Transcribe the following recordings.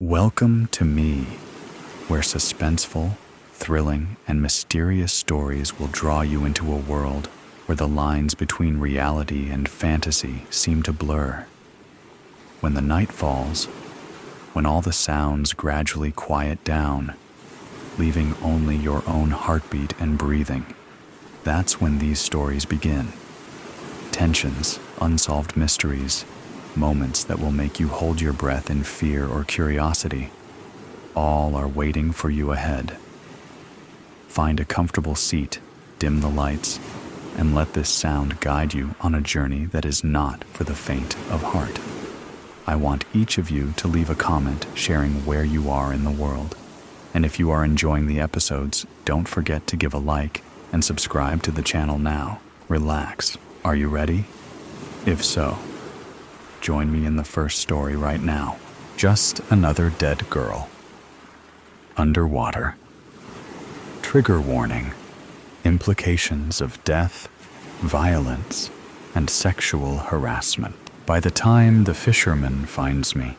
Welcome to me, where suspenseful, thrilling, and mysterious stories will draw you into a world where the lines between reality and fantasy seem to blur. When the night falls, when all the sounds gradually quiet down, leaving only your own heartbeat and breathing, that's when these stories begin. Tensions, unsolved mysteries, moments that will make you hold your breath in fear or curiosity, all are waiting for you ahead. Find a comfortable seat, dim the lights, and let this sound guide you on a journey that is not for the faint of heart. I want each of you to leave a comment sharing where you are in the world. And if you are enjoying the episodes, don't forget to give a like and subscribe to the channel now. Relax. Are you ready? If so, join me in the first story right now. Just another dead girl. Underwater. Trigger warning. Implications of death, violence, and sexual harassment. By the time the fisherman finds me,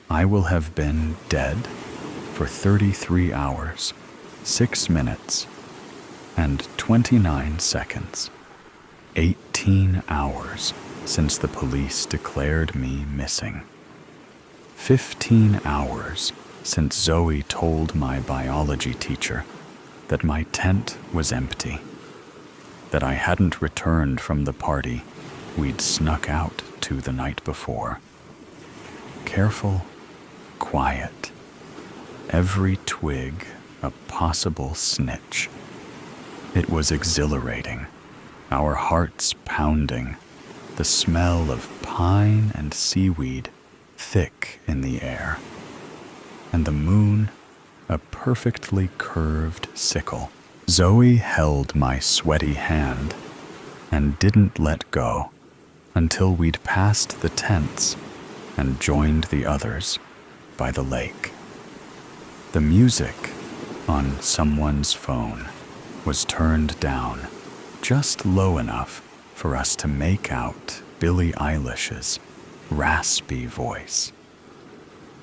I will have been dead for 33 hours, 6 minutes, and 29 seconds. 18 hours since the police declared me missing. 15 hours since Zoe told my biology teacher that my tent was empty, that I hadn't returned from the party we'd snuck out to the night before. Careful, quiet, every twig a possible snitch. It was exhilarating, our hearts pounding, the smell of pine and seaweed thick in the air, and the moon a perfectly curved sickle. Zoe held my sweaty hand and didn't let go until we'd passed the tents and joined the others by the lake. The music on someone's phone was turned down just low enough for us to make out Billie Eilish's raspy voice.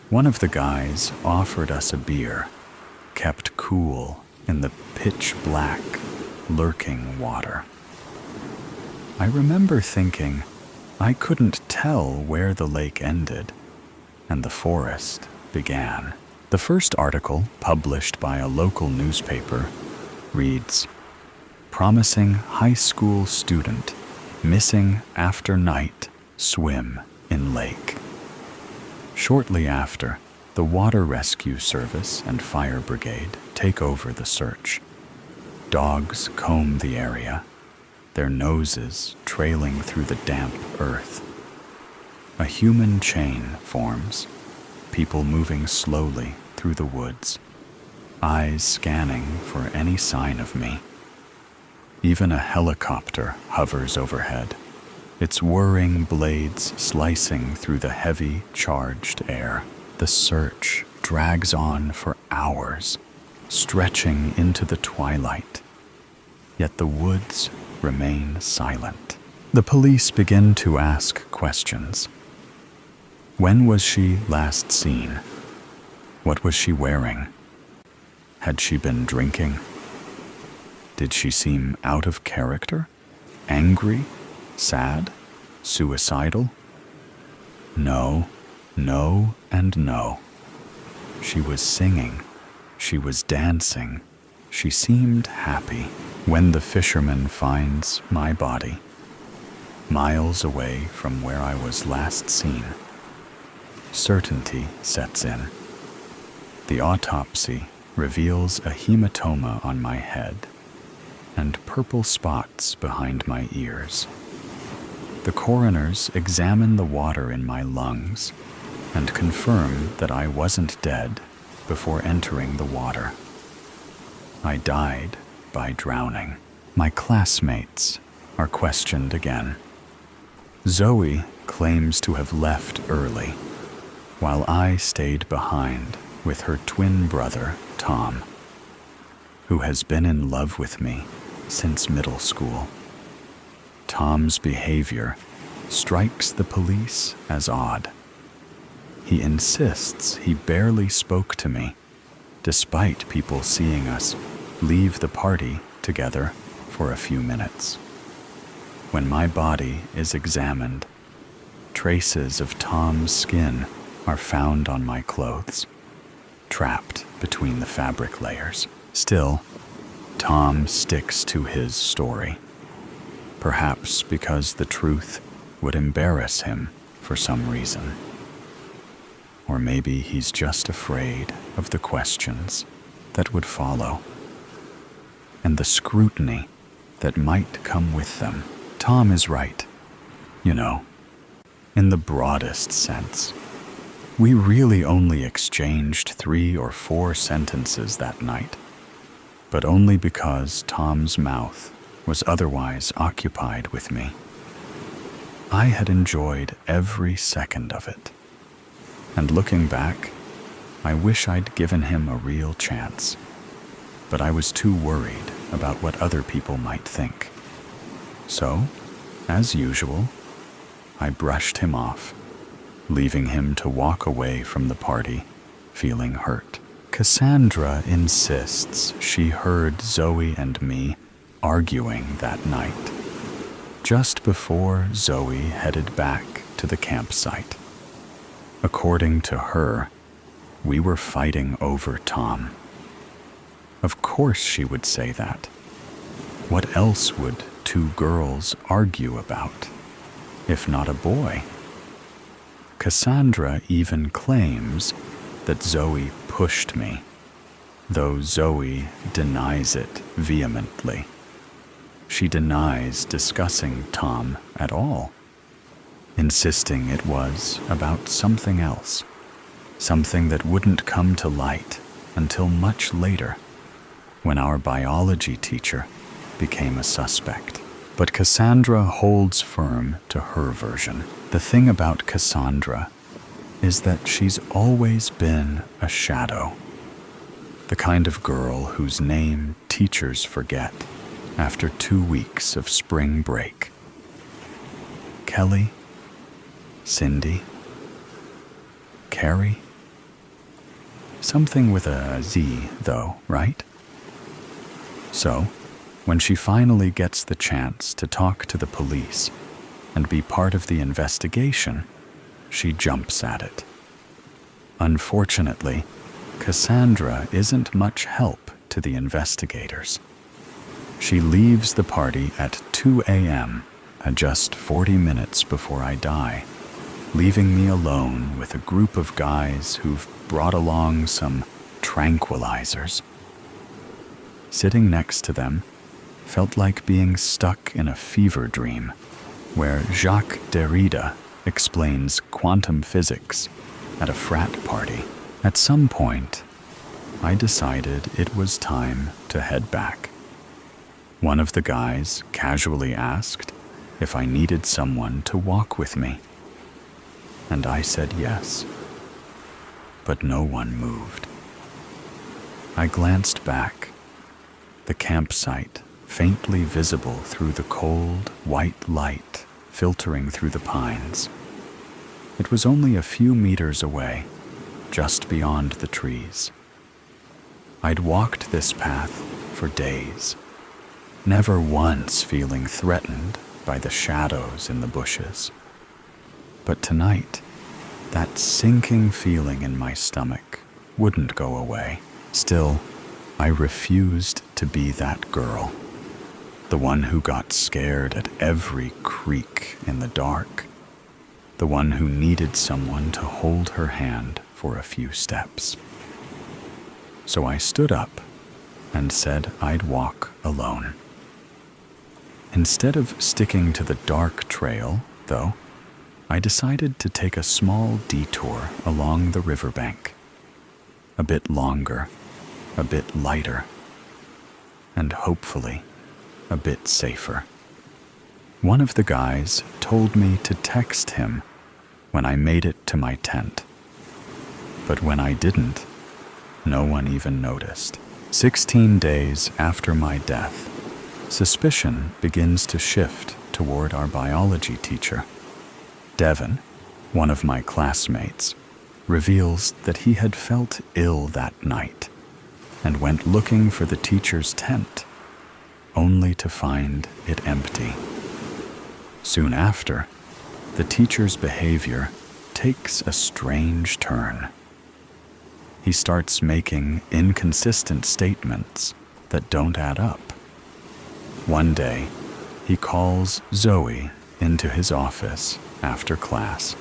One of the guys offered us a beer, kept cool in the pitch-black, lurking water. I remember thinking I couldn't tell where the lake ended and the forest began. The first article, published by a local newspaper, reads, "Promising high school student missing after night swim in lake." Shortly after, the Water Rescue Service and Fire Brigade take over the search. Dogs comb the area, their noses trailing through the damp earth. A human chain forms, people moving slowly through the woods, eyes scanning for any sign of me. Even a helicopter hovers overhead, its whirring blades slicing through the heavy, charged air. The search drags on for hours, stretching into the twilight. Yet the woods remain silent. The police begin to ask questions. When was she last seen? What was she wearing? Had she been drinking? Did she seem out of character? Angry? Sad? Suicidal? No, and no. She was singing. She was dancing. She seemed happy. When the fisherman finds my body, miles away from where I was last seen, certainty sets in. The autopsy reveals a hematoma on my head and purple spots behind my ears. The coroners examine the water in my lungs and confirm that I wasn't dead before entering the water. I died by drowning. My classmates are questioned again. Zoe claims to have left early, while I stayed behind with her twin brother, Tom, who has been in love with me since middle school. Tom's behavior strikes the police as odd. he insists he barely spoke to me, despite people seeing us leave the party together for a few minutes. When my body is examined, traces of Tom's skin are found on my clothes, trapped between the fabric layers. Still, Tom sticks to his story, perhaps because the truth would embarrass him for some reason. Or maybe he's just afraid of the questions that would follow and the scrutiny that might come with them. Tom is right, in the broadest sense. We really only exchanged 3 or 4 sentences that night, but only because Tom's mouth was otherwise occupied with me. I had enjoyed every second of it, and looking back, I wish I'd given him a real chance, but I was too worried about what other people might think. So, as usual, I brushed him off, leaving him to walk away from the party, feeling hurt. Cassandra insists she heard Zoe and me arguing that night, just before Zoe headed back to the campsite. According to her, we were fighting over Tom. Of course she would say that. What else would 2 girls argue about, if not a boy? Cassandra even claims that Zoe pushed me, though Zoe denies it vehemently. She denies discussing Tom at all, insisting it was about something else, something that wouldn't come to light until much later, when our biology teacher became a suspect. But Cassandra holds firm to her version. The thing about Cassandra is that she's always been a shadow, the kind of girl whose name teachers forget after 2 weeks of spring break. Kelly, Cindy, Carrie. Something with a Z, though, right? So, when she finally gets the chance to talk to the police and be part of the investigation, she jumps at it. Unfortunately, Cassandra isn't much help to the investigators. She leaves the party at 2 a.m., just 40 minutes before I die, leaving me alone with a group of guys who've brought along some tranquilizers. Sitting next to them felt like being stuck in a fever dream, where Jacques Derrida explains quantum physics at a frat party. At some point, I decided it was time to head back. One of the guys casually asked if I needed someone to walk with me, and I said yes, but no one moved. I glanced back, the campsite faintly visible through the cold, white light filtering through the pines. It was only a few meters away, just beyond the trees. I'd walked this path for days, never once feeling threatened by the shadows in the bushes. But tonight, that sinking feeling in my stomach wouldn't go away. Still, I refused to be that girl, the one who got scared at every creak in the dark, the one who needed someone to hold her hand for a few steps. So I stood up and said I'd walk alone. Instead of sticking to the dark trail, though, I decided to take a small detour along the riverbank, a bit longer, a bit lighter, and hopefully a bit safer. One of the guys told me to text him when I made it to my tent, but when I didn't, no one even noticed. 16 days after my death, suspicion begins to shift toward our biology teacher. Devin, one of my classmates, reveals that he had felt ill that night and went looking for the teacher's tent, only to find it empty. Soon after, the teacher's behavior takes a strange turn. He starts making inconsistent statements that don't add up. One day, he calls Zoe into his office after class,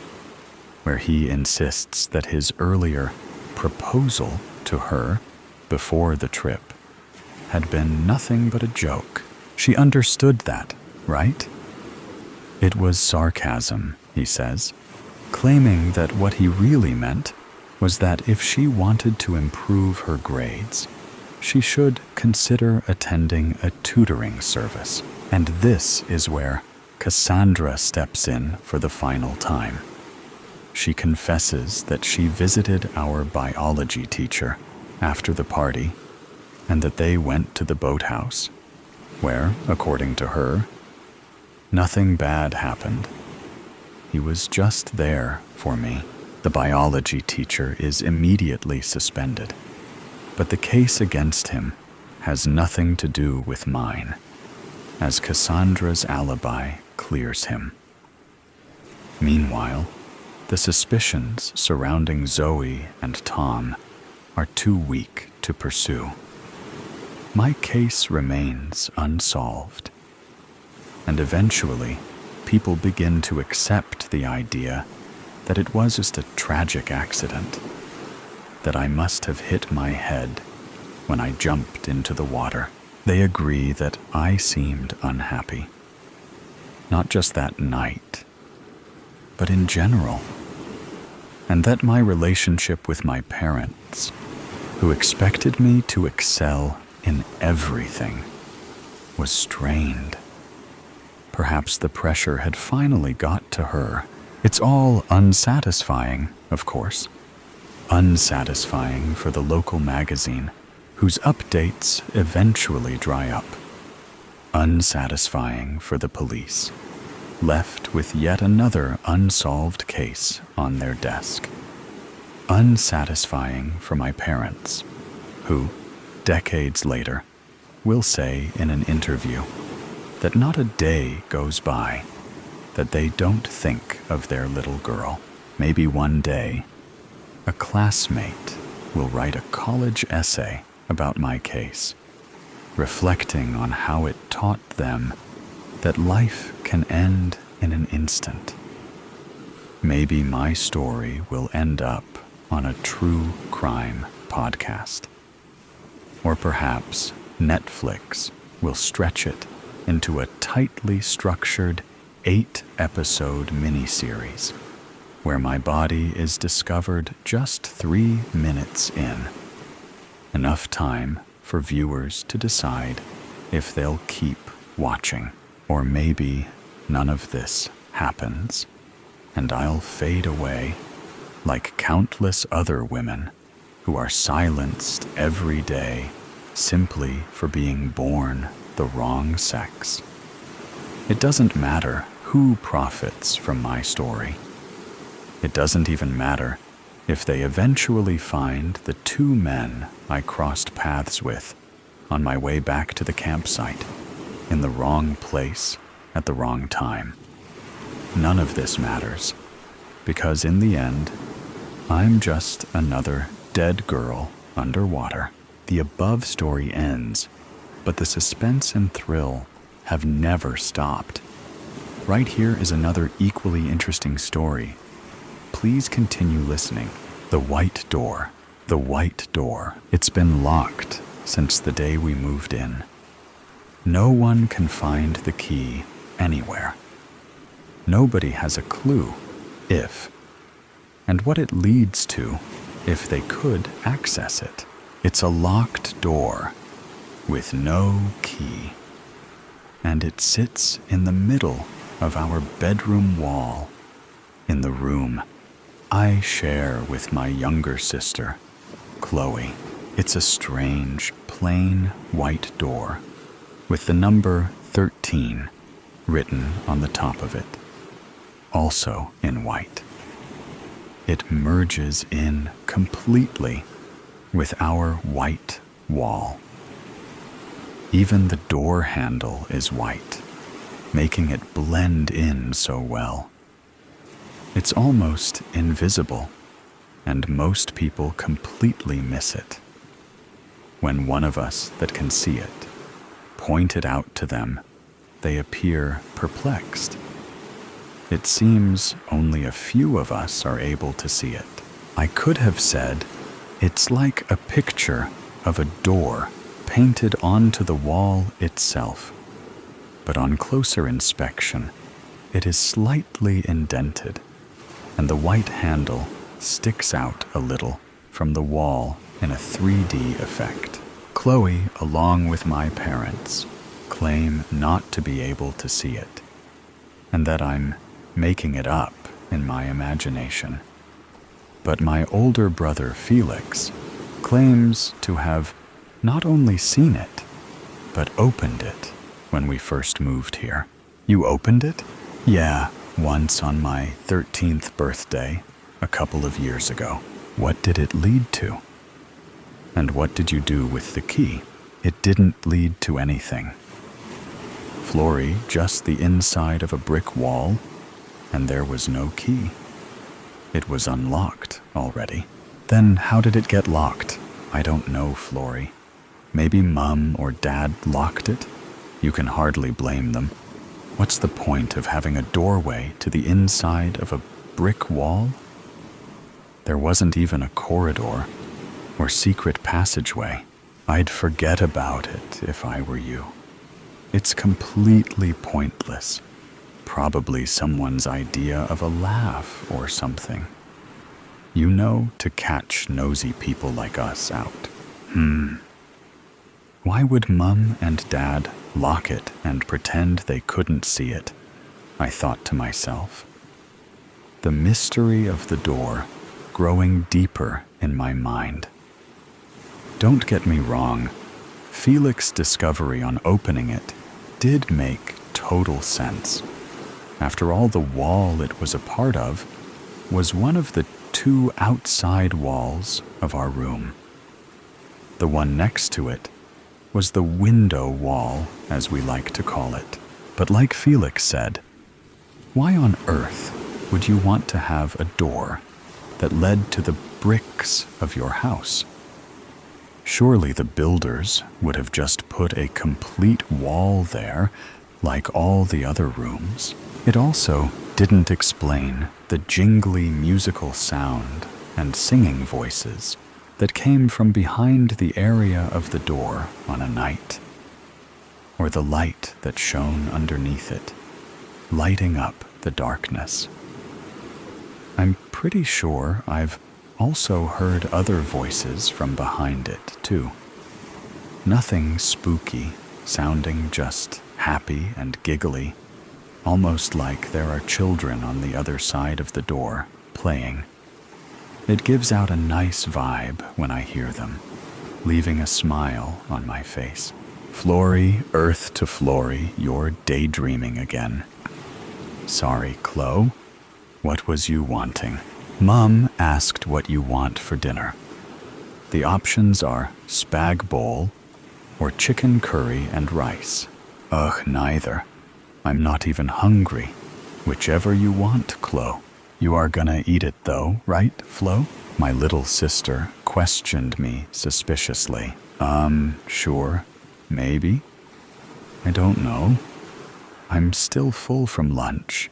where he insists that his earlier proposal to her before the trip had been nothing but a joke. She understood that, right? It was sarcasm, he says, claiming that what he really meant was that if she wanted to improve her grades, she should consider attending a tutoring service. And this is where Cassandra steps in for the final time. She confesses that she visited our biology teacher after the party and that they went to the boathouse, where, according to her, nothing bad happened. He was just there for me. The biology teacher is immediately suspended, but the case against him has nothing to do with mine, as Cassandra's alibi clears him. Meanwhile, the suspicions surrounding Zoe and Tom are too weak to pursue. My case remains unsolved, and eventually people begin to accept the idea that it was just a tragic accident, that I must have hit my head when I jumped into the water. They agree that I seemed unhappy, not just that night, but in general, and that my relationship with my parents, who expected me to excel in everything, was strained. Perhaps the pressure had finally got to her. It's all unsatisfying, of course. Unsatisfying for the local magazine, whose updates eventually dry up. Unsatisfying for the police, left with yet another unsolved case on their desk. Unsatisfying for my parents, who, decades later, will say in an interview that not a day goes by that they don't think of their little girl. Maybe one day, a classmate will write a college essay about my case, reflecting on how it taught them that life can end in an instant. Maybe my story will end up on a true crime podcast. Or perhaps Netflix will stretch it into a tightly structured 8-episode miniseries where my body is discovered just 3 minutes in. Enough time for viewers to decide if they'll keep watching. Or maybe none of this happens, and I'll fade away like countless other women who are silenced every day simply for being born the wrong sex. It doesn't matter who profits from my story. It doesn't even matter if they eventually find the 2 men I crossed paths with on my way back to the campsite in the wrong place at the wrong time. None of this matters, because in the end, I'm just another dead girl underwater. The above story ends, but the suspense and thrill have never stopped. Right here is another equally interesting story. Please continue listening. The White Door. The White Door. It's been locked since the day we moved in. No one can find the key anywhere. Nobody has a clue if and what it leads to if they could access it. It's a locked door with no key, and it sits in the middle of our bedroom wall in the room I share with my younger sister, Chloe. It's a strange, plain white door with the number 13 written on the top of it, also in white. It merges in completely with our white wall. Even the door handle is white, making it blend in so well. It's almost invisible, and most people completely miss it. When one of us that can see it point it out to them, they appear perplexed. It seems only a few of us are able to see it. I could have said, it's like a picture of a door painted onto the wall itself. But on closer inspection, it is slightly indented, and the white handle sticks out a little from the wall in a 3D effect. Chloe, along with my parents, claim not to be able to see it, and that I'm making it up in my imagination. But my older brother Felix claims to have not only seen it, but opened it when we first moved here. You opened it? Yeah, once on my 13th birthday, a couple of years ago. What did it lead to? And what did you do with the key? It didn't lead to anything. Flory, just the inside of a brick wall, and there was no key. It was unlocked already. Then how did it get locked? I don't know, Flory. Maybe Mum or Dad locked it? You can hardly blame them. What's the point of having a doorway to the inside of a brick wall? There wasn't even a corridor or secret passageway. I'd forget about it if I were you. It's completely pointless. Probably someone's idea of a laugh or something. You know, to catch nosy people like us out. Why would Mum and Dad lock it and pretend they couldn't see it? I thought to myself. The mystery of the door growing deeper in my mind. Don't get me wrong, Felix's discovery on opening it did make total sense. After all, the wall it was a part of was one of the two outside walls of our room. The one next to it was the window wall, as we like to call it. But like Felix said, why on earth would you want to have a door that led to the bricks of your house? Surely the builders would have just put a complete wall there, like all the other rooms. It also didn't explain the jingly musical sound and singing voices that came from behind the area of the door on a night, or the light that shone underneath it, lighting up the darkness. I'm pretty sure I've also heard other voices from behind it, too. Nothing spooky, sounding just happy and giggly, almost like there are children on the other side of the door playing. It gives out a nice vibe when I hear them, leaving a smile on my face. Flory, earth to Flory, you're daydreaming again. Sorry, Chloe. What was you wanting? Mum asked what you want for dinner. The options are spag bowl or chicken curry and rice. Ugh, neither. I'm not even hungry. Whichever you want, Chloe. You are gonna eat it though, right, Flo? My little sister questioned me suspiciously. Sure, maybe. I don't know. I'm still full from lunch.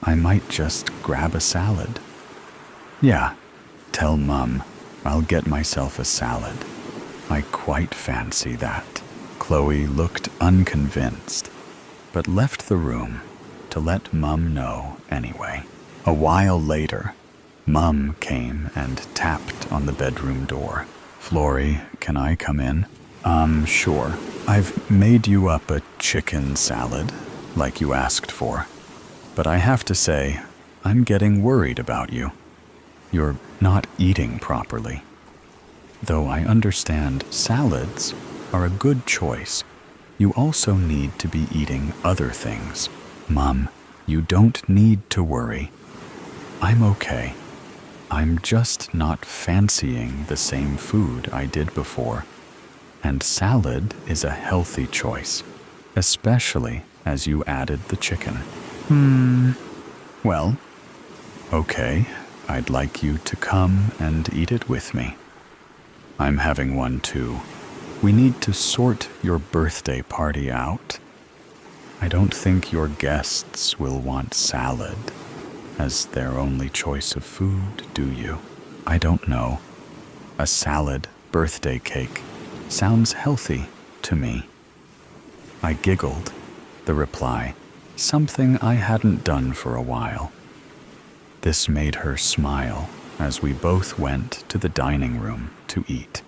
I might just grab a salad. Yeah, tell Mum I'll get myself a salad. I quite fancy that. Chloe looked unconvinced, but left the room to let Mum know anyway. A while later, Mum came and tapped on the bedroom door. Flory, can I come in? Sure. I've made you up a chicken salad, like you asked for. But I have to say, I'm getting worried about you. You're not eating properly. Though I understand salads are a good choice, you also need to be eating other things. Mum, you don't need to worry. I'm okay. I'm just not fancying the same food I did before, and salad is a healthy choice, especially as you added the chicken. Well, okay, I'd like you to come and eat it with me. I'm having one too. We need to sort your birthday party out. I don't think your guests will want salad as their only choice of food, do you? I don't know. A salad birthday cake sounds healthy to me. I giggled, the reply, something I hadn't done for a while. This made her smile as we both went to the dining room to eat.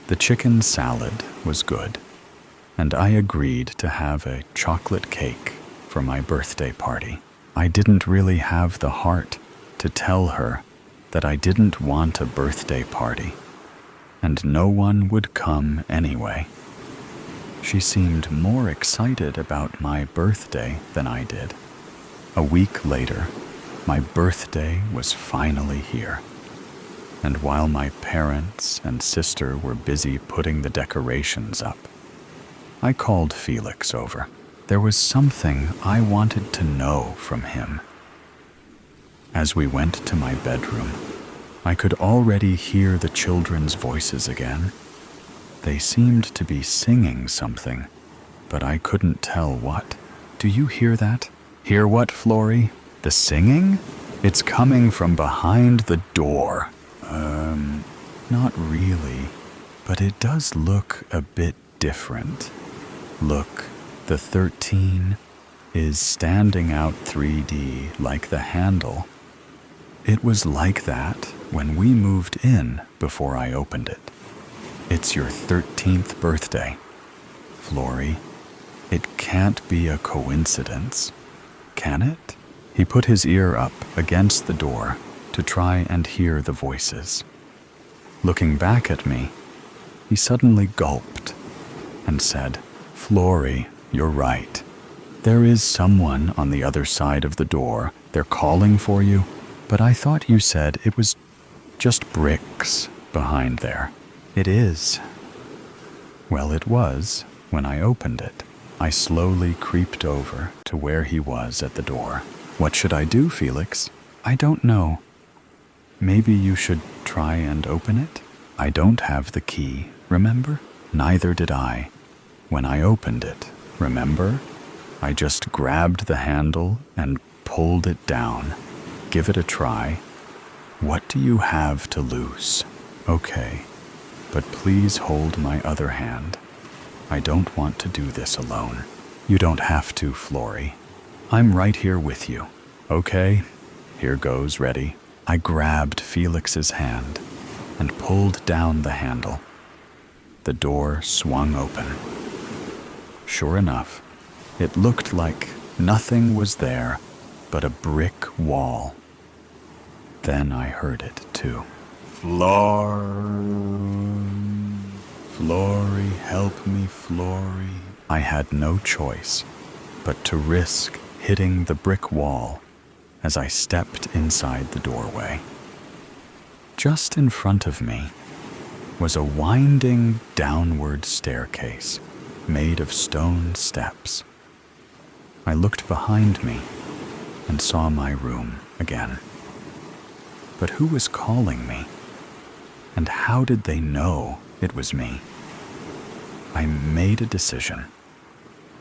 The chicken salad was good, and I agreed to have a chocolate cake for my birthday party. I didn't really have the heart to tell her that I didn't want a birthday party, and no one would come anyway. She seemed more excited about my birthday than I did. A week later, my birthday was finally here. And while my parents and sister were busy putting the decorations up, I called Felix over. There was something I wanted to know from him. As we went to my bedroom, I could already hear the children's voices again. They seemed to be singing something, but I couldn't tell what. Do you hear that? Hear what, Flory? The singing? It's coming from behind the door. Not really, but it does look a bit different. Look, the 13 is standing out 3D like the handle. It was like that when we moved in before I opened it. It's your 13th birthday, Flory. It can't be a coincidence, can it? He put his ear up against the door to try and hear the voices. Looking back at me, he suddenly gulped and said, Flory, you're right. There is someone on the other side of the door. They're calling for you, but I thought you said it was just bricks behind there. It is. Well, it was when I opened it. I slowly creeped over to where he was at the door. What should I do, Felix? I don't know. Maybe you should try and open it? I don't have the key, remember? Neither did I. When I opened it, remember? I just grabbed the handle and pulled it down. Give it a try. What do you have to lose? Okay, but please hold my other hand. I don't want to do this alone. You don't have to, Flory. I'm right here with you. Okay, here goes, ready? I grabbed Felix's hand and pulled down the handle. The door swung open. Sure enough, it looked like nothing was there but a brick wall. Then I heard it too. Flory, help me, Flory. I had no choice but to risk hitting the brick wall as I stepped inside the doorway. Just in front of me was a winding downward staircase made of stone steps. I looked behind me and saw my room again. But who was calling me? And how did they know it was me? I made a decision.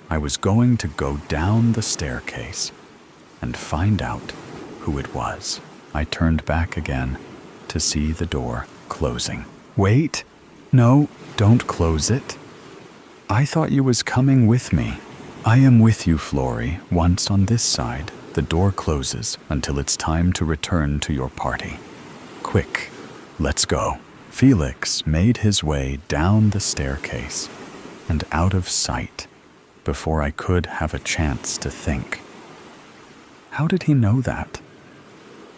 I was going to go down the staircase and find out who it was. I turned back again to see the door closing. Wait, no, don't close it. I thought you was coming with me. I am with you, Flory, once on this side. The door closes until it's time to return to your party. Quick, let's go. Felix made his way down the staircase and out of sight before I could have a chance to think. How did he know that?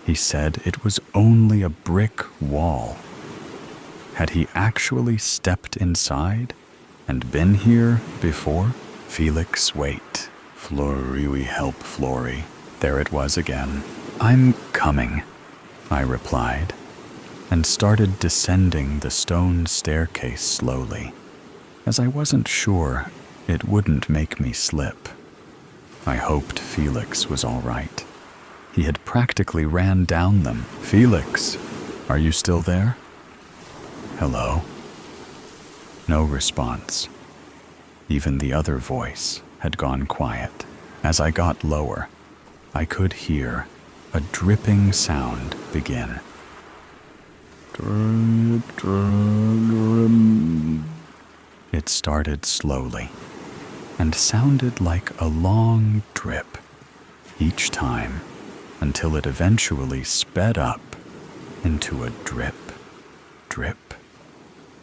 He said it was only a brick wall. Had he actually stepped inside and been here before? Felix, wait. Flory, we help Flory. There it was again. I'm coming. I replied, and started descending the stone staircase slowly, as I wasn't sure it wouldn't make me slip. I hoped Felix was all right. He had practically ran down them. "Felix, are you still there?" "Hello?" No response. Even the other voice had gone quiet. As I got lower, I could hear a dripping sound begin. It started slowly and sounded like a long drip each time until it eventually sped up into a drip, drip,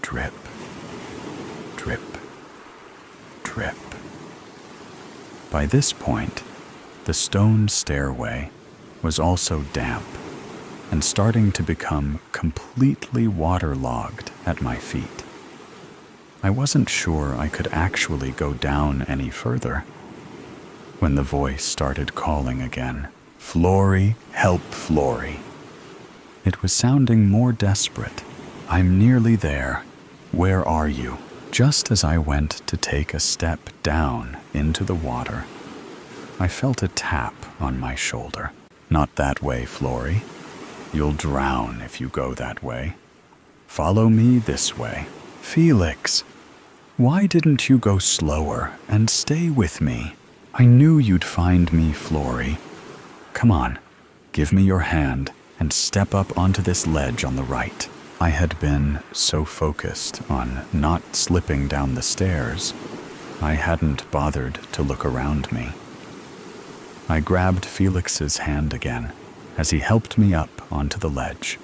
drip, drip, drip. By this point, the stone stairway was also damp and starting to become completely waterlogged at my feet. I wasn't sure I could actually go down any further when the voice started calling again. "Flory, help, Flory." It was sounding more desperate. "I'm nearly there. Where are you?" Just as I went to take a step down into the water, I felt a tap on my shoulder. "Not that way, Flory. You'll drown if you go that way. Follow me this way." "Felix, why didn't you go slower and stay with me? I knew you'd find me, Flory. Come on, give me your hand and step up onto this ledge on the right." I had been so focused on not slipping down the stairs, I hadn't bothered to look around me. I grabbed Felix's hand again as he helped me up onto the ledge.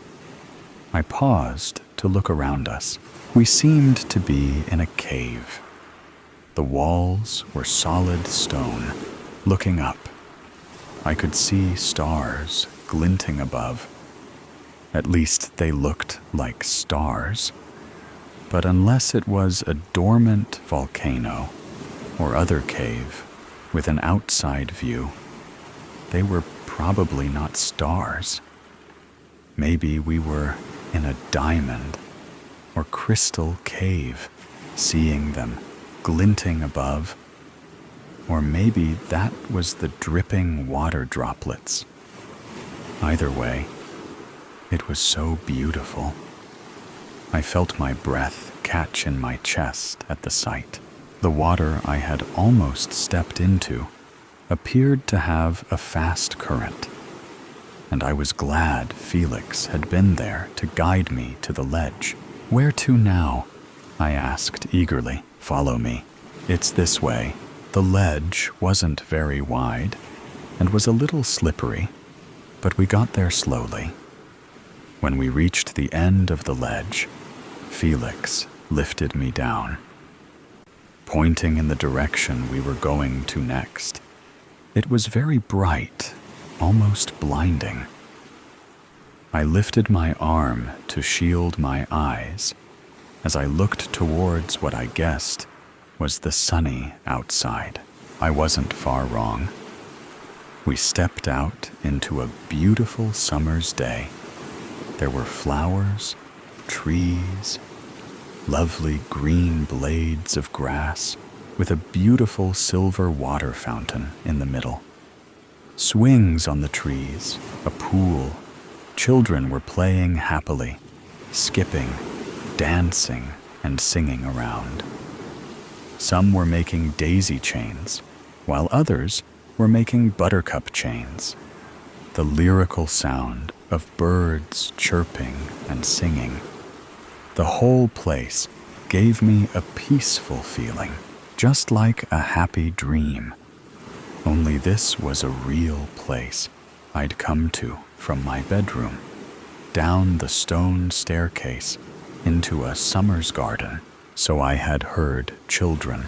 I paused to look around us. We seemed to be in a cave. The walls were solid stone. Looking up, I could see stars glinting above. At least they looked like stars. But unless it was a dormant volcano or other cave with an outside view, they were probably not stars. Maybe we were in a diamond or crystal cave, seeing them glinting above. Or maybe that was the dripping water droplets. Either way, it was so beautiful. I felt my breath catch in my chest at the sight. The water I had almost stepped into appeared to have a fast current, and I was glad Felix had been there to guide me to the ledge. "Where to now?" I asked eagerly. "Follow me. It's this way." The ledge wasn't very wide and was a little slippery, but we got there slowly. When we reached the end of the ledge, Felix lifted me down, pointing in the direction we were going to next. It was very bright, almost blinding. I lifted my arm to shield my eyes as I looked towards what I guessed was the sunny outside. I wasn't far wrong. We stepped out into a beautiful summer's day. There were flowers, trees, lovely green blades of grass with a beautiful silver water fountain in the middle. Swings on the trees, a pool. Children were playing happily, skipping, dancing, and singing around. Some were making daisy chains, while others were making buttercup chains. The lyrical sound of birds chirping and singing. The whole place gave me a peaceful feeling, just like a happy dream. Only this was a real place I'd come to from my bedroom, down the stone staircase into a summer's garden. So I had heard children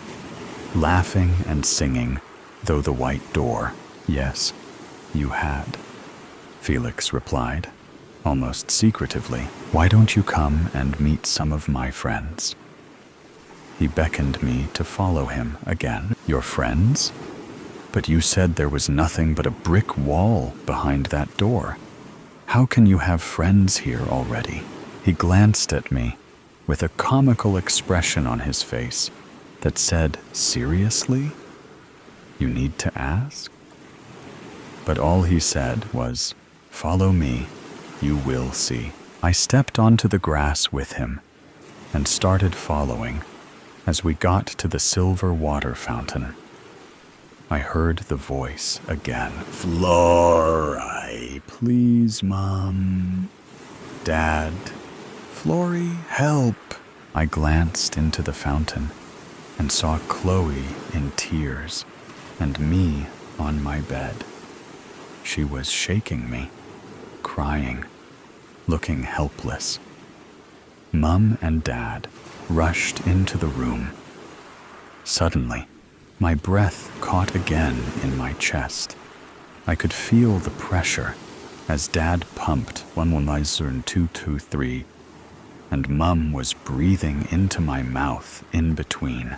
laughing and singing, though the white door, yes, you had. Felix replied, almost secretively, "Why don't you come and meet some of my friends?" He beckoned me to follow him again. "Your friends? But you said there was nothing but a brick wall behind that door. How can you have friends here already?" He glanced at me with a comical expression on his face that said, "Seriously? You need to ask?" But all he said was, "Follow me, you will see." I stepped onto the grass with him and started following as we got to the silver water fountain. I heard the voice again. "Flori, please, Mom. Dad, Flori, help." I glanced into the fountain and saw Chloe in tears and me on my bed. She was shaking me, crying, looking helpless. Mum and Dad rushed into the room. Suddenly, my breath caught again in my chest. I could feel the pressure as Dad pumped unanswered 223, and Mum was breathing into my mouth in between.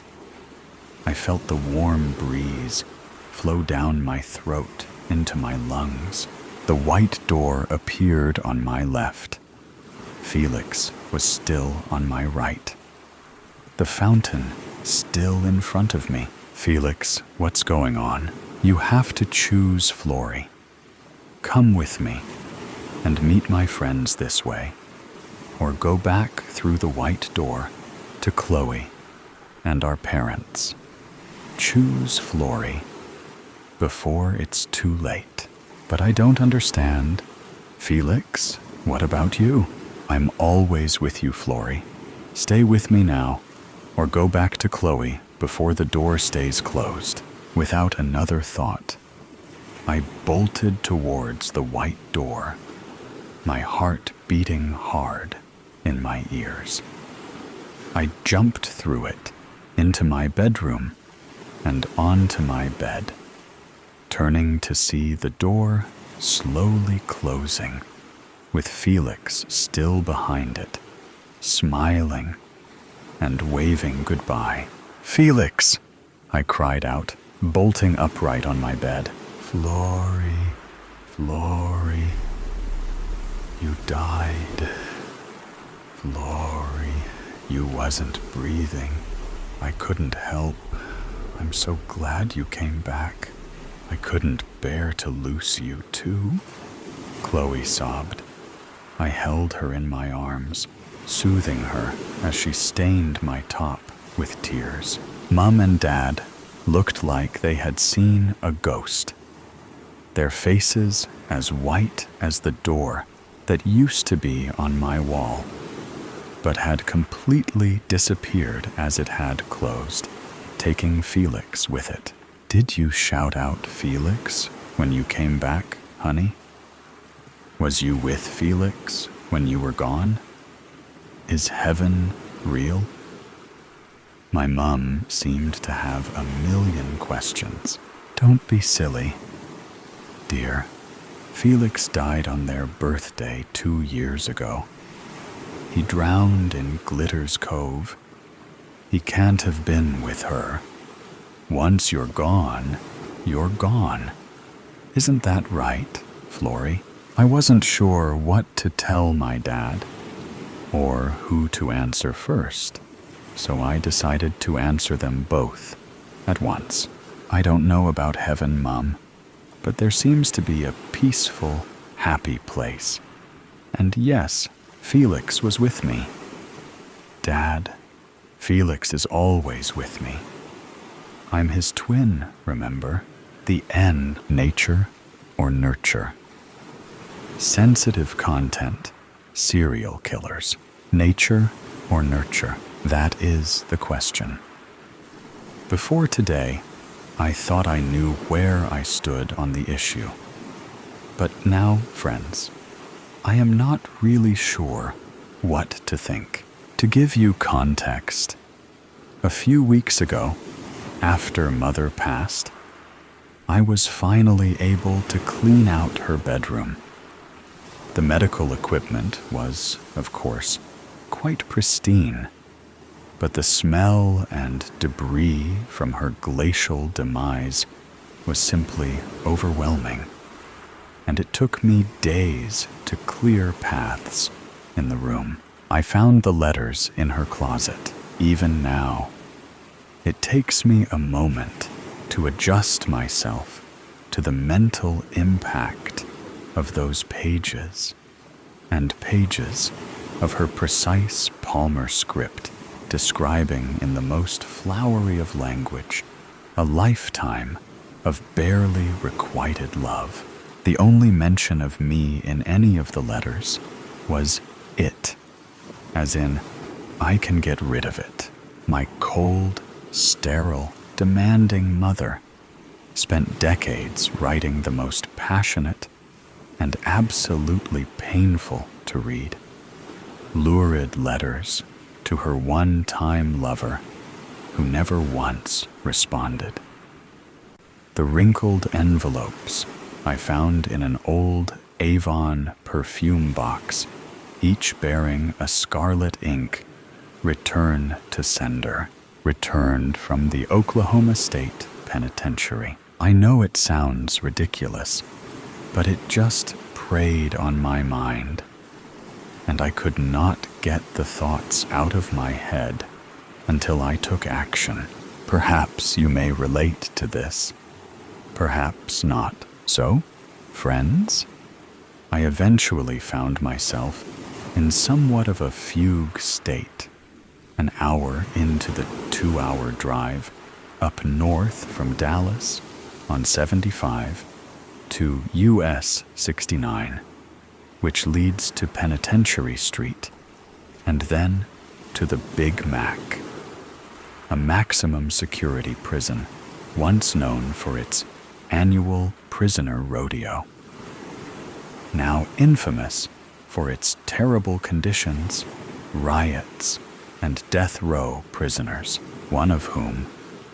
I felt the warm breeze flow down my throat into my lungs. The white door appeared on my left. Felix was still on my right. The fountain still in front of me. "Felix, what's going on? You have to choose Flori. Come with me and meet my friends this way, or go back through the white door to Chloe and our parents. Choose Flori before it's too late." "But I don't understand. Felix, what about you?" "I'm always with you, Flori. Stay with me now, or go back to Chloe before the door stays closed." Without another thought, I bolted towards the white door, my heart beating hard in my ears. I jumped through it into my bedroom and onto my bed, turning to see the door slowly closing, with Felix still behind it, smiling and waving goodbye. "Felix!" I cried out, bolting upright on my bed. "Flori, Flori, you died. Flori, you wasn't breathing. I couldn't help. I'm so glad you came back. I couldn't bear to lose you too," Chloe sobbed. I held her in my arms, soothing her as she stained my top with tears. Mum and Dad looked like they had seen a ghost, their faces as white as the door that used to be on my wall, but had completely disappeared as it had closed, taking Felix with it. "Did you shout out Felix when you came back, honey? Was you with Felix when you were gone? Is heaven real?" My mum seemed to have a million questions. "Don't be silly, dear. Felix died on their birthday 2 years ago. He drowned in Glitter's Cove. He can't have been with her. Once you're gone, you're gone. Isn't that right, Flori?" I wasn't sure what to tell my dad, or who to answer first, so I decided to answer them both at once. "I don't know about heaven, Mum, but there seems to be a peaceful, happy place. And yes, Felix was with me. Dad, Felix is always with me. I'm his twin, remember? The N, nature or nurture. Sensitive content, serial killers. Nature or nurture? That is the question. Before today, I thought I knew where I stood on the issue. But now, friends, I am not really sure what to think. To give you context, a few weeks ago, after Mother passed, I was finally able to clean out her bedroom. The medical equipment was, of course, quite pristine, but the smell and debris from her glacial demise was simply overwhelming. and it took me days to clear paths in the room. I found the letters in her closet. Even now, it takes me a moment to adjust myself to the mental impact of those pages and pages of her precise Palmer script, describing in the most flowery of language a lifetime of barely requited love. The only mention of me in any of the letters was it, as in, I can get rid of it. My cold, sterile, demanding mother spent decades writing the most passionate and absolutely painful to read, lurid letters to her one-time lover who never once responded. The wrinkled envelopes I found in an old Avon perfume box, each bearing a scarlet ink, "Return to sender," returned from the Oklahoma State Penitentiary. I know it sounds ridiculous, but it just preyed on my mind, and I could not get the thoughts out of my head until I took action. Perhaps you may relate to this, perhaps not. So, friends, I eventually found myself in somewhat of a fugue state, an hour into the 2-hour drive up north from Dallas on 75 to US 69, which leads to Penitentiary Street, and then to the Big Mac, a maximum security prison once known for its annual prisoner rodeo, now infamous for its terrible conditions, riots, and death row prisoners, one of whom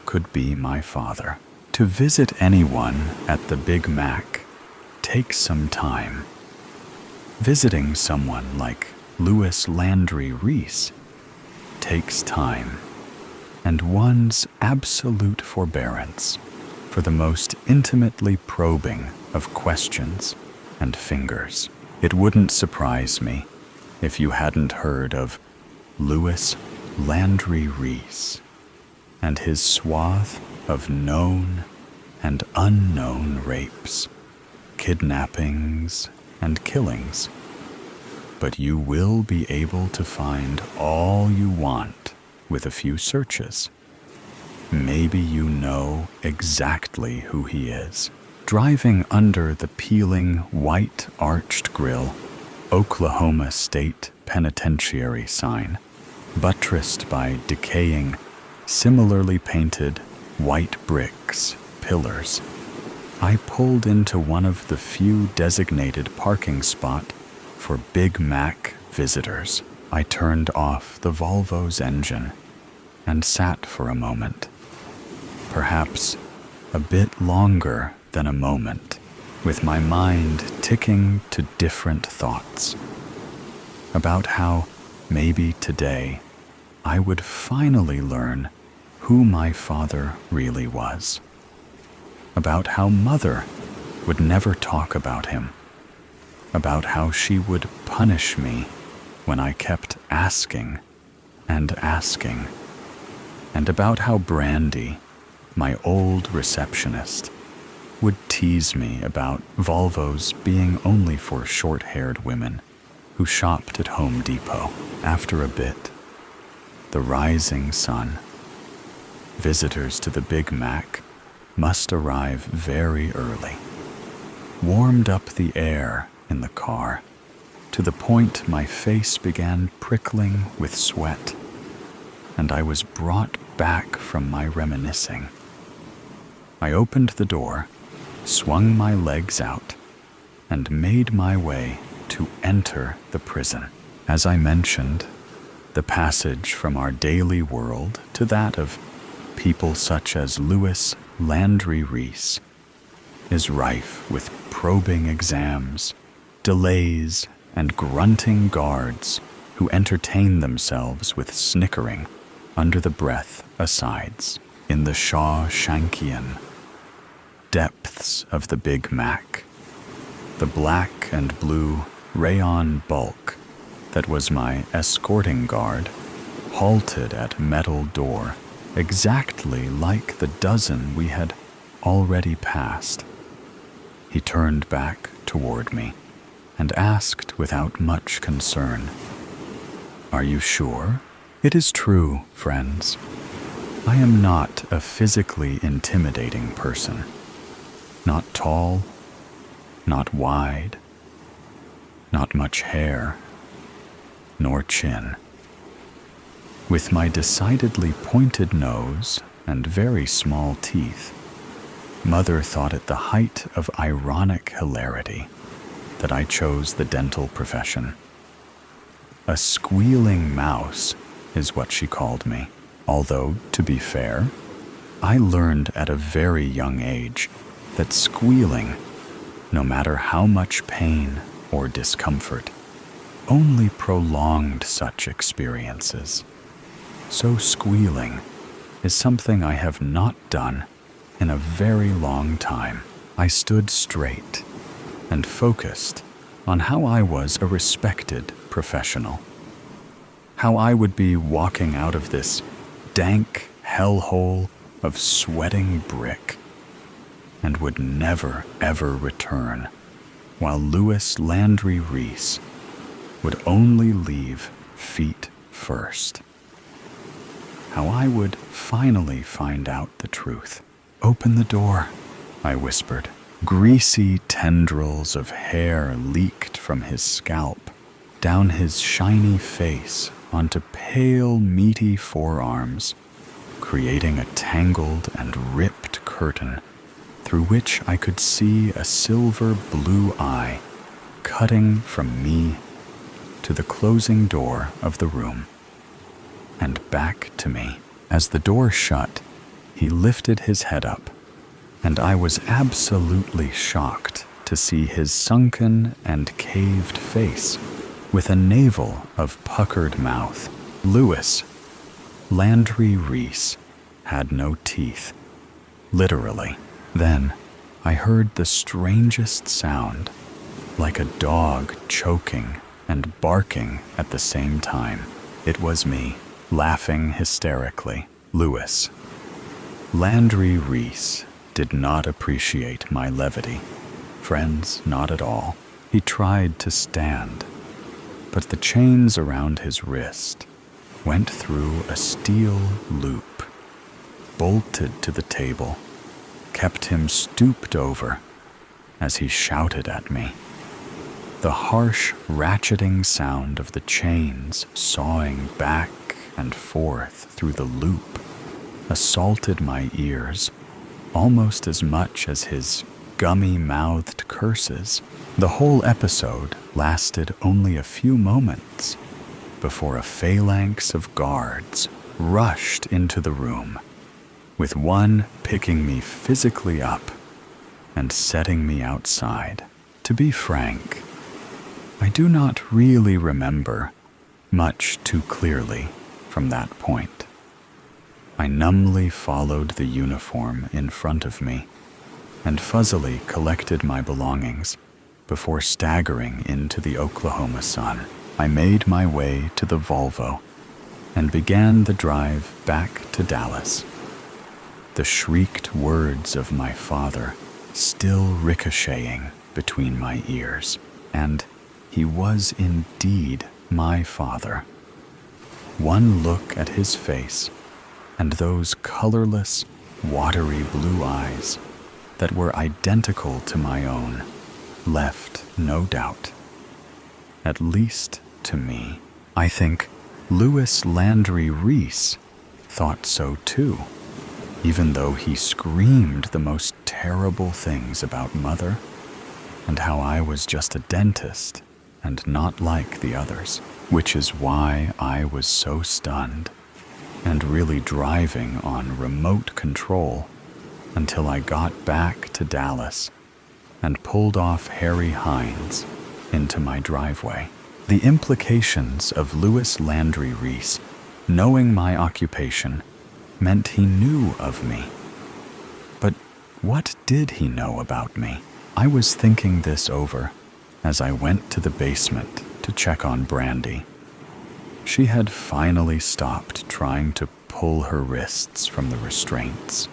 could be my father. To visit anyone at the Big Mac takes some time. Visiting someone like Louis Landry Reese takes time, and one's absolute forbearance for the most intimately probing of questions and fingers. It wouldn't surprise me if you hadn't heard of Louis Landry Reese and his swath of known and unknown rapes, kidnappings, and killings. But you will be able to find all you want with a few searches. Maybe you know exactly who he is. Driving under the peeling white arched grille Oklahoma State Penitentiary sign, buttressed by decaying, similarly painted white bricks pillars, I pulled into one of the few designated parking spots for Big Mac visitors. I turned off the Volvo's engine and sat for a moment, perhaps a bit longer than a moment, with my mind ticking to different thoughts about how maybe today I would finally learn who my father really was, about how Mother would never talk about him, about how she would punish me when I kept asking and asking, and about how Brandy, my old receptionist, would tease me about Volvos being only for short-haired women who shopped at Home Depot. After a bit, the rising sun. Visitors to the Big Mac must arrive very early. Warmed up the air in the car to the point my face began prickling with sweat, and I was brought back from my reminiscing. I opened the door, swung my legs out, and made my way to enter the prison. As I mentioned, the passage from our daily world to that of people such as Louis Landry Reese is rife with probing exams, delays, and grunting guards who entertain themselves with snickering under the breath asides. In the Shawshankian depths of the Big Mac, The black and blue rayon bulk that was my escorting guard halted at metal door, exactly like the dozen we had already passed. He turned back toward me and asked without much concern, "Are you sure?" It is true, friends. I am not a physically intimidating person. Not tall, not wide, not much hair, nor chin. With my decidedly pointed nose and very small teeth, Mother thought it the height of ironic hilarity that I chose the dental profession. A squealing mouse is what she called me, although, to be fair, I learned at a very young age that squealing, no matter how much pain or discomfort, only prolonged such experiences. So squealing is something I have not done in a very long time. I stood straight and focused on how I was a respected professional, how I would be walking out of this dank hellhole of sweating brick and would never ever return, while Louis Landry Reese would only leave feet first. How I would finally find out the truth. "Open the door," I whispered. Greasy tendrils of hair leaked from his scalp, down his shiny face onto pale, meaty forearms, creating a tangled and ripped curtain through which I could see a silver blue eye cutting from me to the closing door of the room and back to me. As the door shut, he lifted his head up, and I was absolutely shocked to see his sunken and caved face with a navel of puckered mouth. Louis Landry Reese had no teeth, literally. Then I heard the strangest sound, like a dog choking and barking at the same time. It was me, laughing hysterically. Louis Landry Reese did not appreciate my levity. Friends, not at all. He tried to stand, but the chains around his wrist went through a steel loop, bolted to the table, kept him stooped over as he shouted at me. The harsh ratcheting sound of the chains sawing back and forth through the loop assaulted my ears almost as much as his gummy-mouthed curses. The whole episode lasted only a few moments before a phalanx of guards rushed into the room, with one picking me physically up and setting me outside. To be frank, I do not really remember much too clearly from that point. I numbly followed the uniform in front of me and fuzzily collected my belongings before staggering into the Oklahoma sun. I made my way to the Volvo and began the drive back to Dallas. The shrieked words of my father still ricocheting between my ears, and he was indeed my father. One look at his face and those colorless, watery blue eyes that were identical to my own left no doubt. At least to me. I think Louis Landry Reese thought so too, even though he screamed the most terrible things about Mother and how I was just a dentist and not like the others, which is why I was so stunned and really driving on remote control until I got back to Dallas and pulled off Harry Hines into my driveway. The implications of Louis Landry Reese knowing my occupation meant he knew of me. But what did he know about me? I was thinking this over as I went to the basement to check on Brandy. She had finally stopped trying to pull her wrists from the restraints,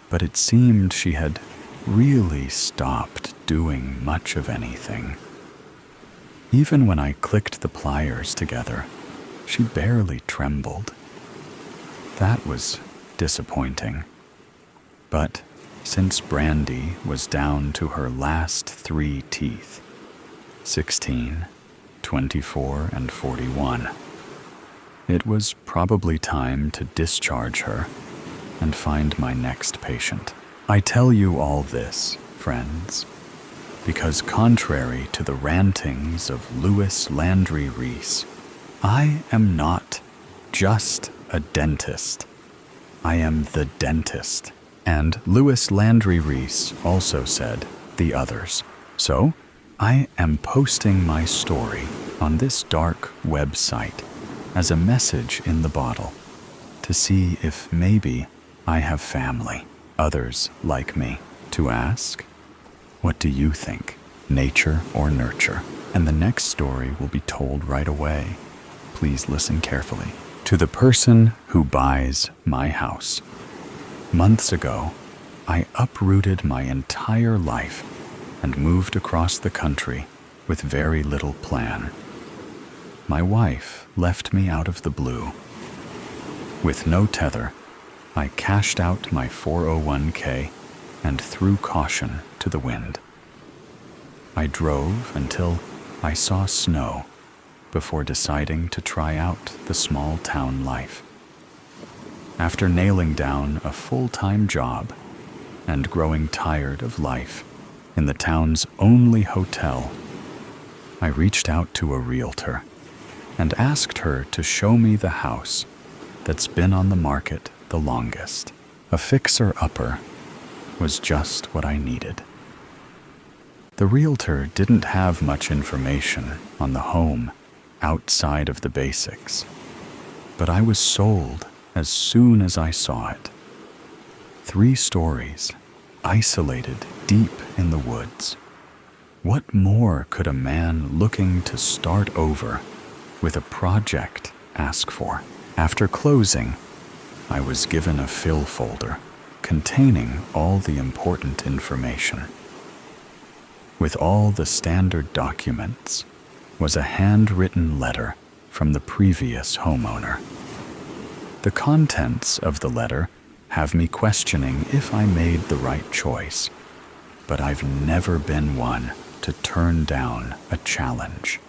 but it seemed she had really stopped doing much of anything. Even when I clicked the pliers together, she barely trembled. That was disappointing. But since Brandy was down to her last 3 teeth, 16, 24, and 41, it was probably time to discharge her and find my next patient. I tell you all this, friends, because contrary to the rantings of Louis Landry Reese, I am not just a dentist. I am the dentist. And Louis Landry Reese also said the others. So, I am posting my story on this dark website as a message in the bottle to see if maybe I have family, others like me, to ask, what do you think, nature or nurture? And the next story will be told right away. Please listen carefully. To the person who buys my house. Months ago, I uprooted my entire life and moved across the country with very little plan. My wife left me out of the blue. With no tether, I cashed out my 401k and threw caution to the wind. I drove until I saw snow before deciding to try out the small town life. After nailing down a full-time job and growing tired of life in the town's only hotel, I reached out to a realtor and asked her to show me the house that's been on the market the longest. A fixer-upper was just what I needed. The realtor didn't have much information on the home outside of the basics, but I was sold as soon as I saw it. 3 stories, isolated deep in the woods. What more could a man looking to start over with a project ask for? After closing, I was given a fill folder containing all the important information. With all the standard documents was a handwritten letter from the previous homeowner. The contents of the letter have me questioning if I made the right choice, but I've never been one to turn down a challenge.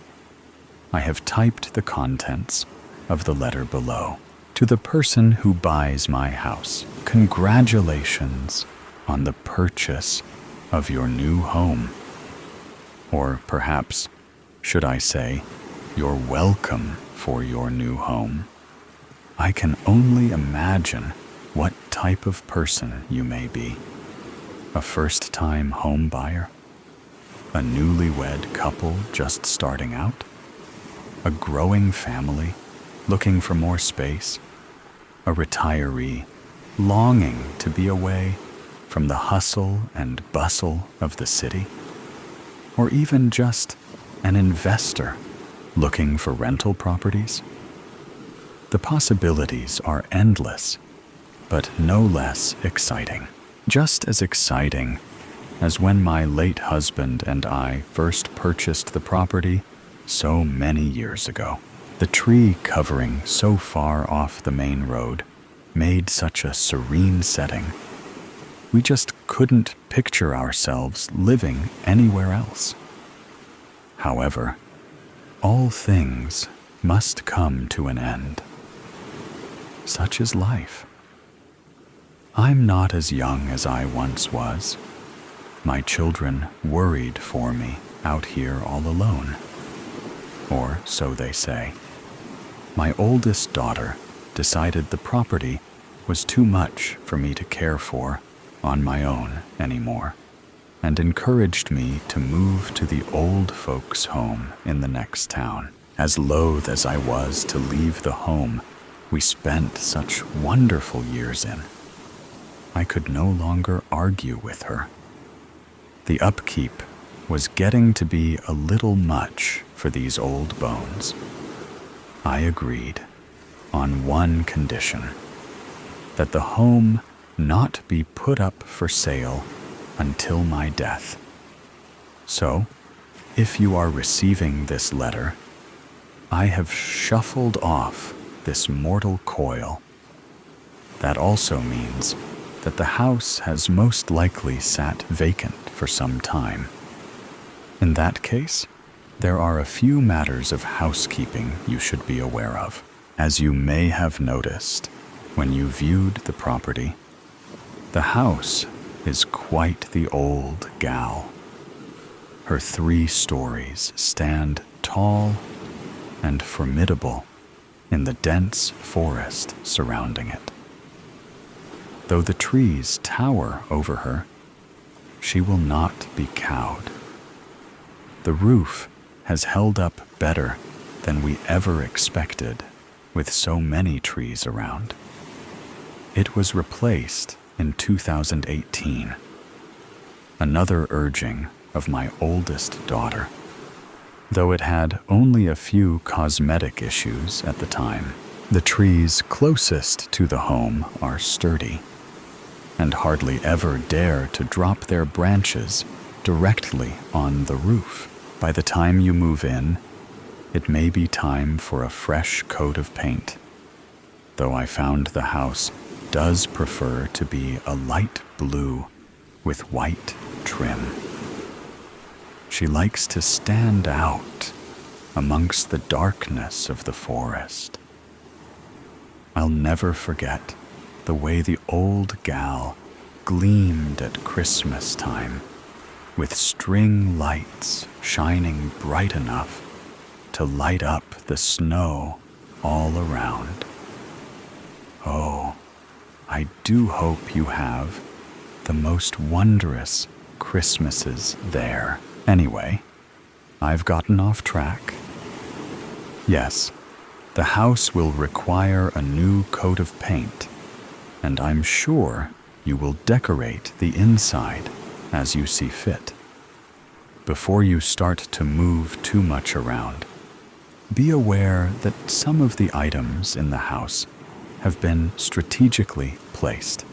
I have typed the contents of the letter below. To the person who buys my house, congratulations on the purchase of your new home. Or perhaps, should I say, you're welcome for your new home. I can only imagine what type of person you may be. A first-time home buyer? A newlywed couple just starting out? A growing family looking for more space? A retiree longing to be away from the hustle and bustle of the city? Or even just an investor looking for rental properties? The possibilities are endless, but no less exciting. Just as exciting as when my late husband and I first purchased the property so many years ago. The tree covering so far off the main road made such a serene setting. We just couldn't picture ourselves living anywhere else. However, all things must come to an end. Such is life. I'm not as young as I once was. My children worried for me out here all alone. Or so they say. My oldest daughter decided the property was too much for me to care for on my own anymore, and encouraged me to move to the old folks' home in the next town. As loath as I was to leave the home we spent such wonderful years in, I could no longer argue with her. The upkeep was getting to be a little much for these old bones. I agreed, on one condition, that the home not be put up for sale until my death. So, if you are receiving this letter, I have shuffled off this mortal coil. That also means that the house has most likely sat vacant for some time. In that case, there are a few matters of housekeeping you should be aware of. As you may have noticed when you viewed the property, the house is quite the old gal. Her 3 stories stand tall and formidable in the dense forest surrounding it. Though the trees tower over her, she will not be cowed. The roof has held up better than we ever expected with so many trees around. It was replaced in 2018, another urging of my oldest daughter, though it had only a few cosmetic issues at the time. The trees closest to the home are sturdy and hardly ever dare to drop their branches directly on the roof. By the time you move in, it may be time for a fresh coat of paint, though I found the house does prefer to be a light blue with white trim. She likes to stand out amongst the darkness of the forest. I'll never forget the way the old gal gleamed at Christmas time, with string lights shining bright enough to light up the snow all around. Oh, I do hope you have the most wondrous Christmases there. Anyway, I've gotten off track. Yes, the house will require a new coat of paint, and I'm sure you will decorate the inside as you see fit. Before you start to move too much around, be aware that some of the items in the house have been strategically placed.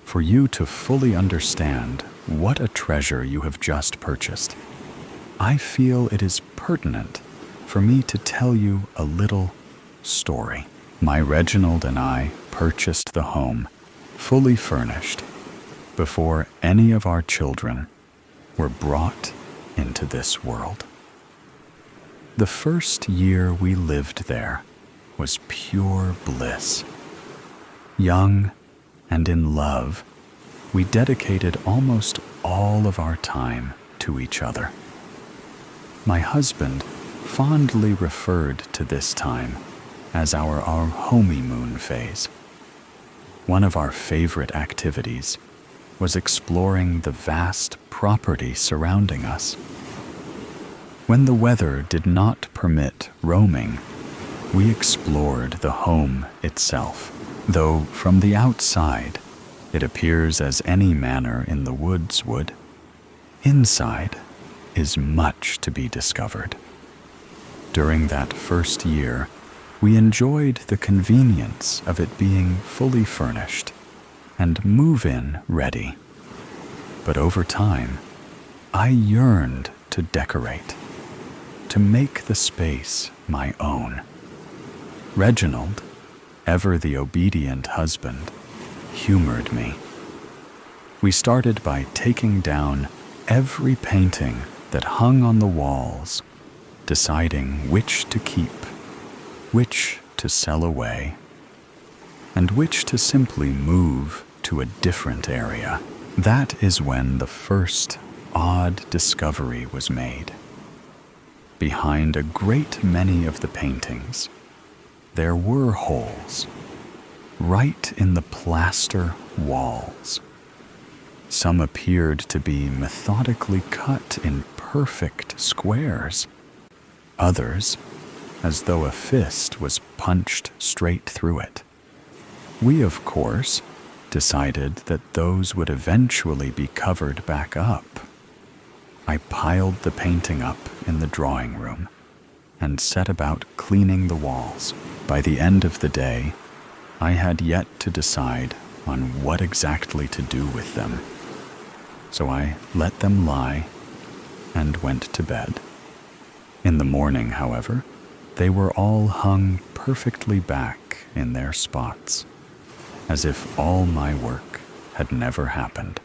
For you to fully understand what a treasure you have just purchased, I feel it is pertinent for me to tell you a little story. My Reginald and I purchased the home fully furnished before any of our children were brought into this world. The first year we lived there was pure bliss. Young and in love, we dedicated almost all of our time to each other. My husband fondly referred to this time as our honeymoon phase. One of our favorite activities was exploring the vast property surrounding us. When the weather did not permit roaming, we explored the home itself, though from the outside it appears as any manor in the woods would. Inside is much to be discovered. During that first year, we enjoyed the convenience of it being fully furnished and move-in ready. But over time, I yearned to decorate, to make the space my own. Reginald, ever the obedient husband, humored me. We started by taking down every painting that hung on the walls, deciding which to keep, which to sell away, and which to simply move to a different area. That is when the first odd discovery was made. Behind a great many of the paintings, there were holes, right in the plaster walls. Some appeared to be methodically cut in perfect squares. Others, as though a fist was punched straight through it. We, of course, decided that those would eventually be covered back up. I piled the painting up in the drawing room and set about cleaning the walls. By the end of the day, I had yet to decide on what exactly to do with them. So I let them lie and went to bed. In the morning, however, they were all hung perfectly back in their spots, as if all my work had never happened.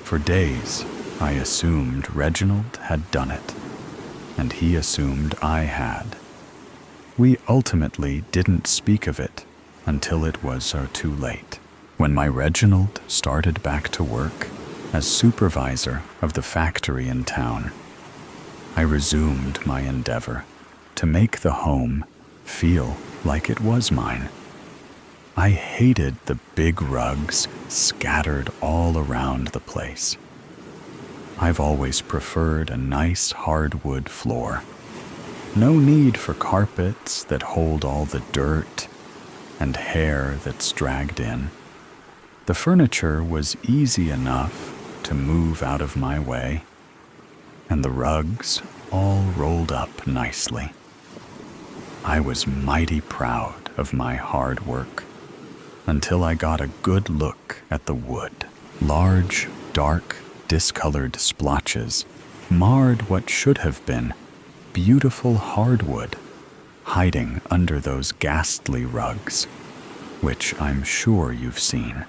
For days, I assumed Reginald had done it, and he assumed I had. We ultimately didn't speak of it until it was too late. When my Reginald started back to work as supervisor of the factory in town, I resumed my endeavor to make the home feel like it was mine. I hated the big rugs scattered all around the place. I've always preferred a nice hardwood floor. No need for carpets that hold all the dirt and hair that's dragged in. The furniture was easy enough to move out of my way, and the rugs all rolled up nicely. I was mighty proud of my hard work until I got a good look at the wood. Large, dark, discolored splotches marred what should have been beautiful hardwood hiding under those ghastly rugs, which I'm sure you've seen.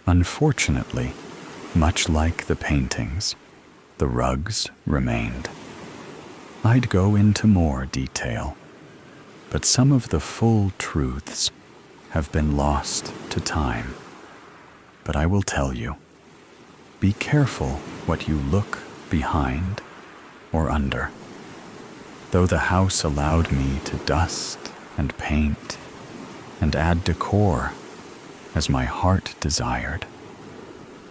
Unfortunately, much like the paintings, the rugs remained. I'd go into more detail, but some of the full truths have been lost to time. But I will tell you, be careful what you look behind or under. Though the house allowed me to dust and paint and add decor as my heart desired,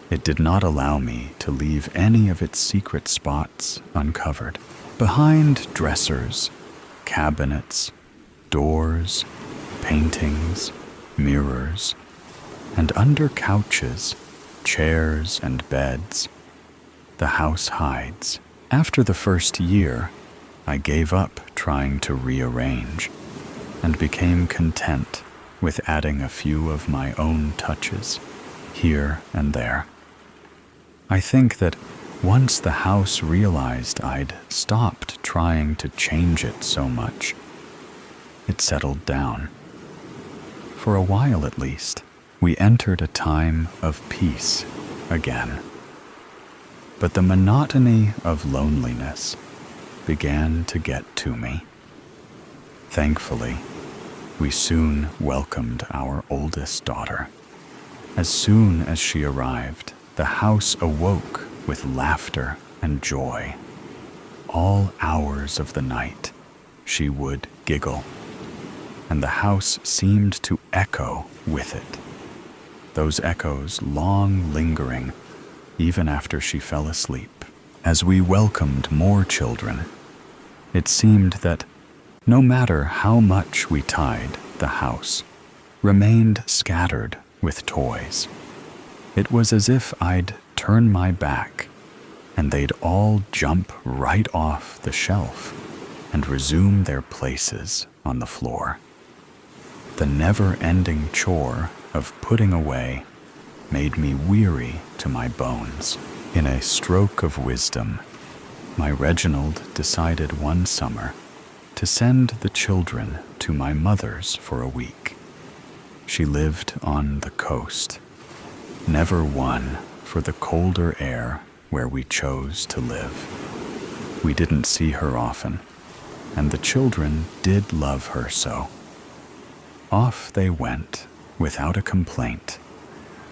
it did not allow me to leave any of its secret spots uncovered. Behind dressers, cabinets, doors, paintings, mirrors, and under couches, chairs, and beds, the house hides. After the first year, I gave up trying to rearrange and became content with adding a few of my own touches here and there. I think that once the house realized I'd stopped trying to change it so much, it settled down. For a while at least, we entered a time of peace again. But the monotony of loneliness began to get to me. Thankfully, we soon welcomed our oldest daughter. As soon as she arrived, the house awoke with laughter and joy. All hours of the night, she would giggle, and the house seemed to echo with it, those echoes long lingering even after she fell asleep. As we welcomed more children, it seemed that no matter how much we tied, the house remained scattered with toys. It was as if I'd turn my back and they'd all jump right off the shelf and resume their places on the floor. The never-ending chore of putting away made me weary to my bones. In a stroke of wisdom, my Reginald decided one summer to send the children to my mother's for a week. She lived on the coast, never one for the colder air where we chose to live. We didn't see her often, and the children did love her so. Off they went without a complaint,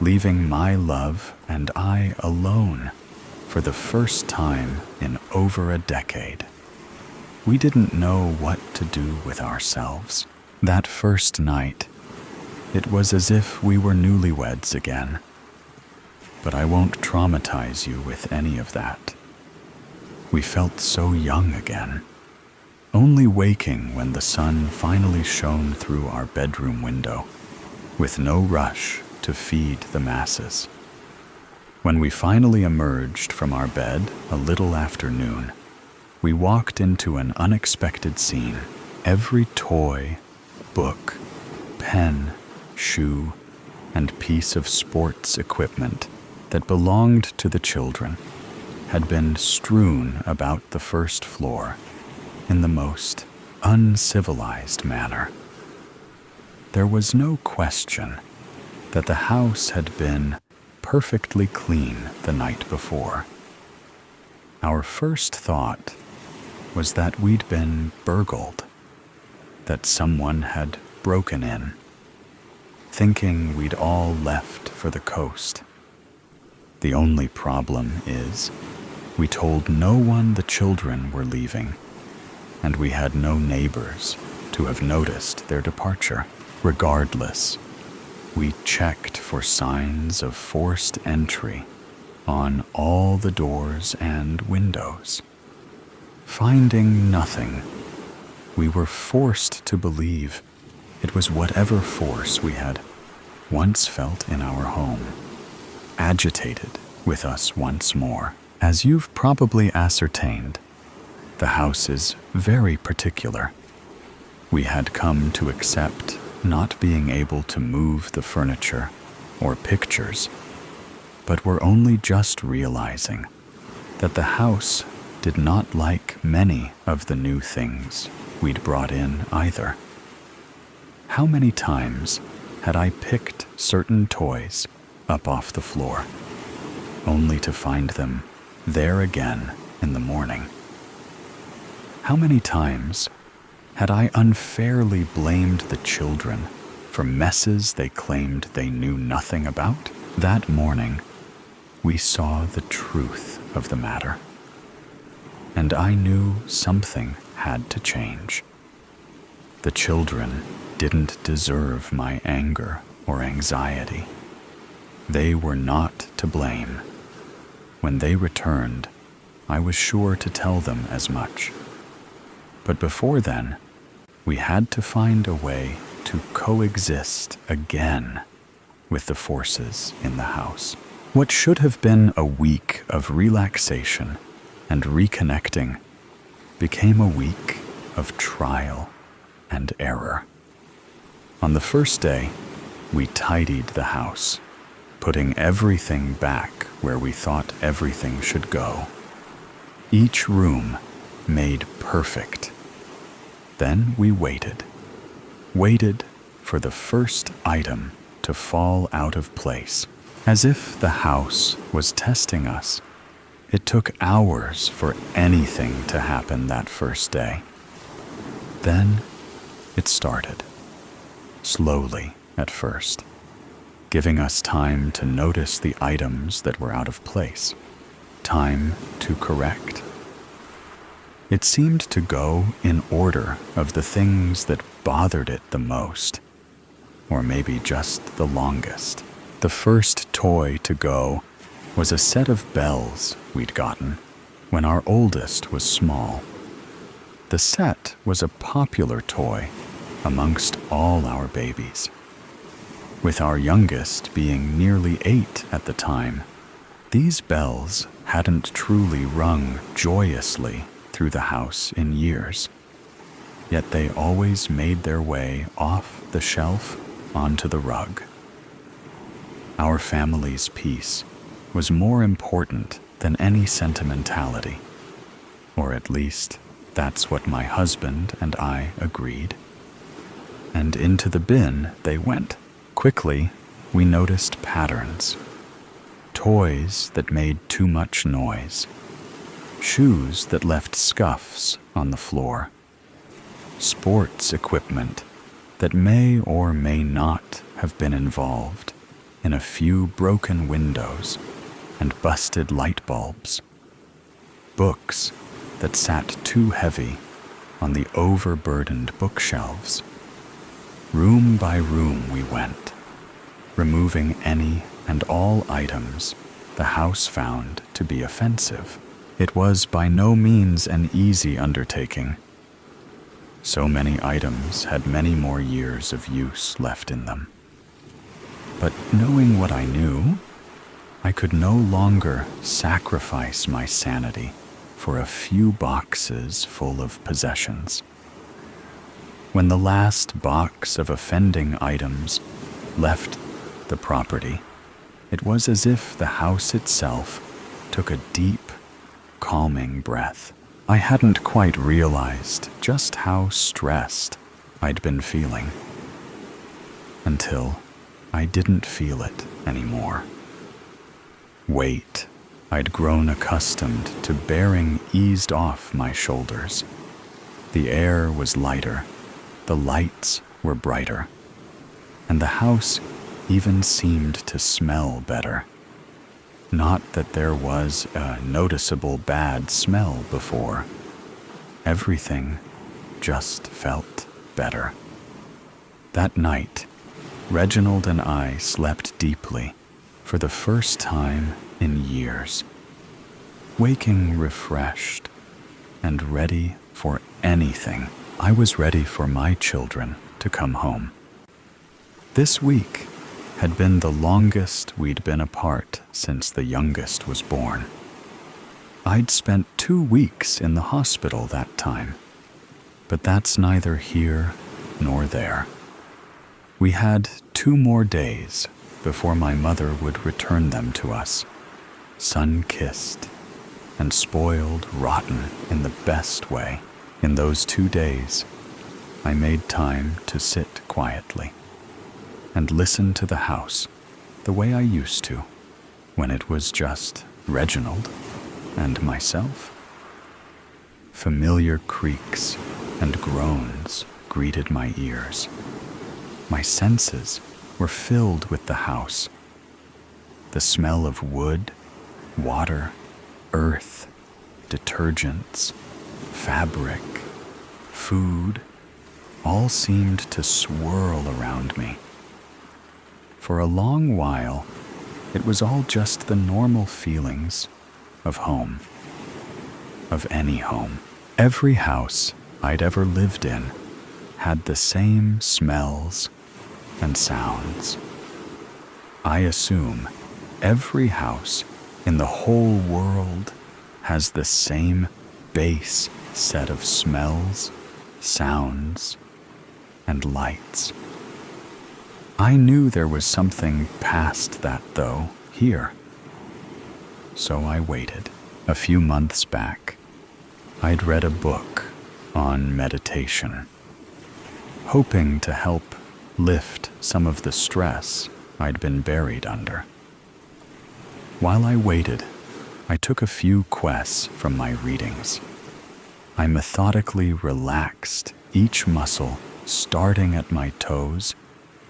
leaving my love and I alone for the first time in over a decade. We didn't know what to do with ourselves. That first night, it was as if we were newlyweds again. But I won't traumatize you with any of that. We felt so young again, only waking when the sun finally shone through our bedroom window with no rush to feed the masses. When we finally emerged from our bed a little after noon, we walked into an unexpected scene. Every toy, book, pen, shoe, and piece of sports equipment that belonged to the children had been strewn about the first floor in the most uncivilized manner. There was no question that the house had been perfectly clean the night before. Our first thought was that we'd been burgled, that someone had broken in, thinking we'd all left for the coast. The only problem is, we told no one the children were leaving, and we had no neighbors to have noticed their departure. Regardless, we checked for signs of forced entry on all the doors and windows. Finding nothing, we were forced to believe it was whatever force we had once felt in our home, agitated with us once more. As you've probably ascertained, the house is very particular. We had come to accept not being able to move the furniture or pictures, but were only just realizing that the house did not like many of the new things we'd brought in either. How many times had I picked certain toys up off the floor, only to find them there again in the morning? How many times had I unfairly blamed the children for messes they claimed they knew nothing about? That morning, we saw the truth of the matter, and I knew something had to change. The children didn't deserve my anger or anxiety. They were not to blame. When they returned, I was sure to tell them as much. But before then, we had to find a way to coexist again with the forces in the house. What should have been a week of relaxation and reconnecting became a week of trial and error. On the first day, we tidied the house, putting everything back where we thought everything should go. Each room made perfect. Then we waited for the first item to fall out of place. As if the house was testing us, it took hours for anything to happen that first day. Then it started, slowly at first, giving us time to notice the items that were out of place, time to correct. It seemed to go in order of the things that bothered it the most, or maybe just the longest. The first toy to go was a set of bells we'd gotten when our oldest was small. The set was a popular toy amongst all our babies. With our youngest being nearly 8 at the time, these bells hadn't truly rung joyously through the house in years, yet they always made their way off the shelf onto the rug. Our family's peace was more important than any sentimentality, or at least that's what my husband and I agreed. And into the bin they went. Quickly, we noticed patterns. Toys that made too much noise. Shoes that left scuffs on the floor. Sports equipment that may or may not have been involved in a few broken windows and busted light bulbs. Books that sat too heavy on the overburdened bookshelves. Room by room we went, removing any and all items the house found to be offensive. It was by no means an easy undertaking. So many items had many more years of use left in them. But knowing what I knew, I could no longer sacrifice my sanity for a few boxes full of possessions. When the last box of offending items left the property, it was as if the house itself took a deep, calming breath. I hadn't quite realized just how stressed I'd been feeling until I didn't feel it anymore. Weight I'd grown accustomed to bearing eased off my shoulders. The air was lighter, the lights were brighter, and the house even seemed to smell better. Not that there was a noticeable bad smell before. Everything just felt better. That night, Reginald and I slept deeply for the first time in years, waking refreshed and ready for anything. I was ready for my children to come home. This week had been the longest we'd been apart since the youngest was born. I'd spent 2 weeks in the hospital that time, but that's neither here nor there. We had 2 more days before my mother would return them to us, sun-kissed and spoiled rotten in the best way. In those 2 days, I made time to sit quietly and listen to the house the way I used to when it was just Reginald and myself. Familiar creaks and groans greeted my ears. My senses were filled with the house. The smell of wood, water, earth, detergents, fabric, food, all seemed to swirl around me. For a long while, it was all just the normal feelings of home, of any home. Every house I'd ever lived in had the same smells and sounds. I assume every house in the whole world has the same base set of smells, sounds, and lights. I knew there was something past that, though, here. So I waited. A few months back, I'd read a book on meditation, hoping to help lift some of the stress I'd been buried under. While I waited, I took a few quests from my readings. I methodically relaxed each muscle, starting at my toes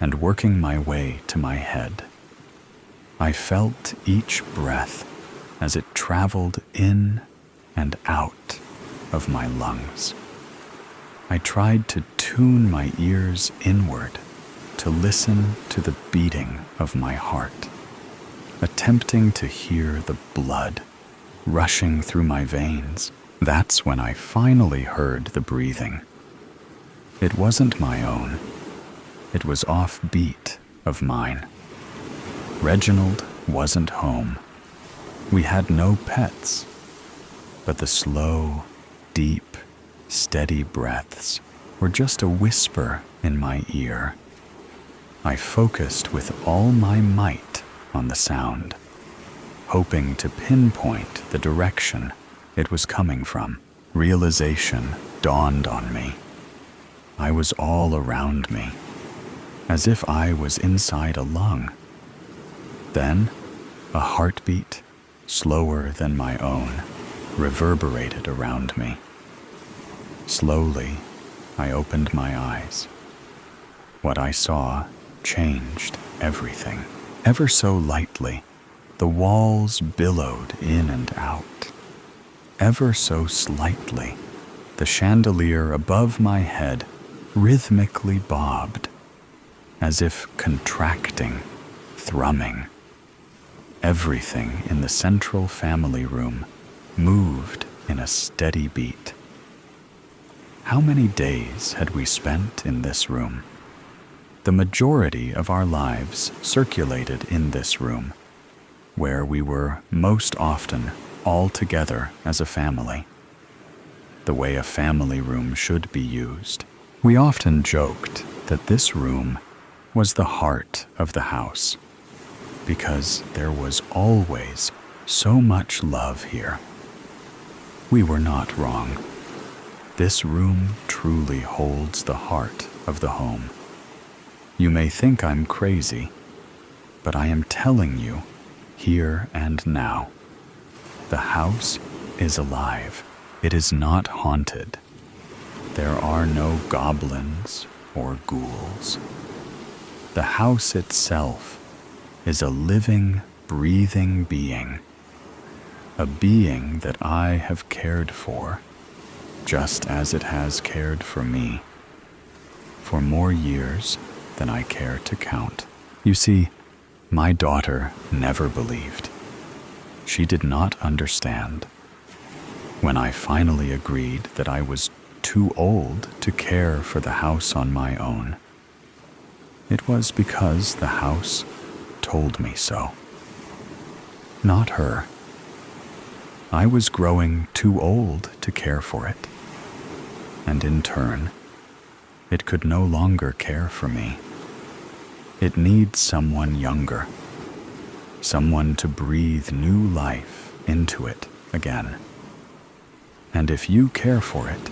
and working my way to my head. I felt each breath as it traveled in and out of my lungs. I tried to tune my ears inward to listen to the beating of my heart, attempting to hear the blood rushing through my veins. That's when I finally heard the breathing. It wasn't my own. It was offbeat of mine. Reginald wasn't home. We had no pets, but the slow, deep, steady breaths were just a whisper in my ear. I focused with all my might on the sound, hoping to pinpoint the direction it was coming from. Realization dawned on me. I was all around me, as if I was inside a lung. Then, a heartbeat, slower than my own, reverberated around me. Slowly, I opened my eyes. What I saw changed everything. Ever so lightly, the walls billowed in and out. Ever so slightly, the chandelier above my head rhythmically bobbed, as if contracting, thrumming. Everything in the central family room moved in a steady beat. How many days had we spent in this room? The majority of our lives circulated in this room, where we were most often all together as a family, the way a family room should be used. We often joked that this room was the heart of the house, because there was always so much love here. We were not wrong. This room truly holds the heart of the home. You may think I'm crazy, but I am telling you, here and now, the house is alive. It is not haunted. There are no goblins or ghouls. The house itself is a living, breathing being, a being that I have cared for, just as it has cared for me, for more years than I care to count. You see, my daughter never believed. She did not understand. When I finally agreed that I was too old to care for the house on my own, it was because the house told me so. Not her. I was growing too old to care for it, and in turn, it could no longer care for me. It needs someone younger, someone to breathe new life into it again. And if you care for it,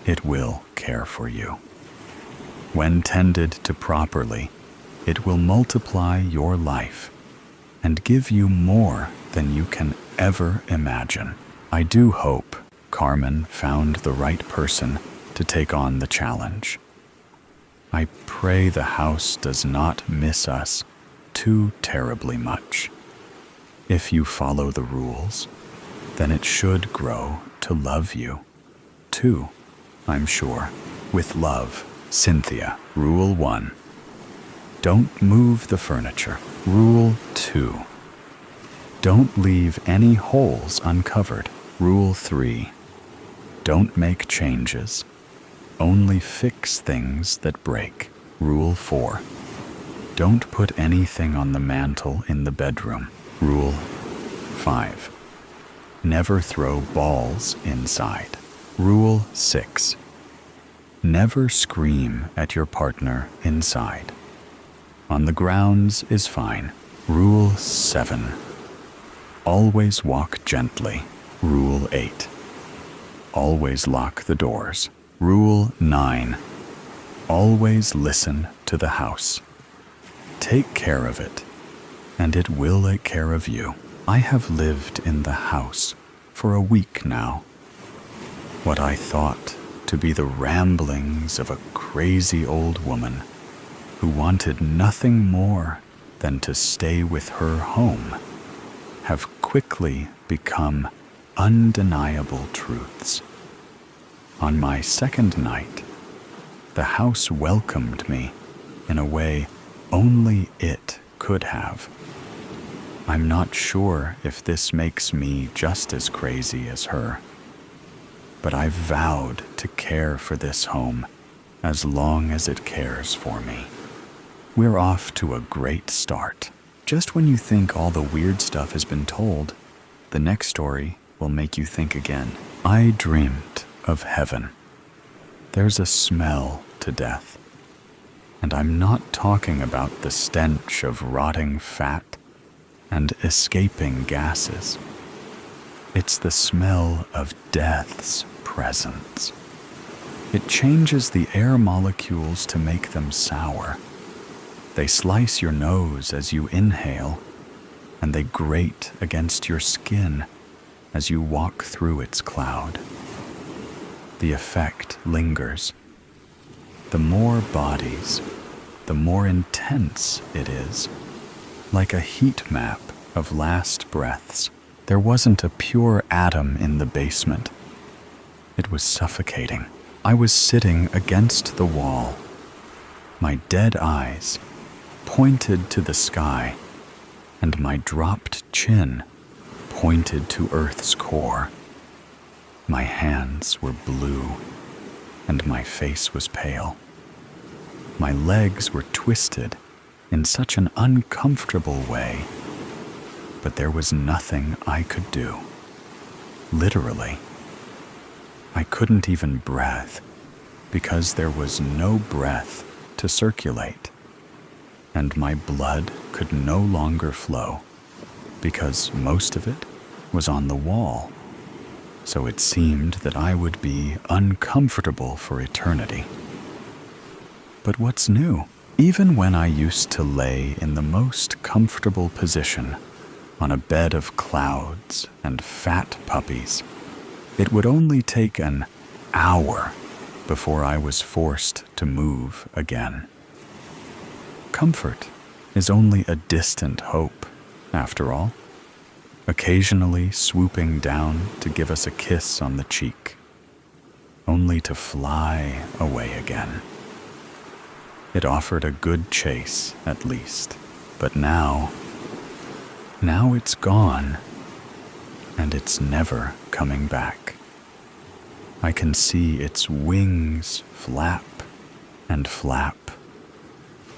it will care for you. When tended to properly, it will multiply your life and give you more than you can ever imagine. I do hope Carmen found the right person to take on the challenge. I pray the house does not miss us too terribly much. If you follow the rules, then it should grow to love you, too, I'm sure. With love, Cynthia. Rule 1. Don't move the furniture. Rule 2. Don't leave any holes uncovered. Rule 3. Don't make changes. Only fix things that break. Rule 4. Don't put anything on the mantle in the bedroom. Rule 5. Never throw balls inside. Rule 6. Never scream at your partner inside. On the grounds is fine. Rule 7. Always walk gently. Rule 8. Always lock the doors. Rule 9. Always listen to the house. Take care of it, and it will take care of you. I have lived in the house for a week now. What I thought to be the ramblings of a crazy old woman who wanted nothing more than to stay with her home have quickly become undeniable truths. On my second night, the house welcomed me in a way only it could have. I'm not sure if this makes me just as crazy as her, but I vowed to care for this home as long as it cares for me. We're off to a great start. Just when you think all the weird stuff has been told, the next story will make you think again. I dreamed of heaven. There's a smell to death. And I'm not talking about the stench of rotting fat and escaping gases. It's the smell of death's presence. It changes the air molecules to make them sour. They slice your nose as you inhale, and they grate against your skin as you walk through its cloud. The effect lingers. The more bodies, the more intense it is, like a heat map of last breaths. There wasn't a pure atom in the basement. It was suffocating. I was sitting against the wall, my dead eyes pointed to the sky, and my dropped chin pointed to Earth's core. My hands were blue, and my face was pale. My legs were twisted in such an uncomfortable way, but there was nothing I could do. Literally. I couldn't even breathe because there was no breath to circulate, and my blood could no longer flow because most of it was on the wall. So it seemed that I would be uncomfortable for eternity. But what's new? Even when I used to lay in the most comfortable position on a bed of clouds and fat puppies, it would only take an hour before I was forced to move again. Comfort is only a distant hope, after all, occasionally swooping down to give us a kiss on the cheek, only to fly away again. It offered a good chase, at least, but now it's gone, and it's never coming back. I can see its wings flap and flap,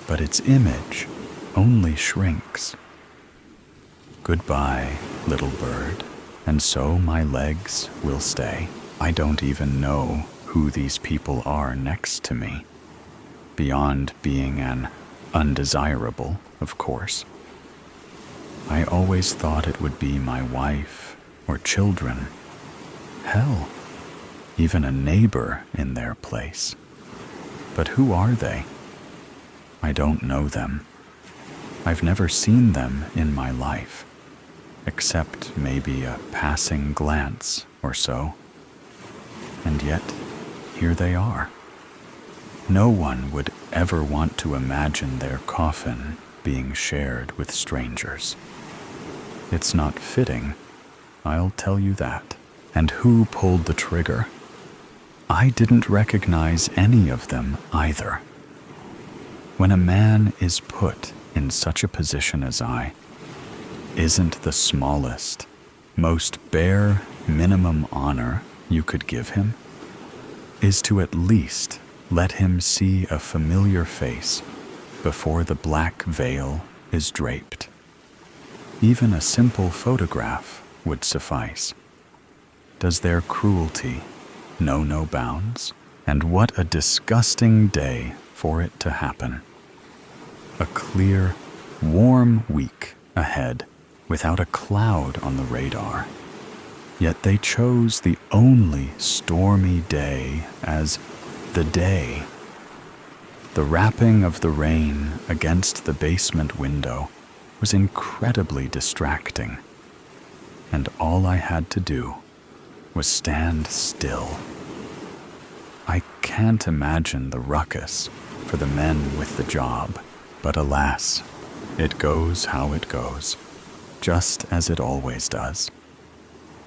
but its image only shrinks. Goodbye, little bird, and so my legs will stay. I don't even know who these people are next to me, beyond being an undesirable, of course. I always thought it would be my wife or children. Hell, even a neighbor in their place. But who are they? I don't know them. I've never seen them in my life, except maybe a passing glance or so. And yet, here they are. No one would ever want to imagine their coffin being shared with strangers. It's not fitting, I'll tell you that. And who pulled the trigger? I didn't recognize any of them either. When a man is put in such a position as I, isn't the smallest, most bare minimum honor you could give him is to at least let him see a familiar face before the black veil is draped. Even a simple photograph would suffice. Does their cruelty know no bounds? And what a disgusting day for it to happen. A clear, warm week ahead without a cloud on the radar. Yet they chose the only stormy day as the day. The rapping of the rain against the basement window was incredibly distracting, and all I had to do was stand still. I can't imagine the ruckus for the men with the job, but alas, it goes how it goes, just as it always does.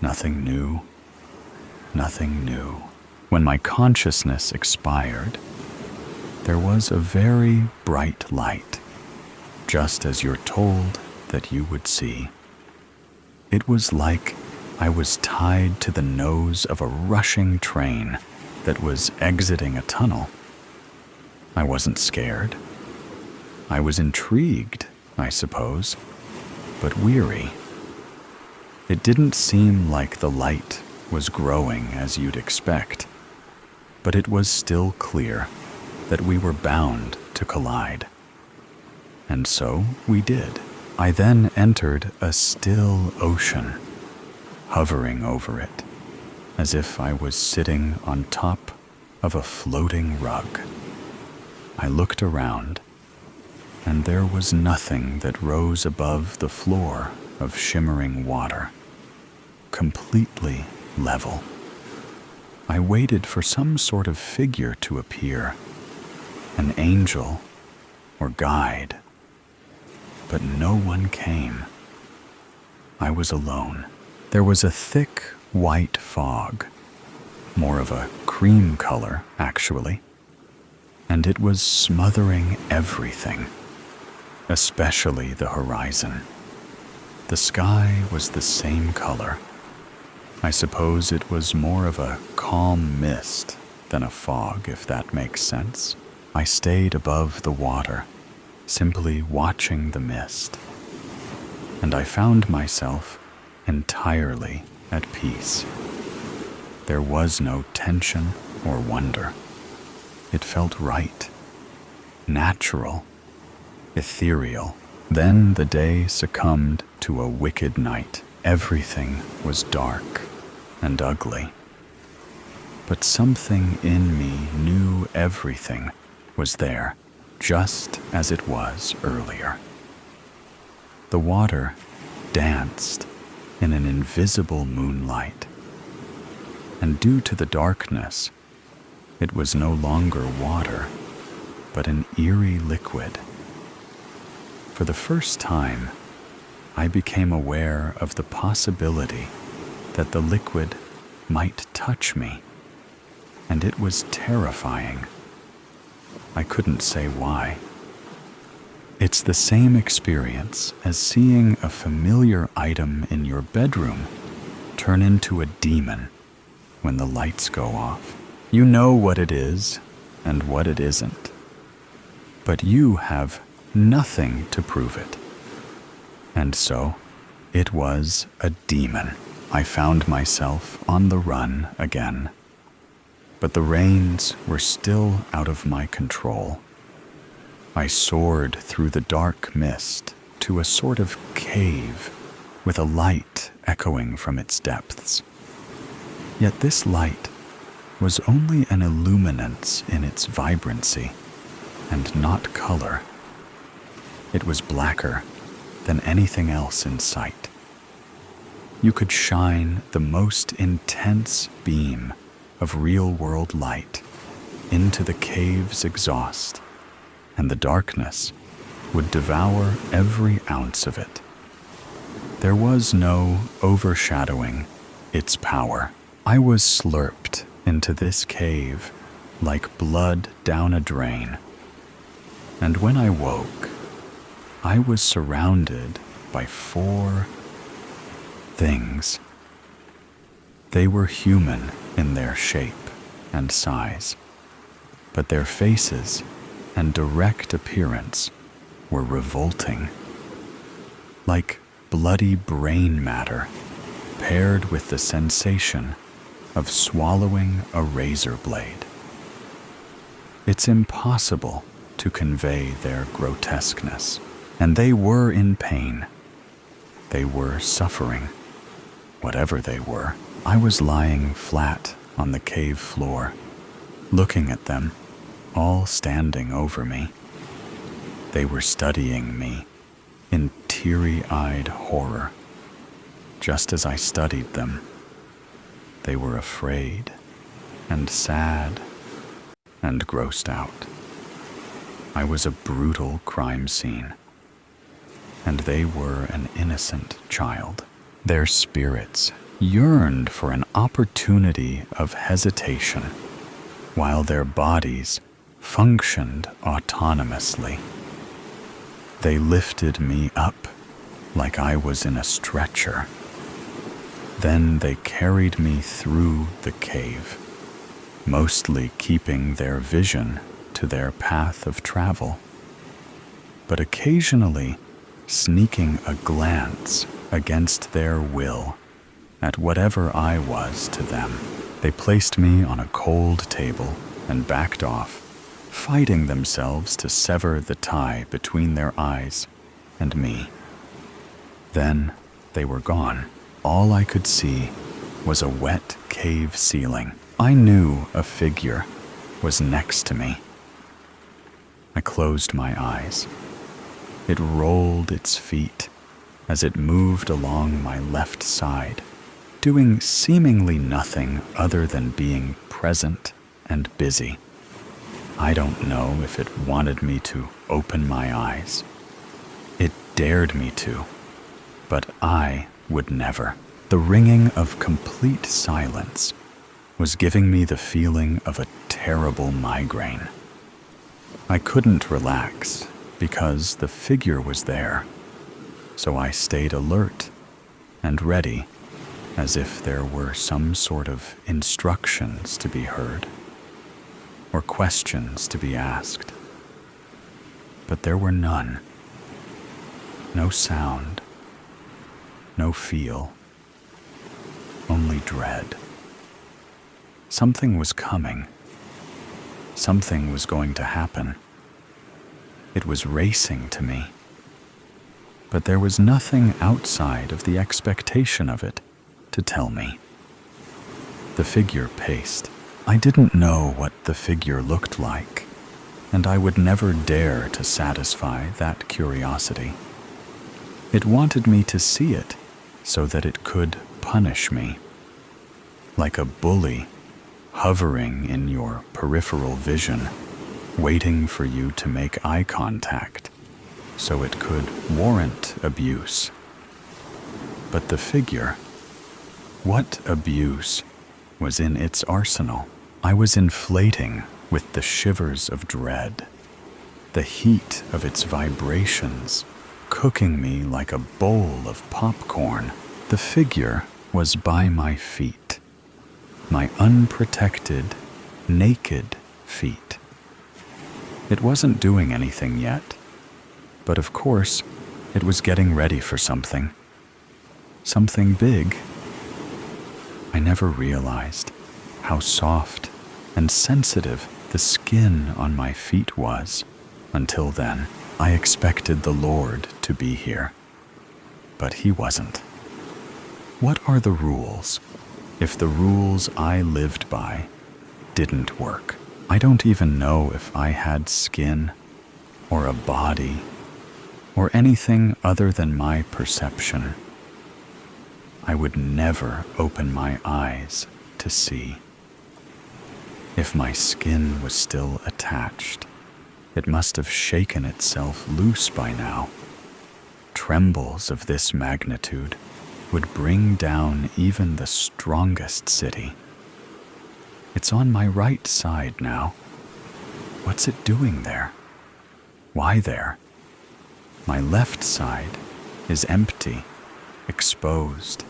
Nothing new, nothing new. When my consciousness expired, there was a very bright light, just as you're told that you would see. It was like I was tied to the nose of a rushing train that was exiting a tunnel. I wasn't scared. I was intrigued, I suppose, but weary. It didn't seem like the light was growing as you'd expect, but it was still clear that we were bound to collide. And so we did. I then entered a still ocean, hovering over it, as if I was sitting on top of a floating rug. I looked around, and there was nothing that rose above the floor of shimmering water, completely level. I waited for some sort of figure to appear, an angel or guide, but no one came. I was alone. There was a thick white fog, more of a cream color, actually, and it was smothering everything, especially the horizon. The sky was the same color. I suppose it was more of a calm mist than a fog, if that makes sense. I stayed above the water, simply watching the mist, and I found myself entirely at peace. There was no tension or wonder. It felt right, natural, ethereal. Then the day succumbed to a wicked night. Everything was dark and ugly. But something in me knew everything was there, just as it was earlier. The water danced in an invisible moonlight, and due to the darkness, it was no longer water, but an eerie liquid. For the first time, I became aware of the possibility that the liquid might touch me, and it was terrifying. I couldn't say why. It's the same experience as seeing a familiar item in your bedroom turn into a demon when the lights go off. You know what it is and what it isn't, but you have nothing to prove it. And so, it was a demon. I found myself on the run again, but the reins were still out of my control. I soared through the dark mist to a sort of cave with a light echoing from its depths. Yet this light was only an illuminance in its vibrancy and not color. It was blacker than anything else in sight. You could shine the most intense beam of real-world light into the cave's exhaust, and the darkness would devour every ounce of it. There was no overshadowing its power. I was slurped into this cave like blood down a drain, and when I woke, I was surrounded by 4 things. They were human in their shape and size, but their faces and direct appearance were revolting, like bloody brain matter paired with the sensation of swallowing a razor blade. It's impossible to convey their grotesqueness, and they were in pain. They were suffering, whatever they were. I was lying flat on the cave floor, looking at them, all standing over me. They were studying me in teary-eyed horror. Just as I studied them, they were afraid and sad and grossed out. I was a brutal crime scene, and they were an innocent child. Their spirits yearned for an opportunity of hesitation, while their bodies functioned autonomously. They lifted me up like I was in a stretcher. Then they carried me through the cave, mostly keeping their vision to their path of travel, but occasionally sneaking a glance against their will at whatever I was to them. They placed me on a cold table and backed off, fighting themselves to sever the tie between their eyes and me. Then they were gone. All I could see was a wet cave ceiling. I knew a figure was next to me. I closed my eyes. It rolled its feet as it moved along my left side, doing seemingly nothing other than being present and busy. I don't know if it wanted me to open my eyes. It dared me to, but I would never. The ringing of complete silence was giving me the feeling of a terrible migraine. I couldn't relax because the figure was there, so I stayed alert and ready, as if there were some sort of instructions to be heard. or questions to be asked. But there were none. No sound, no feel, only dread. Something was coming. Something was going to happen. It was racing to me. But there was nothing outside of the expectation of it to tell me. The figure paced. I didn't know what the figure looked like, and I would never dare to satisfy that curiosity. It wanted me to see it so that it could punish me. Like a bully hovering in your peripheral vision, waiting for you to make eye contact so it could warrant abuse. But the figure, what abuse was in its arsenal? I was inflating with the shivers of dread, the heat of its vibrations cooking me like a bowl of popcorn. The figure was by my feet, my unprotected, naked feet. It wasn't doing anything yet, but of course, it was getting ready for something. Something big. I never realized how soft and sensitive the skin on my feet was until then. I expected the Lord to be here, but he wasn't. What are the rules if the rules I lived by didn't work? I don't even know if I had skin or a body or anything other than my perception. I would never open my eyes to see. If my skin was still attached, it must have shaken itself loose by now. Trembles of this magnitude would bring down even the strongest city. It's on my right side now. What's it doing there? Why there? My left side is empty, exposed,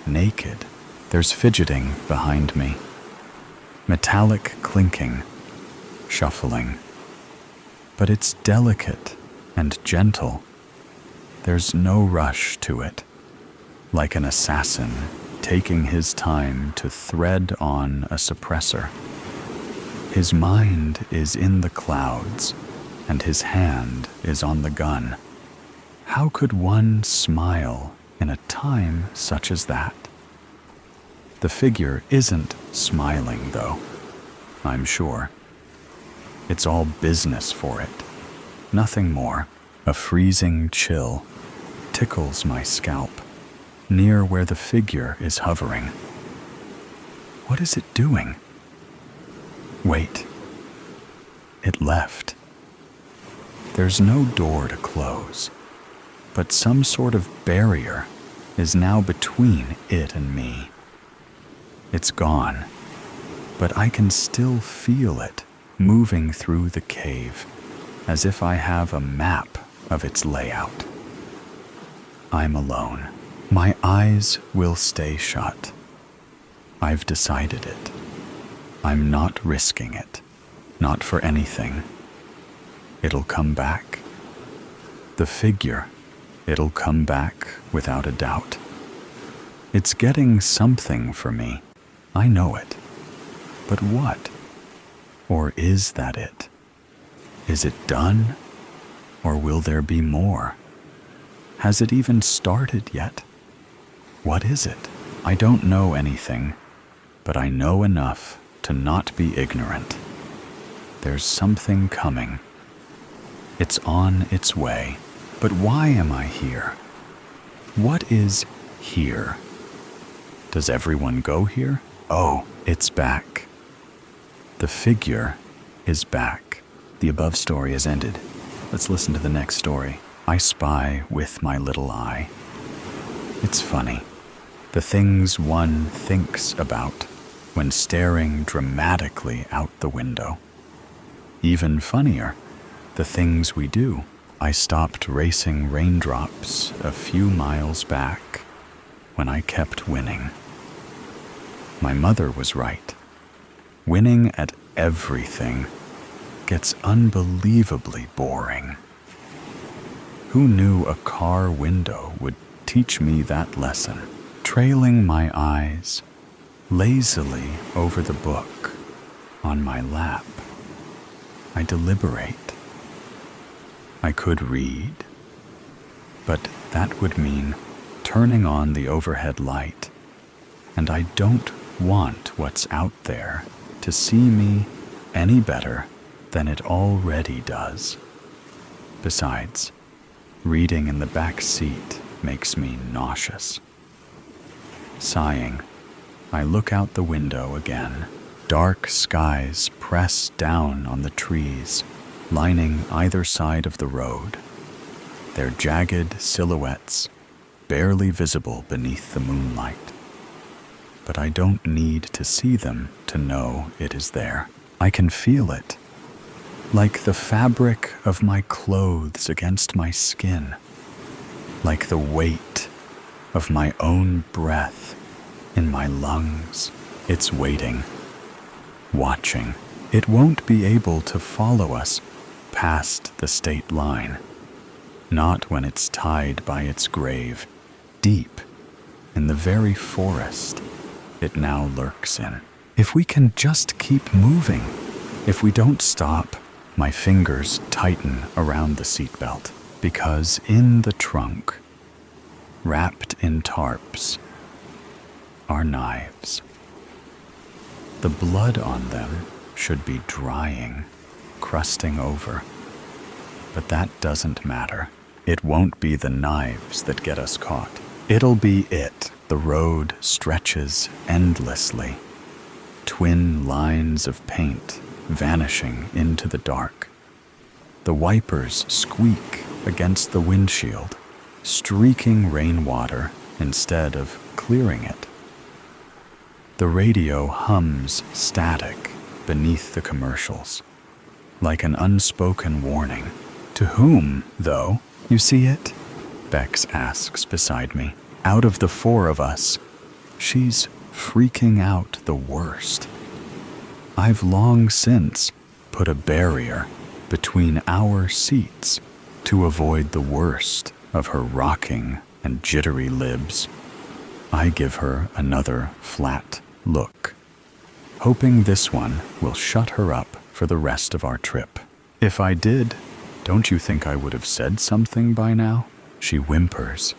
naked. There's fidgeting behind me. Metallic clinking, shuffling. But it's delicate and gentle. There's no rush to it, like an assassin taking his time to thread on a suppressor. His mind is in the clouds, and his hand is on the gun. How could one smile in a time such as that? The figure isn't smiling, though, I'm sure. It's all business for it, nothing more. A freezing chill tickles my scalp, near where the figure is hovering. What is it doing? Wait. It left. There's no door to close, but some sort of barrier is now between it and me. It's gone, but I can still feel it moving through the cave, as if I have a map of its layout. I'm alone. My eyes will stay shut. I've decided it. I'm not risking it, not for anything. It'll come back. The figure, it'll come back without a doubt. It's getting something for me. I know it. But what? Or is that it? Is it done? Or will there be more? Has it even started yet? What is it? I don't know anything, but I know enough to not be ignorant. There's something coming. It's on its way. But why am I here? What is here? Does everyone go here? Oh, it's back. The figure is back. The above story has ended. Let's listen to the next story. I spy with my little eye. It's funny, the things one thinks about when staring dramatically out the window. Even funnier, the things we do. I stopped racing raindrops a few miles back when I kept winning. My mother was right. Winning at everything gets unbelievably boring. Who knew a car window would teach me that lesson? Trailing my eyes lazily over the book on my lap, I deliberate. I could read, but that would mean turning on the overhead light, and I don't want what's out there to see me any better than it already does. Besides, reading in the back seat makes me nauseous. Sighing, I look out the window again. Dark skies press down on the trees, lining either side of the road, their jagged silhouettes barely visible beneath the moonlight. But I don't need to see them to know it is there. I can feel it, like the fabric of my clothes against my skin, like the weight of my own breath in my lungs. It's waiting, watching. It won't be able to follow us past the state line, not when it's tied by its grave deep in the very forest it now lurks in. If we can just keep moving, if we don't stop, my fingers tighten around the seatbelt, because in the trunk, wrapped in tarps, are knives. The blood on them should be drying, crusting over. But that doesn't matter. It won't be the knives that get us caught. It'll be it. The road stretches endlessly, twin lines of paint vanishing into the dark. The wipers squeak against the windshield, streaking rainwater instead of clearing it. The radio hums static beneath the commercials, like an unspoken warning. To whom, though? You see it? Bex asks beside me. Out of the four of us, she's freaking out the worst. I've long since put a barrier between our seats to avoid the worst of her rocking and jittery libs. I give her another flat look, hoping this one will shut her up for the rest of our trip. If I did, don't you think I would have said something by now? She whimpers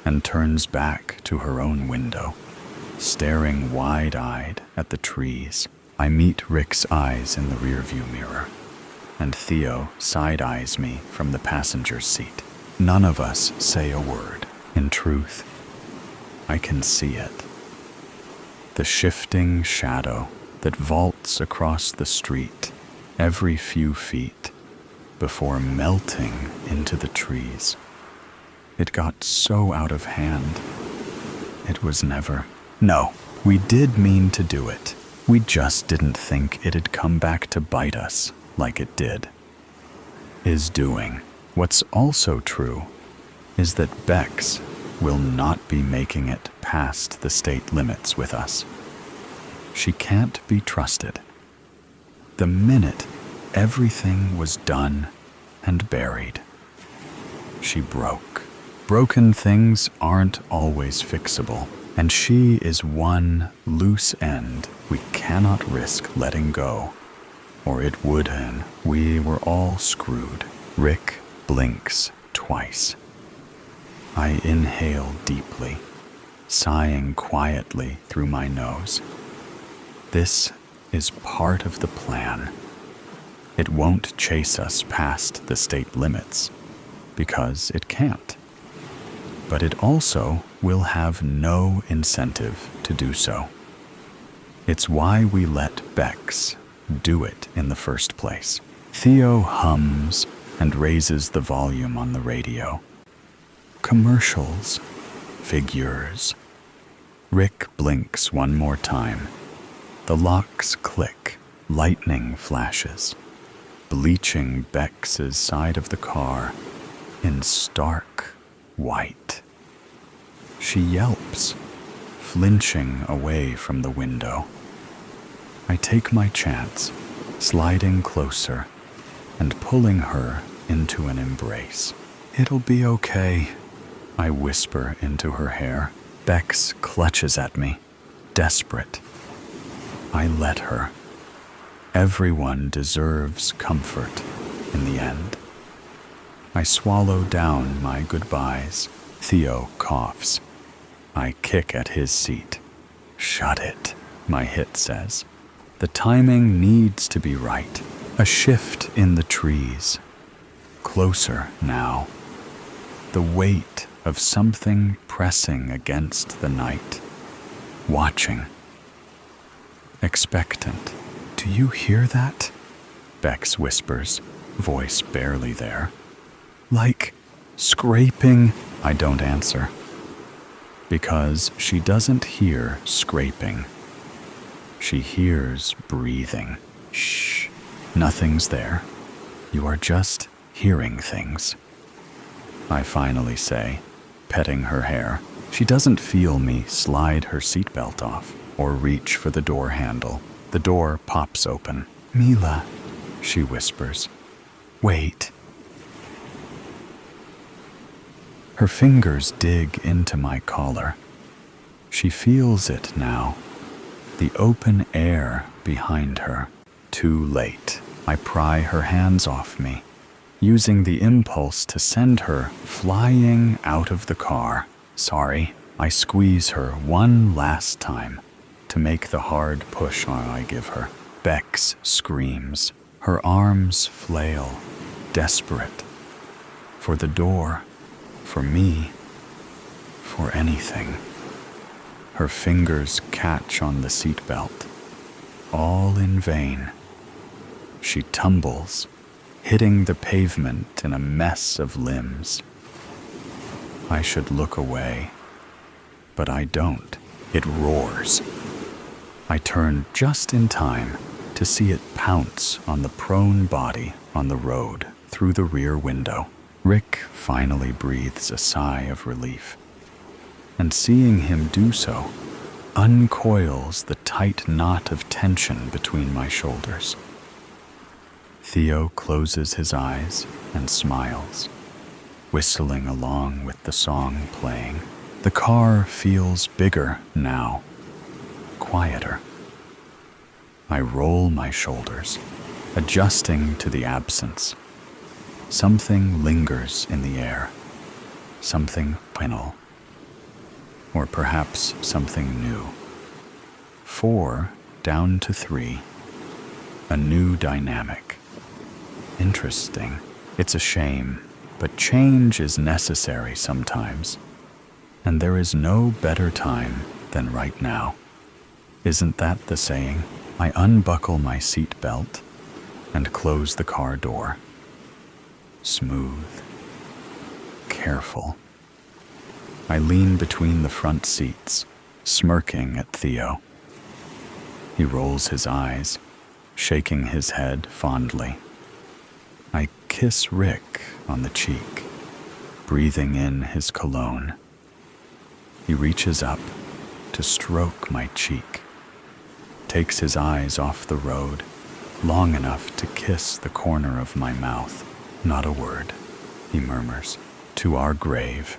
and turns back to her own window, staring wide-eyed at the trees. I meet Rick's eyes in the rearview mirror, and Theo side-eyes me from the passenger's seat. None of us say a word. In truth, I can see it. The shifting shadow that vaults across the street every few feet before melting into the trees. It got so out of hand. It was never. No, we did mean to do it. We just didn't think it'd come back to bite us like it did. Is doing. What's also true is that Bex will not be making it past the state limits with us. She can't be trusted. The minute everything was done and buried, she broke. Broken things aren't always fixable, and she is one loose end we cannot risk letting go, or it would end. We were all screwed. Rick blinks twice. I inhale deeply, sighing quietly through my nose. This is part of the plan. It won't chase us past the state limits, because it can't. But it also will have no incentive to do so. It's why we let Bex do it in the first place. Theo hums and raises the volume on the radio. Commercials, figures. Rick blinks one more time. The locks click, lightning flashes, bleaching Bex's side of the car in stark white. She yelps, flinching away from the window. I take my chance sliding closer and pulling her into an embrace. "It'll be okay," I whisper into her hair. Bex clutches at me, desperate. I let her. Everyone deserves comfort in the end. I swallow down my goodbyes. Theo coughs. I kick at his seat. "Shut it," my hit says. The timing needs to be right. A shift in the trees. Closer now. The weight of something pressing against the night. Watching. Expectant. "Do you hear that?" Bex whispers, voice barely there. "Like scraping." I don't answer. Because she doesn't hear scraping. She hears breathing. "Shh, nothing's there. You are just hearing things," I finally say, petting her hair. She doesn't feel me slide her seatbelt off or reach for the door handle. The door pops open. "Mila," she whispers. "Wait." Her fingers dig into my collar. She feels it now, the open air behind her. Too late. I pry her hands off me, using the impulse to send her flying out of the car. "Sorry." I squeeze her one last time to make the hard push I give her. Bex screams. Her arms flail, desperate. For the door. For me, for anything. Her fingers catch on the seatbelt, all in vain. She tumbles, hitting the pavement in a mess of limbs. I should look away, but I don't. It roars. I turn just in time to see it pounce on the prone body on the road through the rear window. Rick finally breathes a sigh of relief, and seeing him do so uncoils the tight knot of tension between my shoulders. Theo closes his eyes and smiles, whistling along with the song playing. The car feels bigger now, quieter. I roll my shoulders, adjusting to the absence. Something lingers in the air, something final, or perhaps something new. 4 down to 3, a new dynamic. Interesting. It's a shame, but change is necessary sometimes, and there is no better time than right now. Isn't that the saying? I unbuckle my seat belt and close the car door. Smooth, careful. I lean between the front seats, smirking at Theo. He rolls his eyes, shaking his head fondly. I kiss Rick on the cheek, breathing in his cologne. He reaches up to stroke my cheek, takes his eyes off the road, long enough to kiss the corner of my mouth. "Not a word," he murmurs. "To our grave."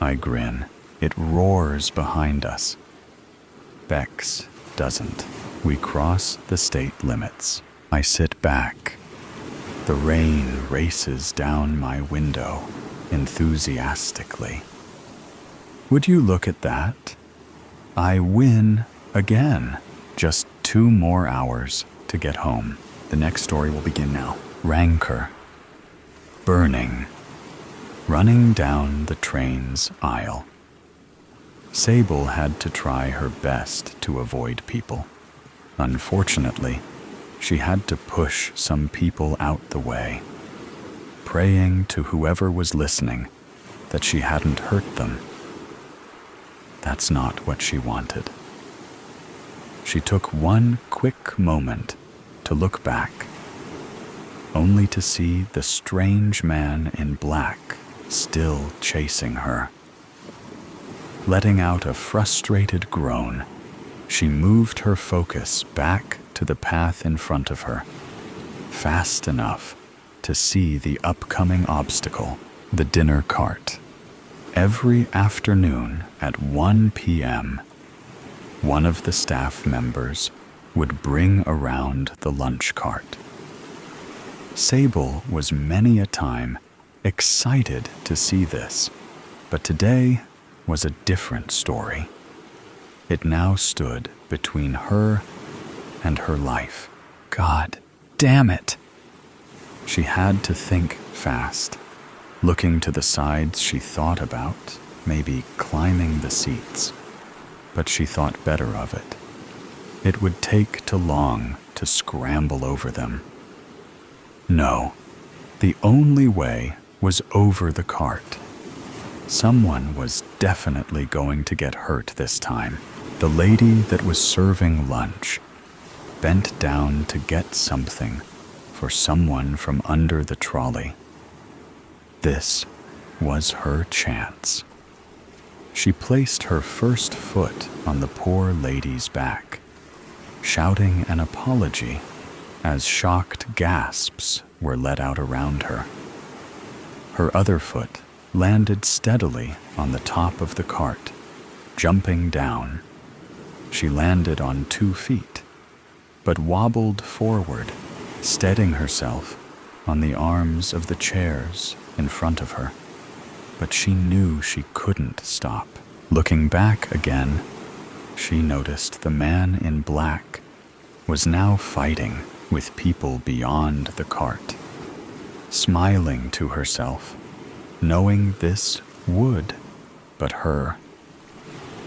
I grin. It roars behind us. Bex doesn't. We cross the state limits. I sit back. The rain races down my window enthusiastically. Would you look at that? I win again. Just 2 more hours to get home. The next story will begin now. Rancor. Burning. Running down the train's aisle. Sable had to try her best to avoid people. Unfortunately, she had to push some people out the way, praying to whoever was listening that she hadn't hurt them. That's not what she wanted. She took one quick moment to look back, only to see the strange man in black still chasing her. Letting out a frustrated groan, she moved her focus back to the path in front of her, fast enough to see the upcoming obstacle, the dinner cart. Every afternoon at 1 p.m., one of the staff members would bring around the lunch cart. Sable was many a time excited to see this, but today was a different story. It now stood between her and her life. God damn it! She had to think fast. Looking to the sides, she thought about maybe climbing the seats, but she thought better of it. It would take too long to scramble over them. No, the only way was over the cart. Someone was definitely going to get hurt this time. The lady that was serving lunch bent down to get something for someone from under the trolley. This was her chance. She placed her first foot on the poor lady's back, shouting an apology as shocked gasps were let out around her. Her other foot landed steadily on the top of the cart, jumping down. She landed on 2 feet, but wobbled forward, steadying herself on the arms of the chairs in front of her. But she knew she couldn't stop. Looking back again, she noticed the man in black was now fighting with people beyond the cart, smiling to herself, knowing this would but her.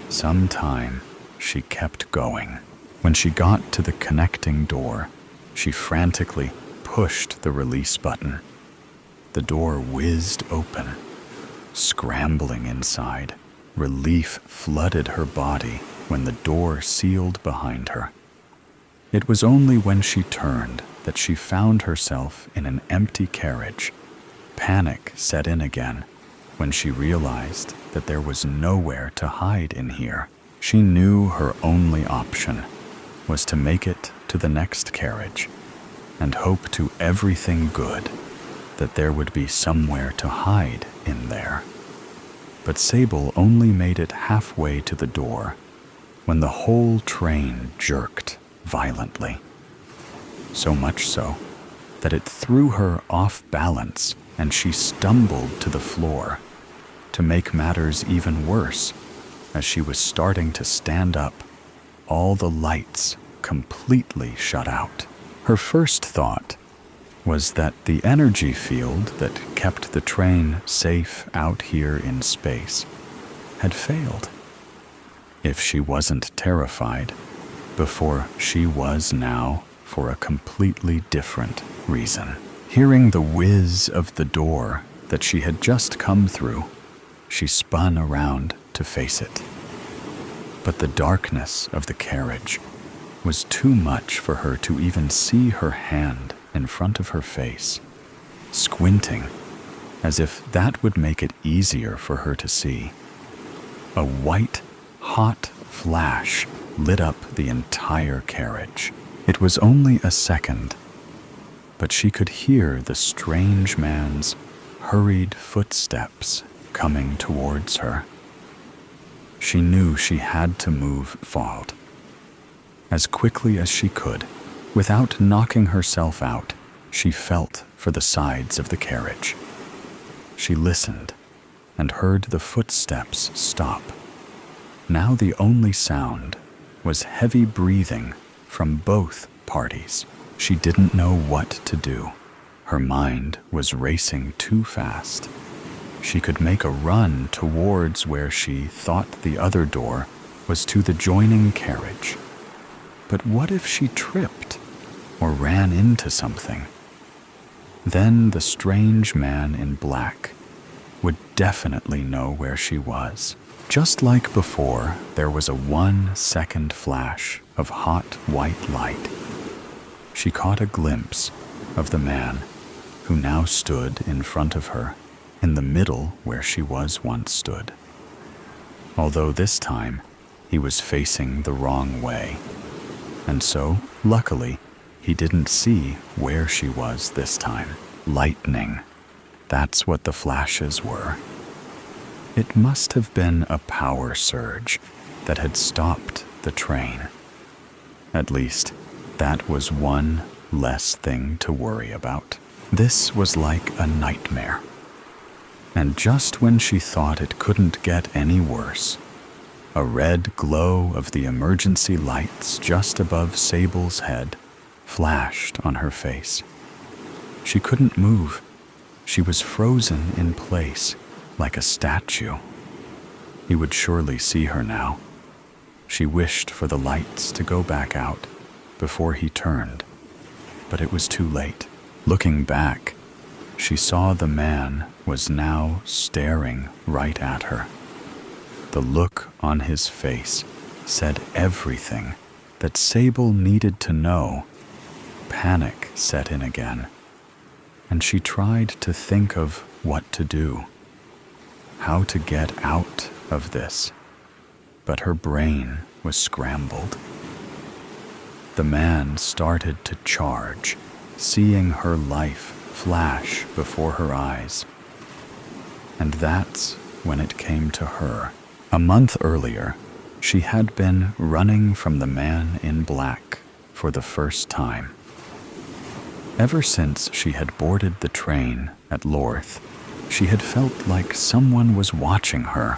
Sometime she kept going. When she got to the connecting door, she frantically pushed the release button. The door whizzed open. Scrambling inside, relief flooded her body when the door sealed behind her. It was only when she turned that she found herself in an empty carriage. Panic set in again when she realized that there was nowhere to hide in here. She knew her only option was to make it to the next carriage and hope to everything good that there would be somewhere to hide in there. But Sable only made it halfway to the door when the whole train jerked violently. So much so that it threw her off balance and she stumbled to the floor. To make matters even worse, as she was starting to stand up, all the lights completely shut out. Her first thought was that the energy field that kept the train safe out here in space had failed. If she wasn't terrified before, she was now for a completely different reason. Hearing the whiz of the door that she had just come through, she spun around to face it. But the darkness of the carriage was too much for her to even see her hand in front of her face, squinting as if that would make it easier for her to see. A white, hot flash lit up the entire carriage. It was only a second, but she could hear the strange man's hurried footsteps coming towards her. She knew she had to move forward as quickly as she could. Without knocking herself out, she felt for the sides of the carriage. She listened and heard the footsteps stop. Now the only sound was heavy breathing from both parties. She didn't know what to do. Her mind was racing too fast. She could make a run towards where she thought the other door was to the joining carriage. But what if she tripped or ran into something? Then the strange man in black would definitely know where she was. Just like before, there was a 1-second flash of hot white light. She caught a glimpse of the man who now stood in front of her, in the middle where she was once stood. Although this time he was facing the wrong way, and so Luckily, he didn't see where she was this time. Lightning. That's what the flashes were. It must have been a power surge that had stopped the train. At least, that was one less thing to worry about. This was like a nightmare. And just when she thought it couldn't get any worse, a red glow of the emergency lights just above Sable's head flashed on her face. She couldn't move. She was frozen in place, like a statue. He would surely see her now. She wished for the lights to go back out before he turned, but it was too late. Looking back, she saw the man was now staring right at her. The look on his face said everything that Sable needed to know. Panic set in again, and she tried to think of what to do, how to get out of this, but her brain was scrambled. The man started to charge, seeing her life flash before her eyes. And that's when it came to her. A month earlier, she had been running from the man in black for the first time. Ever since she had boarded the train at Lorth, she had felt like someone was watching her,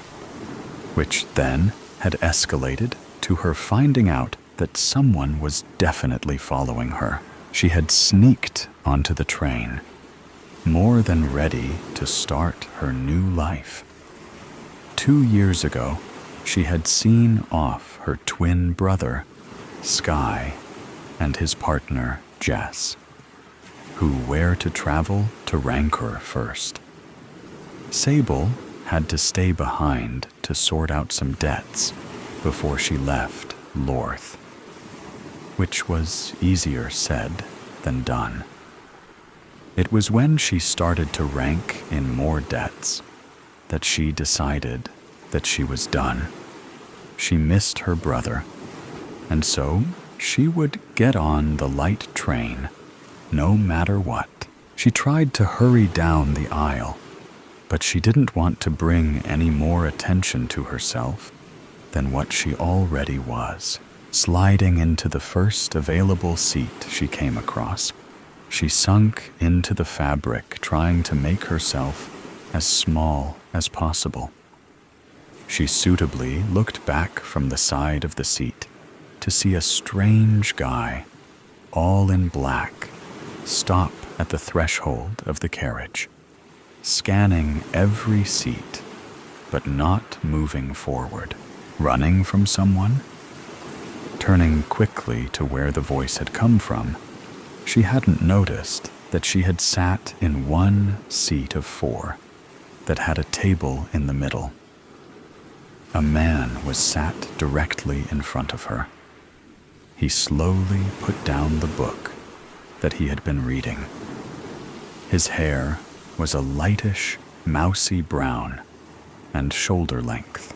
which then had escalated to her finding out that someone was definitely following her. She had sneaked onto the train, more than ready to start her new life. 2 years ago, she had seen off her twin brother, Sky, and his partner, Jess, who were to travel to Rancor first. Sable had to stay behind to sort out some debts before she left Lorth, which was easier said than done. It was when she started to rank in more debts that she decided that she was done. She missed her brother, and so she would get on the light train no matter what. She tried to hurry down the aisle, but she didn't want to bring any more attention to herself than what she already was. Sliding into the first available seat she came across, she sunk into the fabric, trying to make herself as small as possible. She suitably looked back from the side of the seat to see a strange guy, all in black, stop at the threshold of the carriage, scanning every seat, but not moving forward. Running from someone? Turning quickly to where the voice had come from, she hadn't noticed that she had sat in one seat of 4 that had a table in the middle. A man was sat directly in front of her. He slowly put down the book that he had been reading. His hair was a lightish, mousy brown and shoulder length.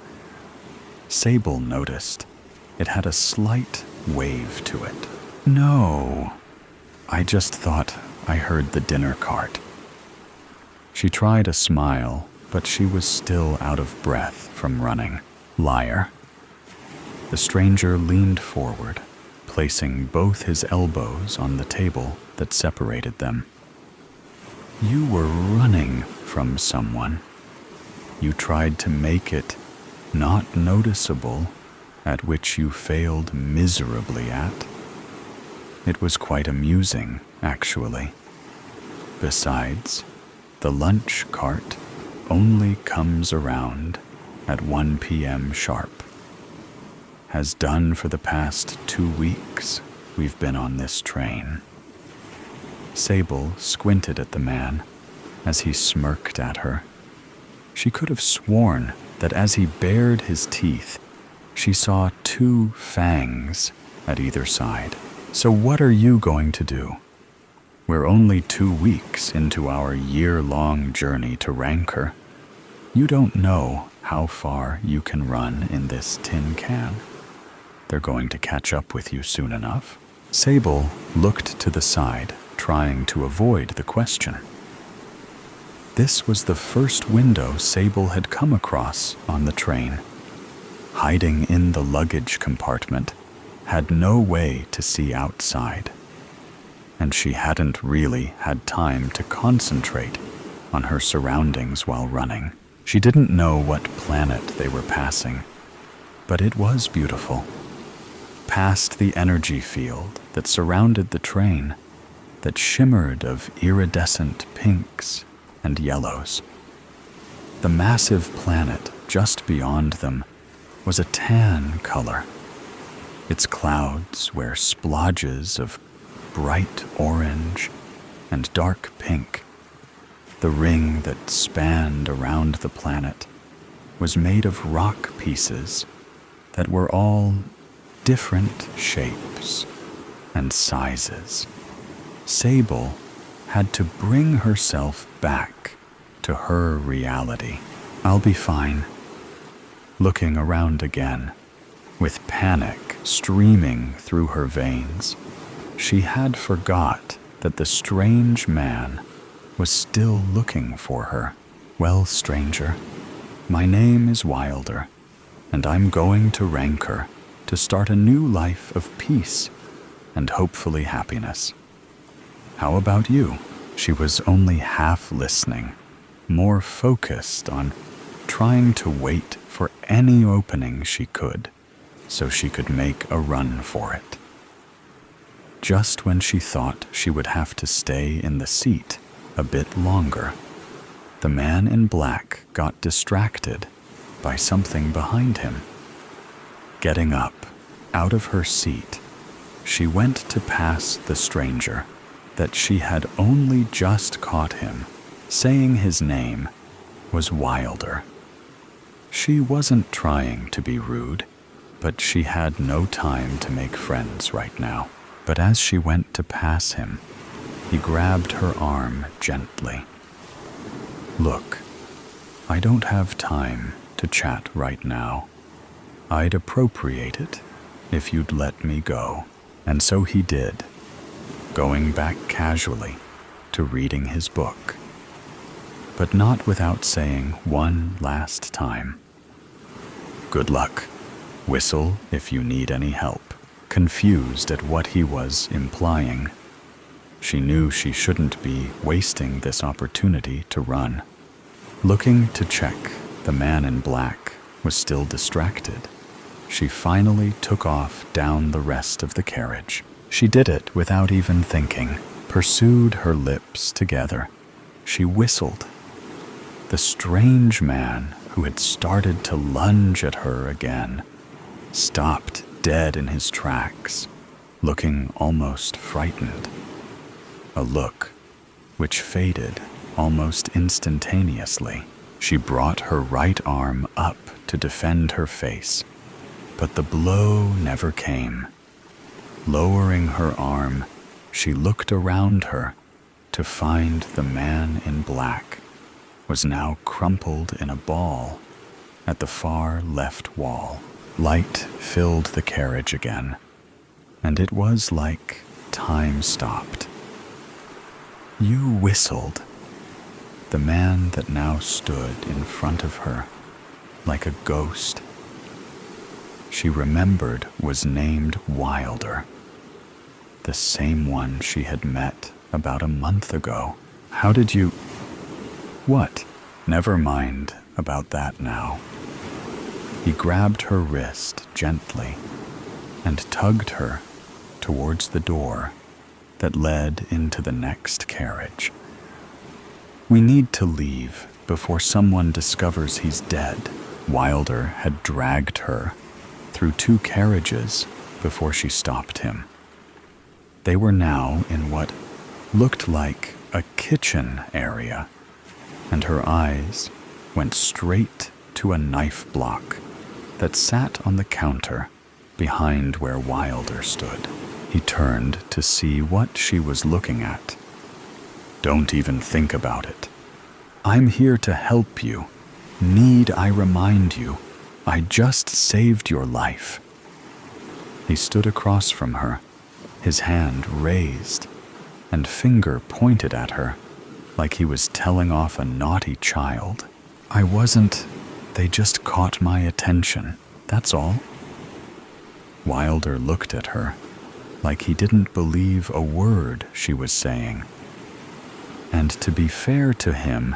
Sable noticed it had a slight wave to it. "No, I just thought I heard the dinner cart." She tried a smile, but she was still out of breath from running. "Liar." The stranger leaned forward, placing both his elbows on the table that separated them. "You were running from someone. You tried to make it not noticeable, at which you failed miserably at. It was quite amusing, actually. Besides, the lunch cart only comes around at 1 p.m. sharp. Has done for the past 2 weeks we've been on this train." Sable squinted at the man as he smirked at her. She could have sworn that as he bared his teeth, she saw 2 fangs at either side. "So what are you going to do? We're only 2 weeks into our year-long journey to Rancor. You don't know how far you can run in this tin can. They're going to catch up with you soon enough." Sable looked to the side, trying to avoid the question. This was the first window Sable had come across on the train. Hiding in the luggage compartment, had no way to see outside. And she hadn't really had time to concentrate on her surroundings while running. She didn't know what planet they were passing, but it was beautiful. Past the energy field that surrounded the train, that shimmered of iridescent pinks and yellows. The massive planet just beyond them was a tan color. Its clouds were splodges of bright orange and dark pink. The ring that spanned around the planet was made of rock pieces that were all different shapes and sizes. Sable had to bring herself back to her reality. I'll be fine. Looking around again, with panic streaming through her veins, she had forgot that the strange man was still looking for her. Well, stranger, my name is Wilder, and I'm going to Rancor to start a new life of peace and hopefully happiness. How about you? She was only half listening, more focused on trying to wait for any opening she could, so she could make a run for it. Just when she thought she would have to stay in the seat a bit longer, the man in black got distracted by something behind him. Getting up, out of her seat, she went to pass the stranger that she had only just caught him, saying his name was Wilder. She wasn't trying to be rude, but she had no time to make friends right now. But as she went to pass him, he grabbed her arm gently. Look, I don't have time to chat right now. I'd appropriate it if you'd let me go. And so he did, going back casually to reading his book, but not without saying one last time, "Good luck. Whistle if you need any help." Confused at what he was implying, she knew she shouldn't be wasting this opportunity to run. Looking to check the man in black was still distracted, she finally took off down the rest of the carriage. She did it without even thinking, pursued her lips together. She whistled. The strange man who had started to lunge at her again stopped dead in his tracks, looking almost frightened. A look which faded almost instantaneously. She brought her right arm up to defend her face, but the blow never came. Lowering her arm, she looked around her to find the man in black was now crumpled in a ball at the far left wall. Light filled the carriage again, and it was like time stopped. You whistled. The man that now stood in front of her, like a ghost, she remembered was named Wilder, the same one she had met about a month ago. How did you... What? Never mind about that now. He grabbed her wrist gently and tugged her towards the door that led into the next carriage. We need to leave before someone discovers he's dead. Wilder had dragged her through 2 carriages before she stopped him. They were now in what looked like a kitchen area, and her eyes went straight to a knife block that sat on the counter behind where Wilder stood. He turned to see what she was looking at. Don't even think about it. I'm here to help you. Need I remind you, I just saved your life. He stood across from her, his hand raised and finger pointed at her, like he was telling off a naughty child. I wasn't. They just caught my attention, that's all. Wilder looked at her, like he didn't believe a word she was saying. And to be fair to him,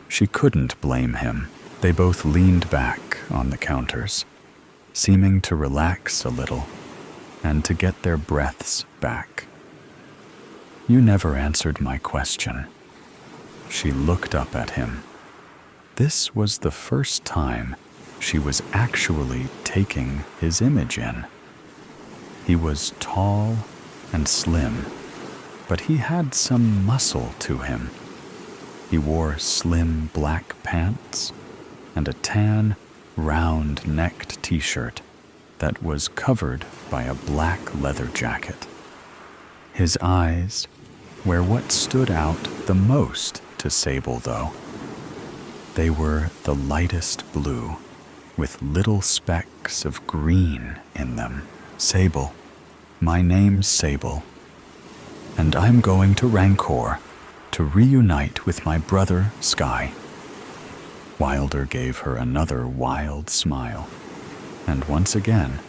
she couldn't blame him. They both leaned back on the counters, seeming to relax a little and to get their breaths back. You never answered my question. She looked up at him. This was the first time she was actually taking his image in. He was tall and slim, but he had some muscle to him. He wore slim black pants and a tan, round-necked t-shirt that was covered by a black leather jacket. His eyes were what stood out the most to Sable, though. They were the lightest blue, with little specks of green in them. Sable, my name's Sable, and I'm going to Rancor to reunite with my brother, Sky. Wilder gave her another wild smile, and once again,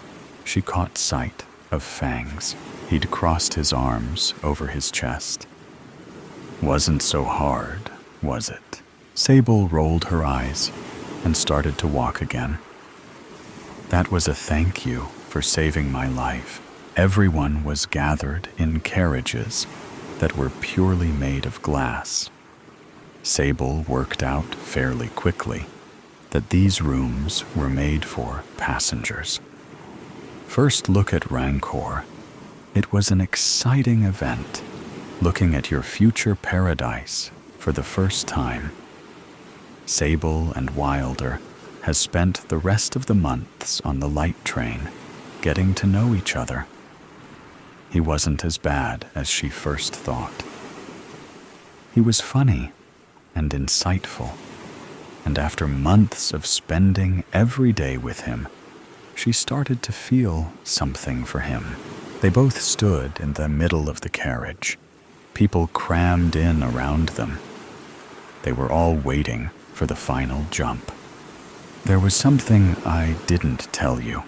she caught sight of fangs. He'd crossed his arms over his chest. Wasn't so hard, was it? Sable rolled her eyes and started to walk again. That was a thank you for saving my life. Everyone was gathered in carriages that were purely made of glass. Sable worked out fairly quickly that these rooms were made for passengers. First look at Rancor. It was an exciting event, looking at your future paradise for the first time. Sable and Wilder has spent the rest of the months on the light train, getting to know each other. He wasn't as bad as she first thought. He was funny and insightful, and after months of spending every day with him, she started to feel something for him. They both stood in the middle of the carriage. People crammed in around them. They were all waiting for the final jump. There was something I didn't tell you.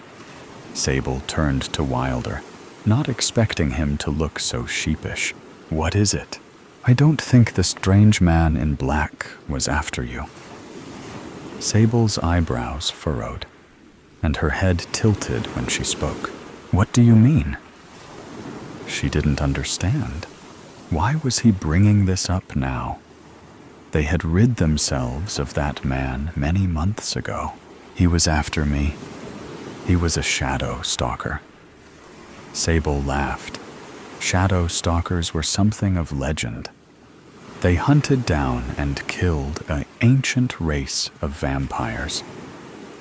Sable turned to Wilder, not expecting him to look so sheepish. What is it? I don't think the strange man in black was after you. Sable's eyebrows furrowed, and her head tilted when she spoke. What do you mean? She didn't understand. Why was he bringing this up now? They had rid themselves of that man many months ago. He was after me. He was a shadow stalker. Sable laughed. Shadow stalkers were something of legend. They hunted down and killed an ancient race of vampires.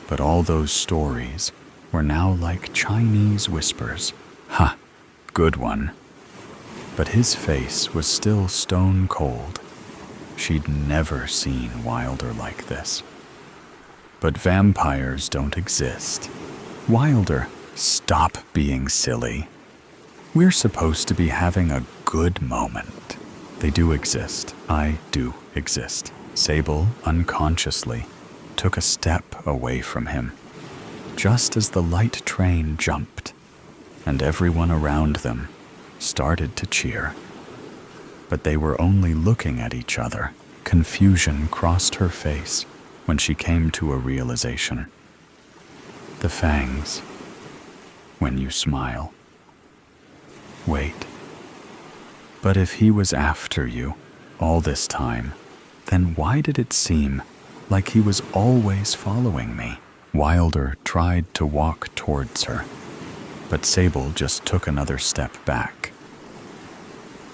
But all those stories were now like Chinese whispers. Ha! Good one. But his face was still stone cold. She'd never seen Wilder like this. But vampires don't exist. Wilder, stop being silly. We're supposed to be having a good moment. They do exist. I do exist. Sable, unconsciously, took a step away from him, just as the light train jumped, and everyone around them started to cheer. But they were only looking at each other. Confusion crossed her face when she came to a realization. The fangs. When you smile. Wait. But if he was after you all this time, then why did it seem like he was always following me? Wilder tried to walk towards her, but Sable just took another step back.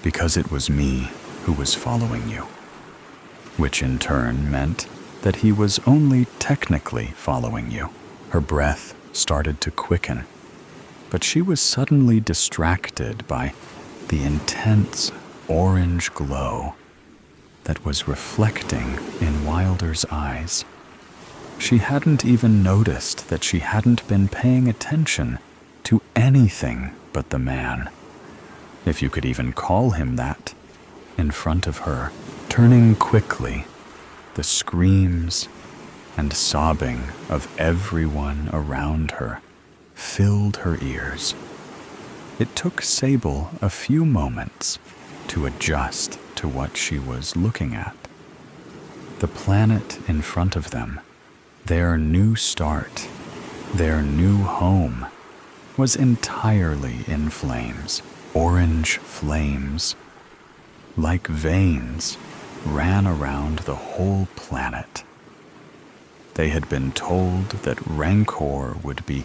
Because it was me who was following you, which in turn meant that he was only technically following you. Her breath started to quicken, but she was suddenly distracted by the intense orange glow that was reflecting in Wilder's eyes. She hadn't even noticed that she hadn't been paying attention to anything but the man. if you could even call him that, in front of her, turning quickly, the screams and sobbing of everyone around her filled her ears. It took Sable a few moments to adjust to what she was looking at. The planet in front of them, their new start, their new home, was entirely in flames. Orange flames, like veins, ran around the whole planet. They had been told that Rancor would be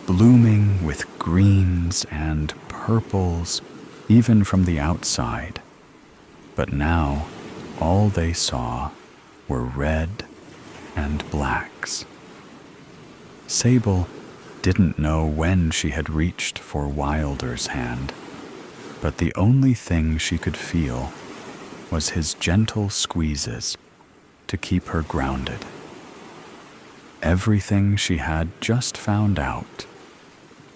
blooming with greens and purples, even from the outside. But now, all they saw were red and blacks. Sable didn't know when she had reached for Wilder's hand, but the only thing she could feel was his gentle squeezes to keep her grounded. Everything she had just found out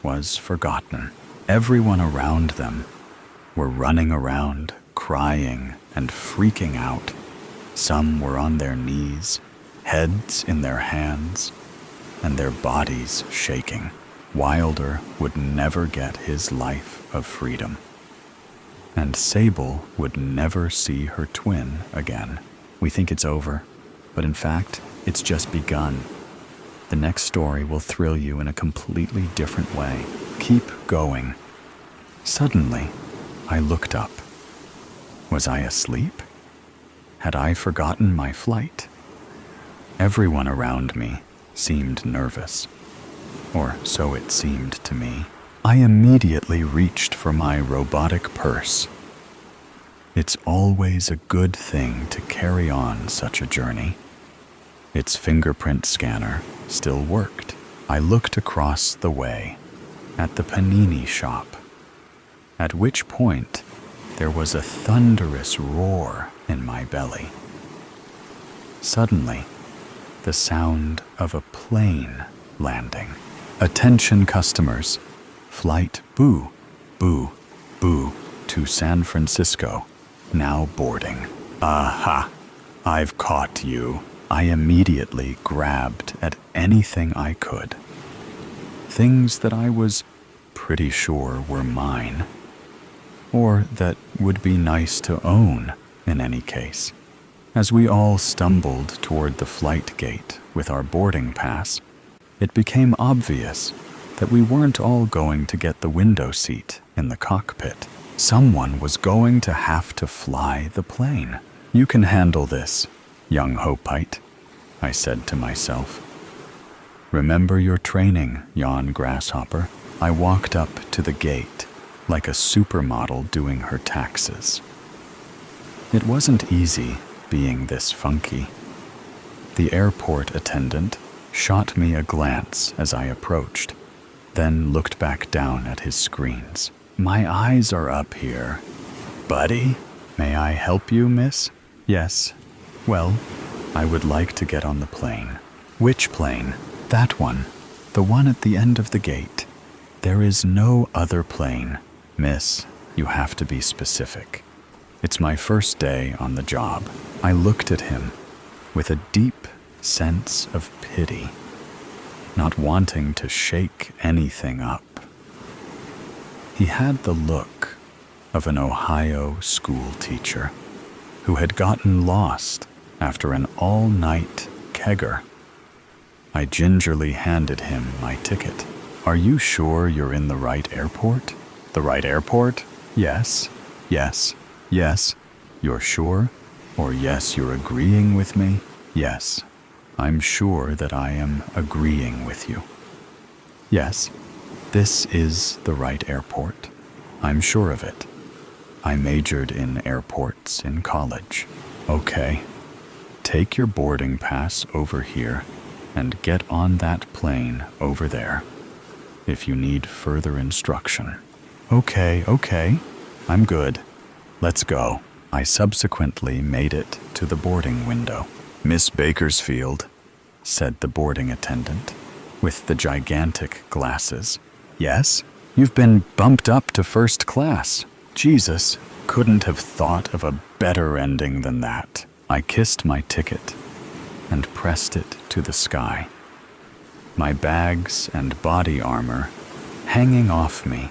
was forgotten. Everyone around them were running around, crying and freaking out. Some were on their knees, heads in their hands, and their bodies shaking. Wilder would never get his life of freedom, and Sable would never see her twin again. We think it's over, but in fact, it's just begun. The next story will thrill you in a completely different way. Keep going. Suddenly, I looked up. Was I asleep? Had I forgotten my flight? Everyone around me seemed nervous, or so it seemed to me. I immediately reached for my robotic purse. It's always a good thing to carry on such a journey. Its fingerprint scanner still worked. I looked across the way at the panini shop, at which point there was a thunderous roar in my belly. Suddenly, the sound of a plane landing. Attention customers, flight boo, boo, boo to San Francisco, now boarding. Aha, I've caught you. I immediately grabbed at anything I could. Things that I was pretty sure were mine, or that would be nice to own in any case. As we all stumbled toward the flight gate with our boarding pass, it became obvious that we weren't all going to get the window seat in the cockpit. Someone was going to have to fly the plane. You can handle this, young Hopite, I said to myself. Remember your training, yon grasshopper. I walked up to the gate like a supermodel doing her taxes. It wasn't easy being this funky. The airport attendant shot me a glance as I approached, then looked back down at his screens. My eyes are up here. Buddy, may I help you, miss? Yes. Well, I would like to get on the plane. Which plane? That one. The one at the end of the gate. There is no other plane. Miss, you have to be specific. It's my first day on the job. I looked at him with a deep sense of pity, not wanting to shake anything up. He had the look of an Ohio school teacher who had gotten lost after an all-night kegger. I gingerly handed him my ticket. Are you sure you're in the right airport? The right airport? Yes, yes, yes. You're sure? Or yes, you're agreeing with me? Yes, I'm sure that I am agreeing with you. Yes, this is the right airport. I'm sure of it. I majored in airports in college. Okay, take your boarding pass over here and get on that plane over there if you need further instruction. Okay, I'm good. Let's go. I subsequently made it to the boarding window. Miss Bakersfield, said the boarding attendant with the gigantic glasses. Yes, you've been bumped up to first class. Jesus couldn't have thought of a better ending than that. I kissed my ticket and pressed it to the sky, my bags and body armor hanging off me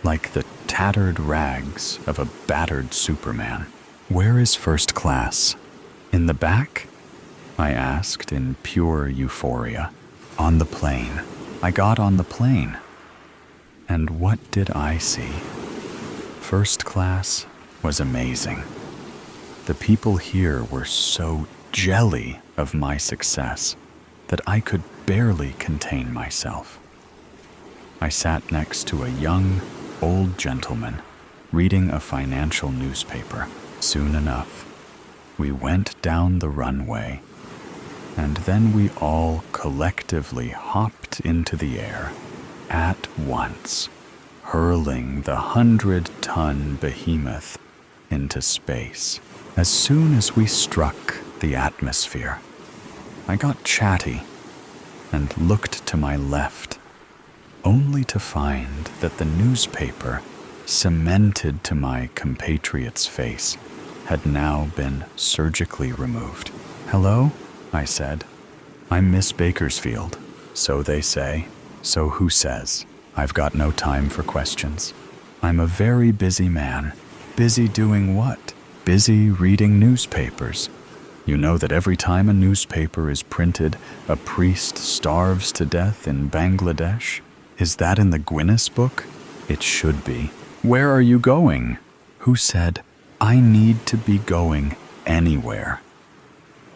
like the tattered rags of a battered Superman. Where is first class? In the back? I asked in pure euphoria. On the plane. I got on the plane. And what did I see? First class was amazing. The people here were so jelly of my success that I could barely contain myself. I sat next to a young, old gentleman reading a financial newspaper. Soon enough, we went down the runway, and then we all collectively hopped into the air at once, hurling the 100-ton behemoth into space. As soon as we struck the atmosphere, I got chatty and looked to my left, only to find that the newspaper cemented to my compatriot's face had now been surgically removed. "Hello?" I said. "I'm Miss Bakersfield." "So they say." "So who says?" "I've got no time for questions. I'm a very busy man." "Busy doing what?" "Busy reading newspapers. You know that every time a newspaper is printed, a priest starves to death in Bangladesh? Is that in the Guinness Book? It should be." "Where are you going?" "Who said I need to be going anywhere?"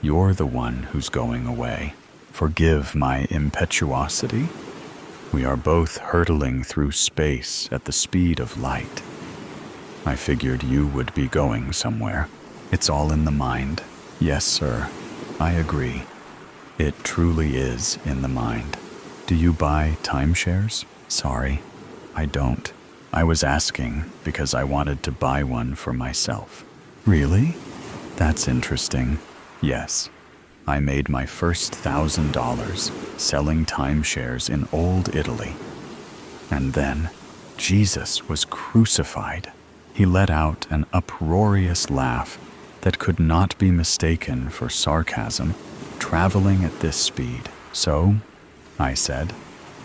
"You're the one who's going away. Forgive my impetuosity. We are both hurtling through space at the speed of light. I figured you would be going somewhere. It's all in the mind." "Yes, sir. I agree. It truly is in the mind." "Do you buy timeshares?" "Sorry, I don't. I was asking because I wanted to buy one for myself." "Really? That's interesting." "Yes. I made my first $1,000 selling timeshares in old Italy. And then Jesus was crucified." He let out an uproarious laugh that could not be mistaken for sarcasm, traveling at this speed. "So," I said,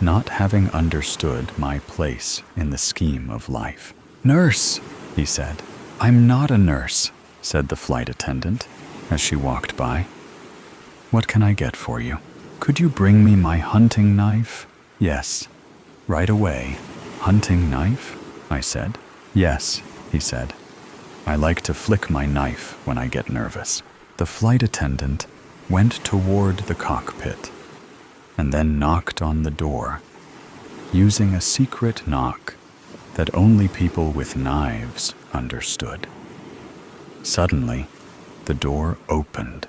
not having understood my place in the scheme of life. "Nurse," he said. "I'm not a nurse," said the flight attendant as she walked by. "What can I get for you?" "Could you bring me my hunting knife?" "Yes, right away." "Hunting knife?" I said. "Yes," he said. "I like to flick my knife when I get nervous." The flight attendant went toward the cockpit and then knocked on the door, using a secret knock that only people with knives understood. Suddenly, the door opened,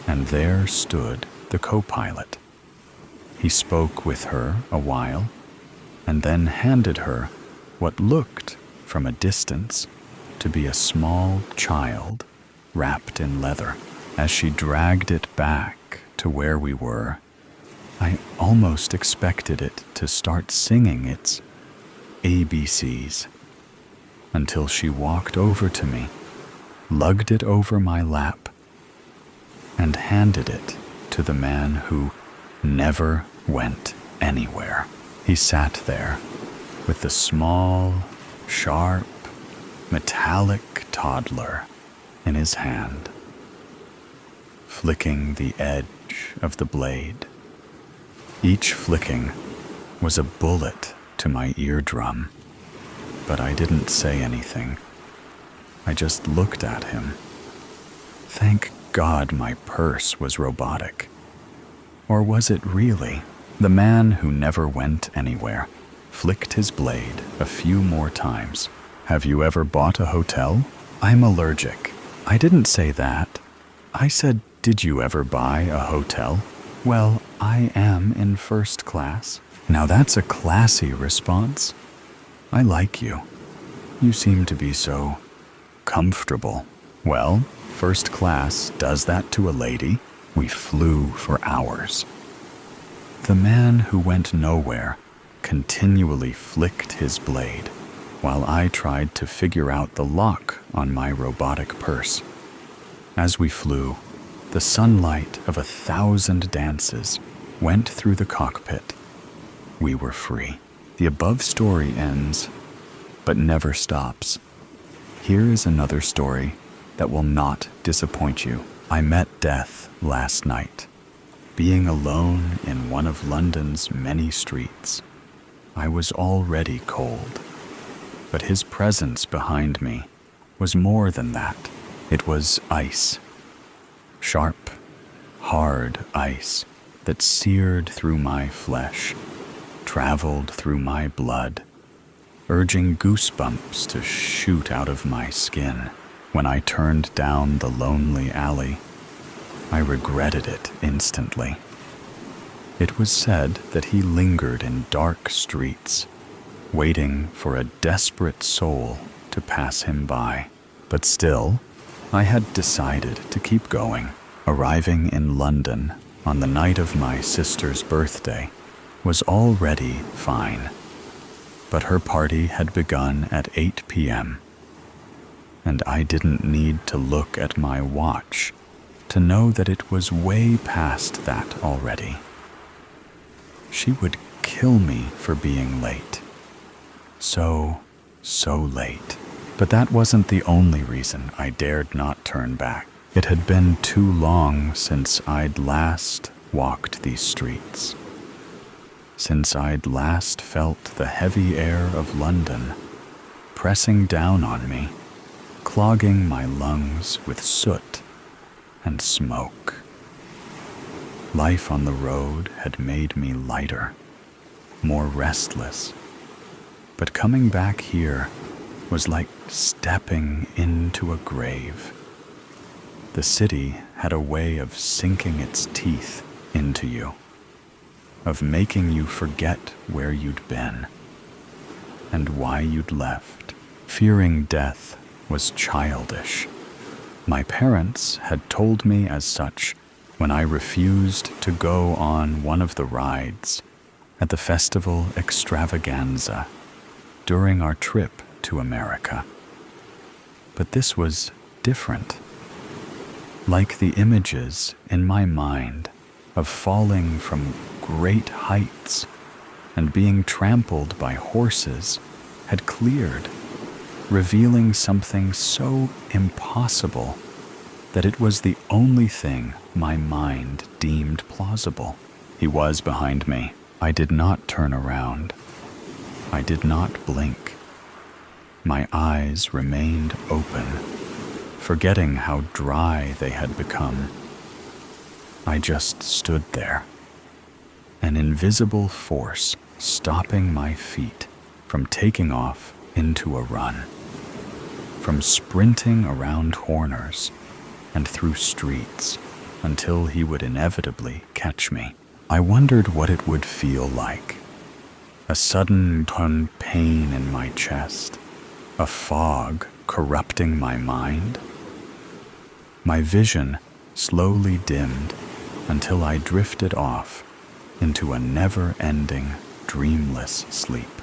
and there stood the co-pilot. He spoke with her a while, and then handed her what looked, from a distance, to be a small child wrapped in leather. As she dragged it back to where we were, I almost expected it to start singing its ABCs, until she walked over to me, lugged it over my lap, and handed it to the man who never went anywhere. He sat there with the small, sharp, metallic toddler in his hand, flicking the edge of the blade. Each flicking was a bullet to my eardrum, but I didn't say anything. I just looked at him. Thank God my purse was robotic. Or was it really? The man who never went anywhere flicked his blade a few more times. "Have you ever bought a hotel?" "I'm allergic." "I didn't say that. I said, did you ever buy a hotel?" "Well, I am in first class." Now that's a classy response. I like you. You seem to be so comfortable. Well, first class does that to a lady. We flew for hours. The man who went nowhere continually flicked his blade, while I tried to figure out the lock on my robotic purse. As we flew, the sunlight of 1,000 dances went through the cockpit. We were free. The above story ends, but never stops. Here is another story that will not disappoint you. I met death last night. Being alone in one of London's many streets, I was already cold. But his presence behind me was more than that. It was ice. Sharp, hard ice that seared through my flesh, traveled through my blood, urging goosebumps to shoot out of my skin. When I turned down the lonely alley, I regretted it instantly. It was said that he lingered in dark streets, waiting for a desperate soul to pass him by. But still, I had decided to keep going. Arriving in London on the night of my sister's birthday was already fine, but her party had begun at 8 p.m., and I didn't need to look at my watch to know that it was way past that already. She would kill me for being late. So late. But that wasn't the only reason I dared not turn back. It had been too long since I'd last walked these streets, since I'd last felt the heavy air of London pressing down on me, clogging my lungs with soot and smoke. Life on the road had made me lighter, more restless, but coming back here was like stepping into a grave. The city had a way of sinking its teeth into you, of making you forget where you'd been and why you'd left. Fearing death was childish. My parents had told me as such when I refused to go on one of the rides at the festival extravaganza during our trip to America. But this was different. Like the images in my mind of falling from great heights and being trampled by horses had cleared, revealing something so impossible that it was the only thing my mind deemed plausible. He was behind me. I did not turn around. I did not blink. My eyes remained open, forgetting how dry they had become. I just stood there, an invisible force stopping my feet from taking off into a run, from sprinting around corners and through streets until he would inevitably catch me. I wondered what it would feel like. A sudden pain in my chest, a fog corrupting my mind. My vision slowly dimmed until I drifted off into a never-ending, dreamless sleep.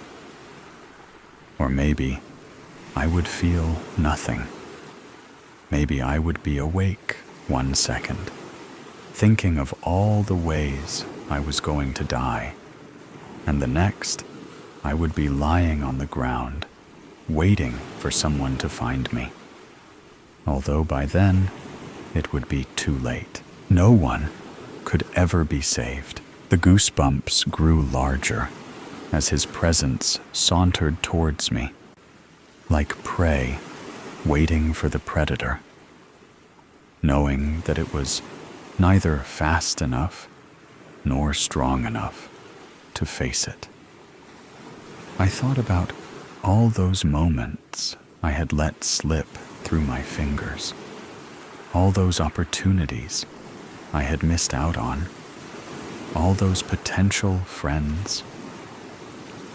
Or maybe I would feel nothing. Maybe I would be awake 1 second, thinking of all the ways I was going to die, and the next I would be lying on the ground, waiting for someone to find me. Although by then, it would be too late. No one could ever be saved. The goosebumps grew larger as his presence sauntered towards me, like prey waiting for the predator, knowing that it was neither fast enough nor strong enough to face it. I thought about all those moments I had let slip through my fingers, all those opportunities I had missed out on, all those potential friends,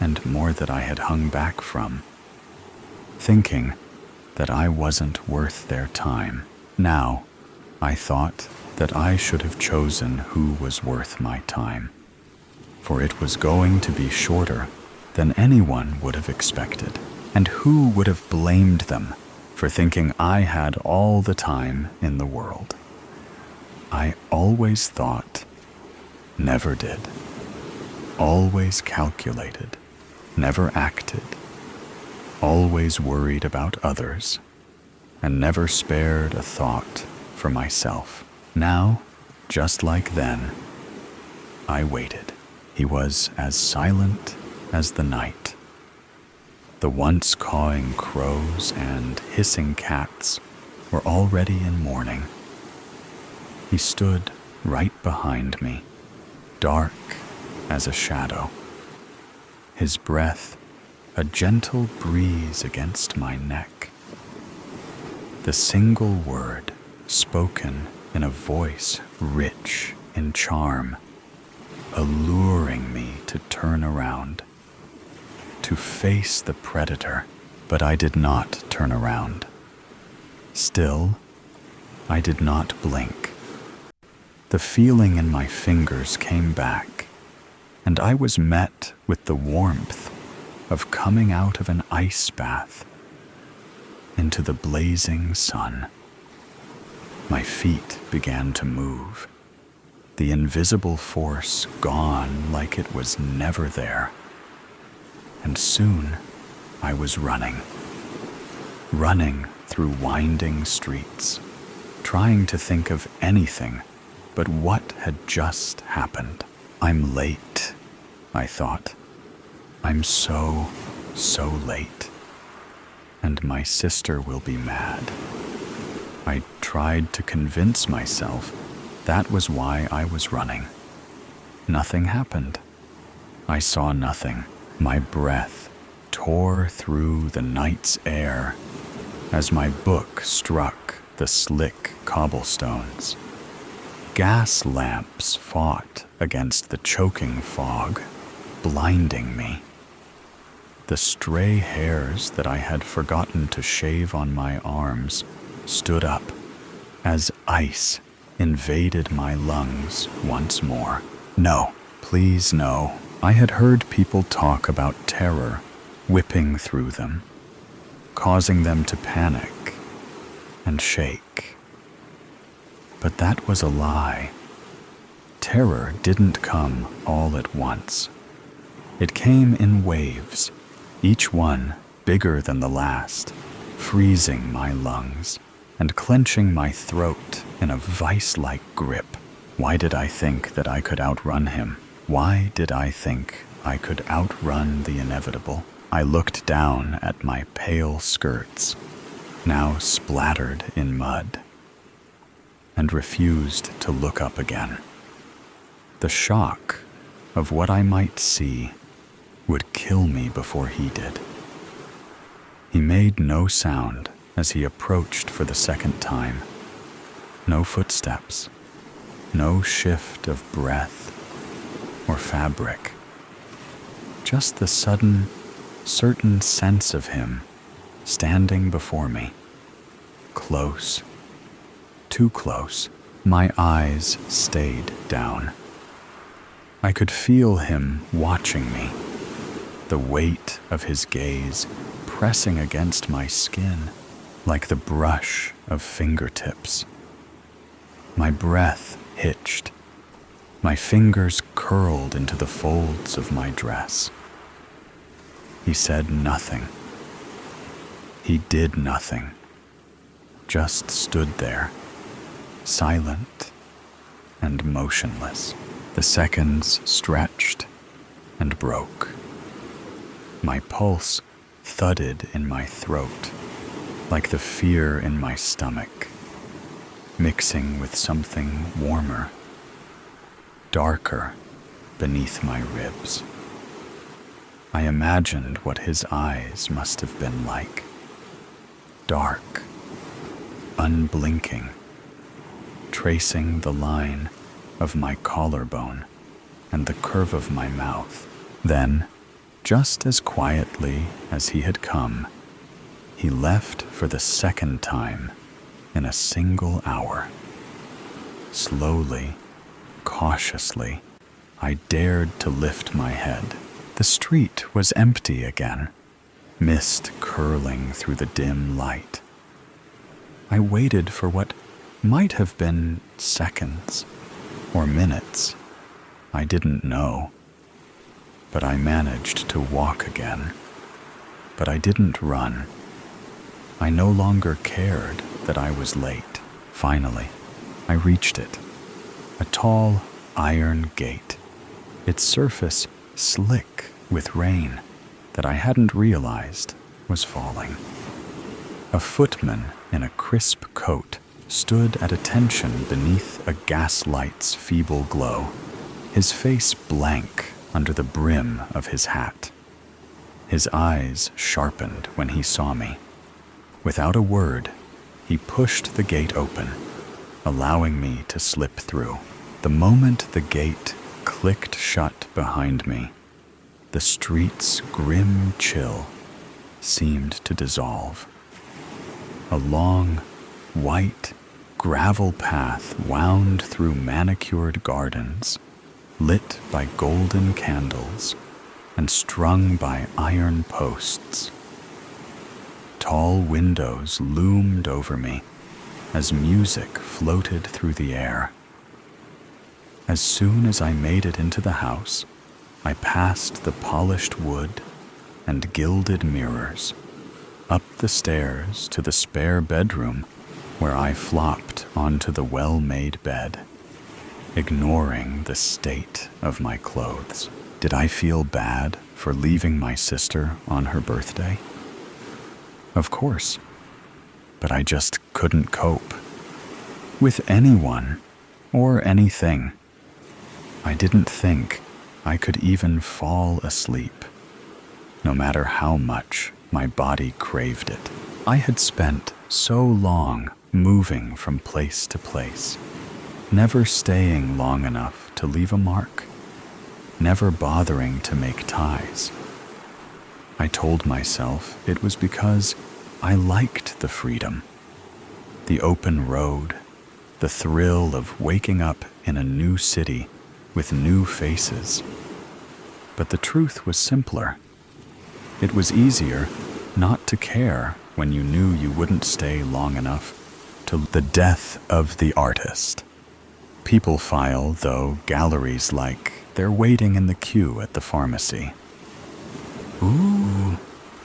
and more that I had hung back from, thinking that I wasn't worth their time. Now, I thought that I should have chosen who was worth my time, for it was going to be shorter than anyone would have expected. And who would have blamed them for thinking I had all the time in the world? I always thought, never did. Always calculated, never acted. Always worried about others, and never spared a thought for myself. Now, just like then, I waited. He was as silent as the night. The once cawing crows and hissing cats were already in mourning. He stood right behind me, dark as a shadow. His breath a gentle breeze against my neck. The single word spoken in a voice rich in charm, alluring me to turn around, to face the predator, but I did not turn around. Still, I did not blink. The feeling in my fingers came back, and I was met with the warmth of coming out of an ice bath into the blazing sun. My feet began to move, the invisible force gone like it was never there. And soon I was running through winding streets, trying to think of anything but what had just happened. I'm late, I thought. I'm so late. And my sister will be mad. I tried to convince myself that was why I was running. Nothing happened. I saw nothing. My breath tore through the night's air as my book struck the slick cobblestones. Gas lamps fought against the choking fog, blinding me. The stray hairs that I had forgotten to shave on my arms stood up as ice invaded my lungs once more. No, please no. I had heard people talk about terror whipping through them, causing them to panic and shake. But that was a lie. Terror didn't come all at once. It came in waves, each one bigger than the last, freezing my lungs and clenching my throat in a vice-like grip. Why did I think that I could outrun him? Why did I think I could outrun the inevitable? I looked down at my pale skirts, now splattered in mud, and refused to look up again. The shock of what I might see would kill me before he did. He made no sound as he approached for the second time. No footsteps, no shift of breath or fabric. Just the sudden, certain sense of him standing before me. Close, too close. My eyes stayed down. I could feel him watching me, the weight of his gaze pressing against my skin like the brush of fingertips. My breath hitched. My fingers curled into the folds of my dress. He said nothing. He did nothing. Just stood there, silent and motionless. The seconds stretched and broke. My pulse thudded in my throat, like the fear in my stomach, mixing with something warmer, darker beneath my ribs. I imagined what his eyes must have been like. Dark, unblinking, tracing the line of my collarbone and the curve of my mouth. Then, just as quietly as he had come, he left for the second time in a single hour. Slowly, cautiously, I dared to lift my head. The street was empty again. mist curling through the dim light. I waited for what might have been seconds or minutes. I didn't know. But I managed to walk again. But I didn't run. I no longer cared that I was late. Finally, I reached it. A tall iron gate, its surface slick with rain that I hadn't realized was falling. A footman in a crisp coat stood at attention beneath a gaslight's feeble glow, his face blank under the brim of his hat. His eyes sharpened when he saw me. Without a word, he pushed the gate open, allowing me to slip through. The moment the gate clicked shut behind me, the street's grim chill seemed to dissolve. A long, white, gravel path wound through manicured gardens, lit by golden candles and strung by iron posts. Tall windows loomed over me as music floated through the air. As soon as I made it into the house, I passed the polished wood and gilded mirrors, up the stairs to the spare bedroom where I flopped onto the well-made bed, ignoring the state of my clothes. Did I feel bad for leaving my sister on her birthday? Of course, but I just couldn't cope with anyone or anything. I didn't think I could even fall asleep, no matter how much my body craved it. I had spent so long moving from place to place, never staying long enough to leave a mark, never bothering to make ties. I told myself it was because I liked the freedom, the open road, the thrill of waking up in a new city with new faces. But the truth was simpler. It was easier not to care when you knew you wouldn't stay long enough to the death of the artist. People file, though, galleries like they're waiting in the queue at the pharmacy. Ooh,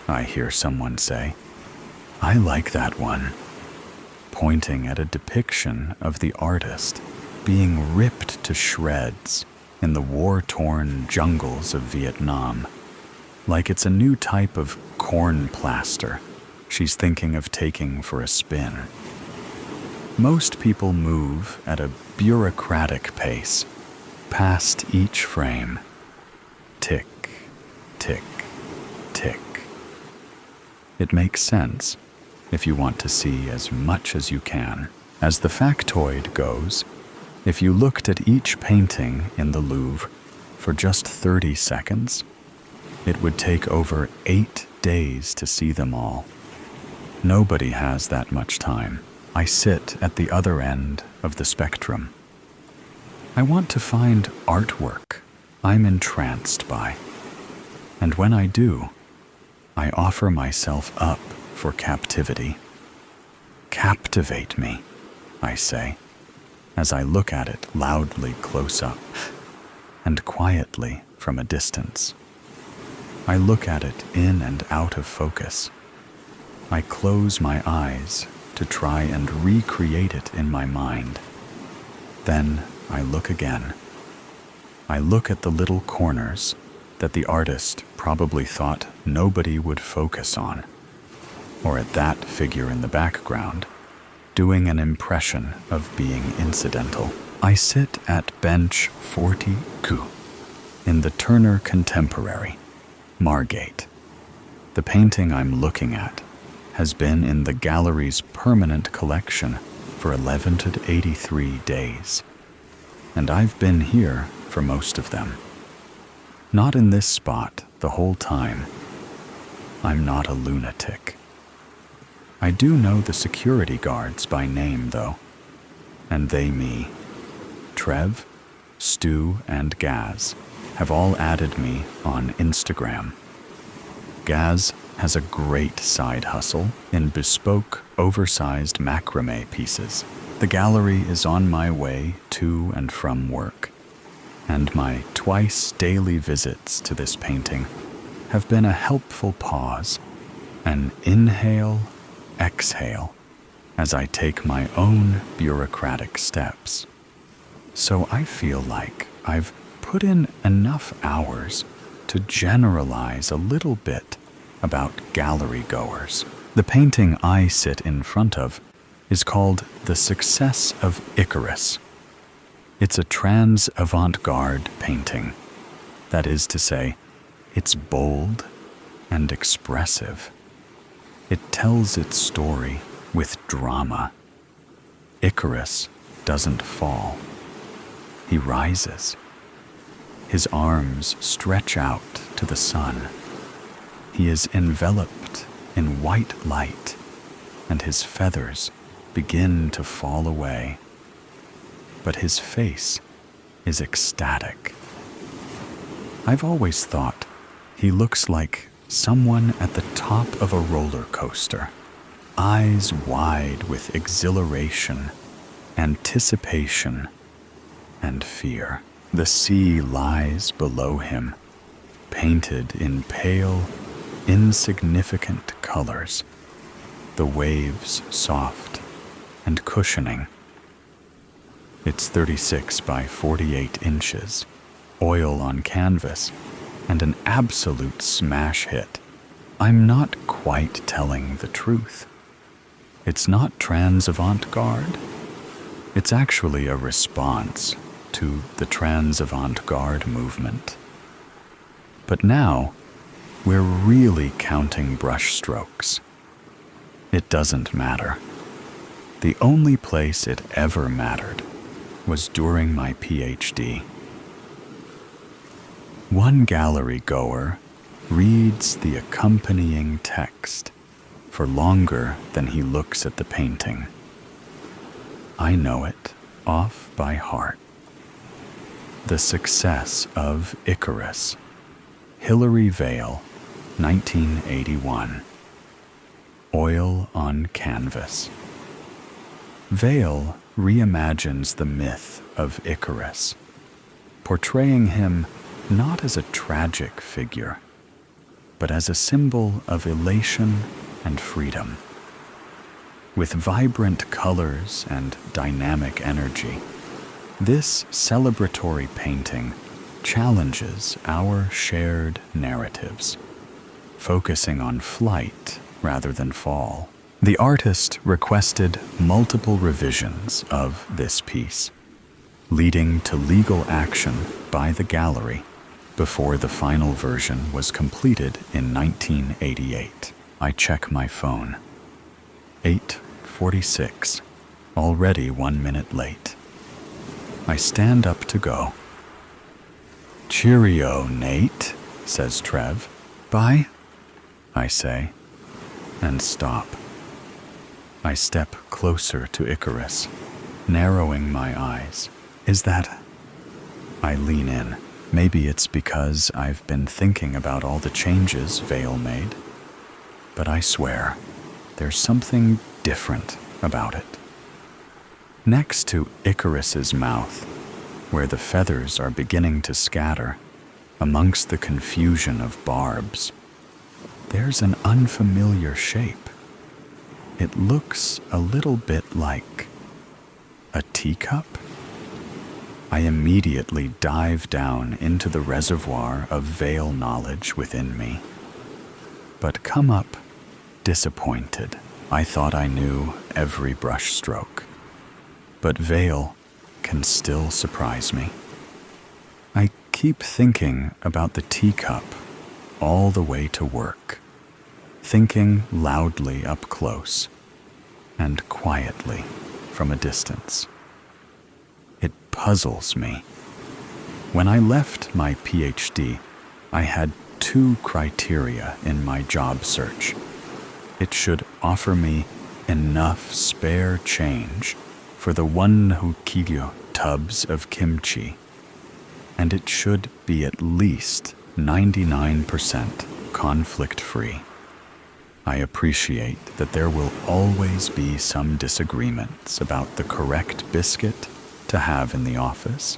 I hear someone say. I like that one, pointing at a depiction of the artist being ripped to shreds in the war-torn jungles of Vietnam, like it's a new type of corn plaster she's thinking of taking for a spin. Most people move at a bureaucratic pace, past each frame. Tick, tick, tick. It makes sense if you want to see as much as you can. As the factoid goes, if you looked at each painting in the Louvre for just 30 seconds, it would take over 8 days to see them all. Nobody has that much time. I sit at the other end of the spectrum. I want to find artwork I'm entranced by. And when I do, I offer myself up for captivity. Captivate me, I say, as I look at it loudly close up and quietly from a distance. I look at it in and out of focus. I close my eyes to try and recreate it in my mind. Then I look again. I look at the little corners that the artist probably thought nobody would focus on, or at that figure in the background, doing an impression of being incidental. I sit at bench 40Q in the Turner Contemporary, Margate. The painting I'm looking at has been in the gallery's permanent collection for 1183 days, and I've been here for most of them. Not in this spot the whole time. I'm not a lunatic. I do know the security guards by name, though, and they me. Trev, Stu, and Gaz have all added me on Instagram. Gaz has a great side hustle in bespoke, oversized macrame pieces. The gallery is on my way to and from work, and my twice daily visits to this painting have been a helpful pause, an inhale, exhale, as I take my own bureaucratic steps. So I feel like I've put in enough hours to generalize a little bit about gallery goers. The painting I sit in front of is called The Success of Icarus. It's a trans avant-garde painting. That is to say, it's bold and expressive. It tells its story with drama. Icarus doesn't fall. He rises. His arms stretch out to the sun. He is enveloped in white light, and his feathers begin to fall away. But his face is ecstatic. I've always thought he looks like someone at the top of a roller coaster, eyes wide with exhilaration, anticipation, and fear. The sea lies below him, painted in pale, insignificant colors, the waves soft and cushioning. It's 36 by 48 inches, oil on canvas, and an absolute smash hit. I'm not quite telling the truth. It's not trans avant-garde. It's actually a response to the trans avant-garde movement. But now, we're really counting brush strokes. It doesn't matter. The only place it ever mattered was during my PhD. One gallery goer reads the accompanying text for longer than he looks at the painting. I know it off by heart. The Success of Icarus, Hilary Vale, 1981. Oil on canvas. Vale reimagines the myth of Icarus, portraying him not as a tragic figure, but as a symbol of elation and freedom. With vibrant colors and dynamic energy, this celebratory painting challenges our shared narratives, focusing on flight rather than fall. The artist requested multiple revisions of this piece, leading to legal action by the gallery before the final version was completed in 1988. I check my phone. 8:46, already 1 minute late. I stand up to go. "Cheerio, Nate," says Trev. "Bye," I say, and stop. I step closer to Icarus, narrowing my eyes. Is that... I lean in. Maybe it's because I've been thinking about all the changes Vale made. But I swear, there's something different about it. Next to Icarus's mouth, where the feathers are beginning to scatter amongst the confusion of barbs, there's an unfamiliar shape. It looks a little bit like a teacup. I immediately dive down into the reservoir of Vale knowledge within me, but come up disappointed. I thought I knew every brush stroke, but Vale can still surprise me. I keep thinking about the teacup all the way to work, thinking loudly up close and quietly from a distance. It puzzles me. When I left my PhD, I had 2 criteria in my job search. It should offer me enough spare change for the 1 kilo tubs of kimchi, and it should be at least 99% conflict-free. I appreciate that there will always be some disagreements about the correct biscuit to have in the office,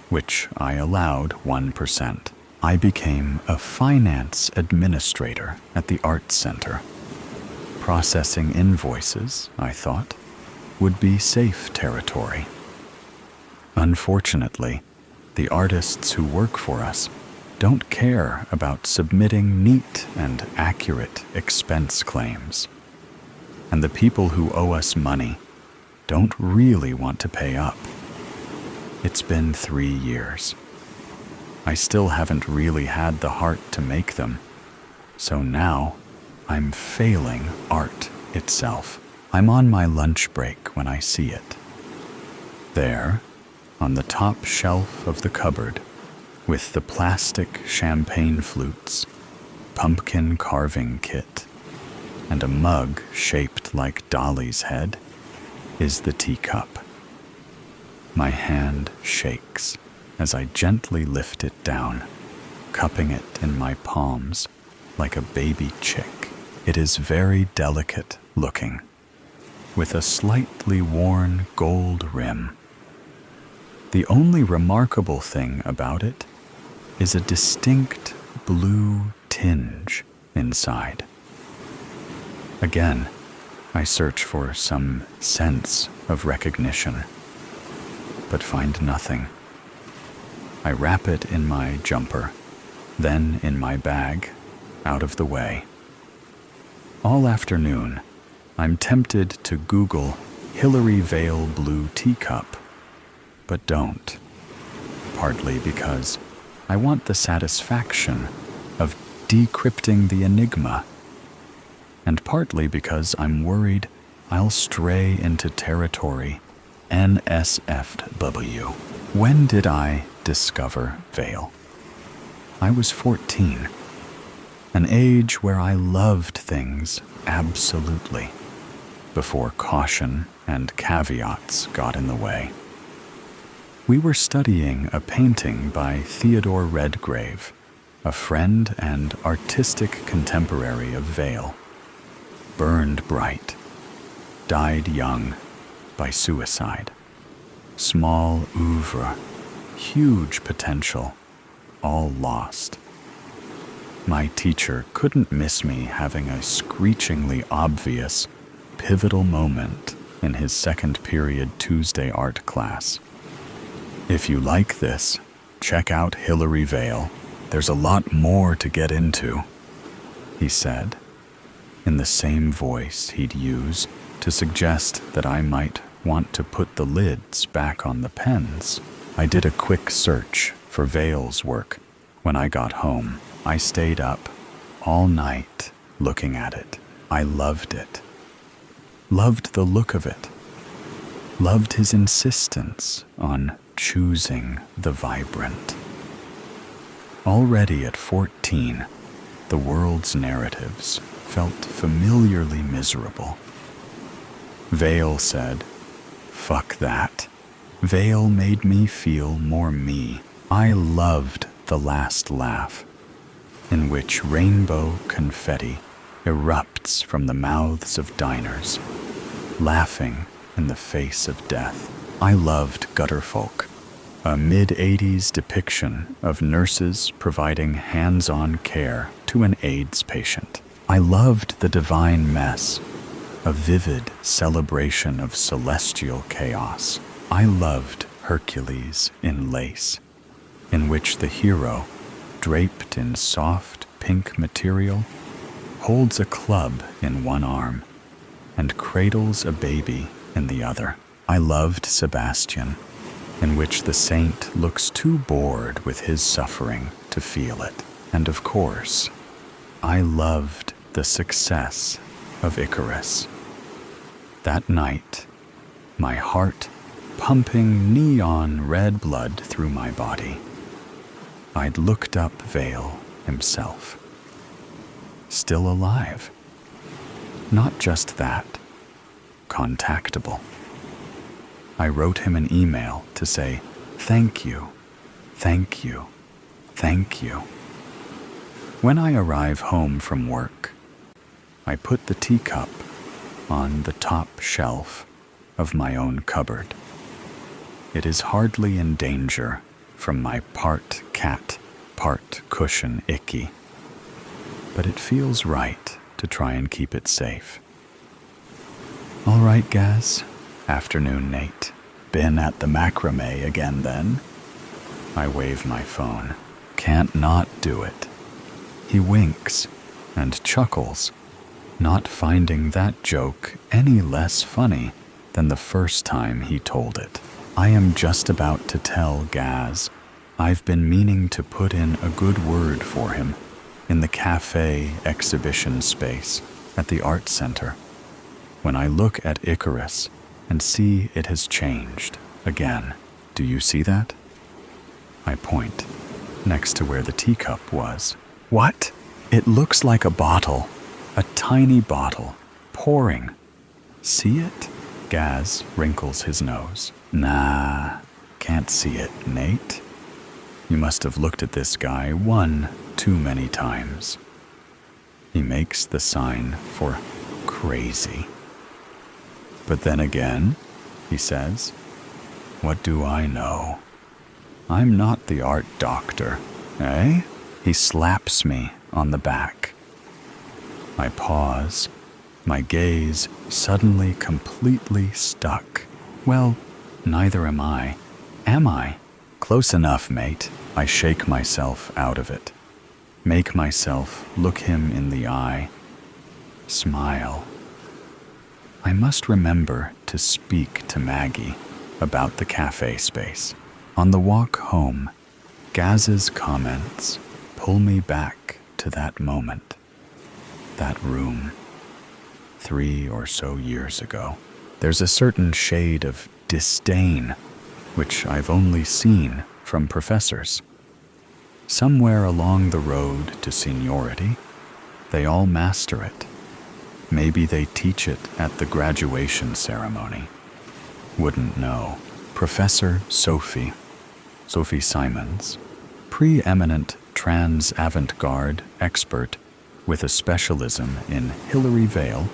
which I allowed 1%. I became a finance administrator at the Arts Center. Processing invoices, I thought, would be safe territory. Unfortunately, the artists who work for us don't care about submitting neat and accurate expense claims. And the people who owe us money don't really want to pay up. It's been 3 years. I still haven't really had the heart to make them, so now I'm failing art itself. I'm on my lunch break when I see it. There, on the top shelf of the cupboard, with the plastic champagne flutes, pumpkin carving kit, and a mug shaped like Dolly's head, is the teacup. My hand shakes as I gently lift it down, cupping it in my palms like a baby chick. It is very delicate looking, with a slightly worn gold rim. The only remarkable thing about it is a distinct blue tinge inside. Again, I search for some sense of recognition, but find nothing. I wrap it in my jumper, then in my bag, out of the way. All afternoon, I'm tempted to Google Hillary Vale blue teacup, but don't, partly because I want the satisfaction of decrypting the enigma, and partly because I'm worried I'll stray into territory NSFW. When did I discover Vale? I was 14, an age where I loved things absolutely, before caution and caveats got in the way. We were studying a painting by Theodore Redgrave, a friend and artistic contemporary of Vale. Burned bright, died young by suicide. Small oeuvre, huge potential, all lost. My teacher couldn't miss me having a screechingly obvious, pivotal moment in his second period Tuesday art class. If you like this, check out Hillary Vale. There's a lot more to get into, he said, in the same voice he'd use to suggest that I might want to put the lids back on the pens. I did a quick search for Vale's work. When I got home, I stayed up all night looking at it. I loved it. Loved the look of it. Loved his insistence on choosing the vibrant. Already at 14, the world's narratives felt familiarly miserable. Vale said, "Fuck that." Vale made me feel more me. I loved The Last Laugh, in which rainbow confetti erupts from the mouths of diners, laughing in the face of death. I loved Gutterfolk, a mid-'80s depiction of nurses providing hands-on care to an AIDS patient. I loved The Divine Mess, a vivid celebration of celestial chaos. I loved Hercules in Lace, in which the hero, draped in soft pink material, holds a club in one arm and cradles a baby in the other. I loved Sebastian, in which the saint looks too bored with his suffering to feel it. And of course, I loved the success of Icarus. That night, my heart pumping neon red blood through my body, I'd looked up Vale himself. Still alive. Not just that, contactable. I wrote him an email to say, "Thank you, thank you, thank you." When I arrive home from work, I put the teacup on the top shelf of my own cupboard. It is hardly in danger from my part cat, part cushion icky, but it feels right to try and keep it safe. All right, Gaz. Afternoon, Nate. Been at the macrame again then? I wave my phone. Can't not do it. He winks and chuckles, not finding that joke any less funny than the first time he told it. I am just about to tell Gaz I've been meaning to put in a good word for him in the cafe exhibition space at the art center, when I look at Icarus and see it has changed again. Do you see that? I point next to where the teacup was. What? It looks like a bottle, a tiny bottle, pouring. See it? Gaz wrinkles his nose. Nah, can't see it, Nate. You must have looked at this guy one too many times. He makes the sign for crazy. But then again, he says, what do I know? I'm not the art doctor, eh? He slaps me on the back. I pause, my gaze suddenly completely stuck. Well, neither am I. Am I? Close enough, mate. I shake myself out of it. Make myself look him in the eye. Smile. I must remember to speak to Maggie about the cafe space. On the walk home, Gaz's comments pull me back to that moment, that room, 3 or so years ago. There's a certain shade of disdain which I've only seen from professors. Somewhere along the road to seniority, they all master it. Maybe they teach it at the graduation ceremony. Wouldn't know. Professor Sophie Simons, preeminent trans avant-garde expert with a specialism in Hilary Vale,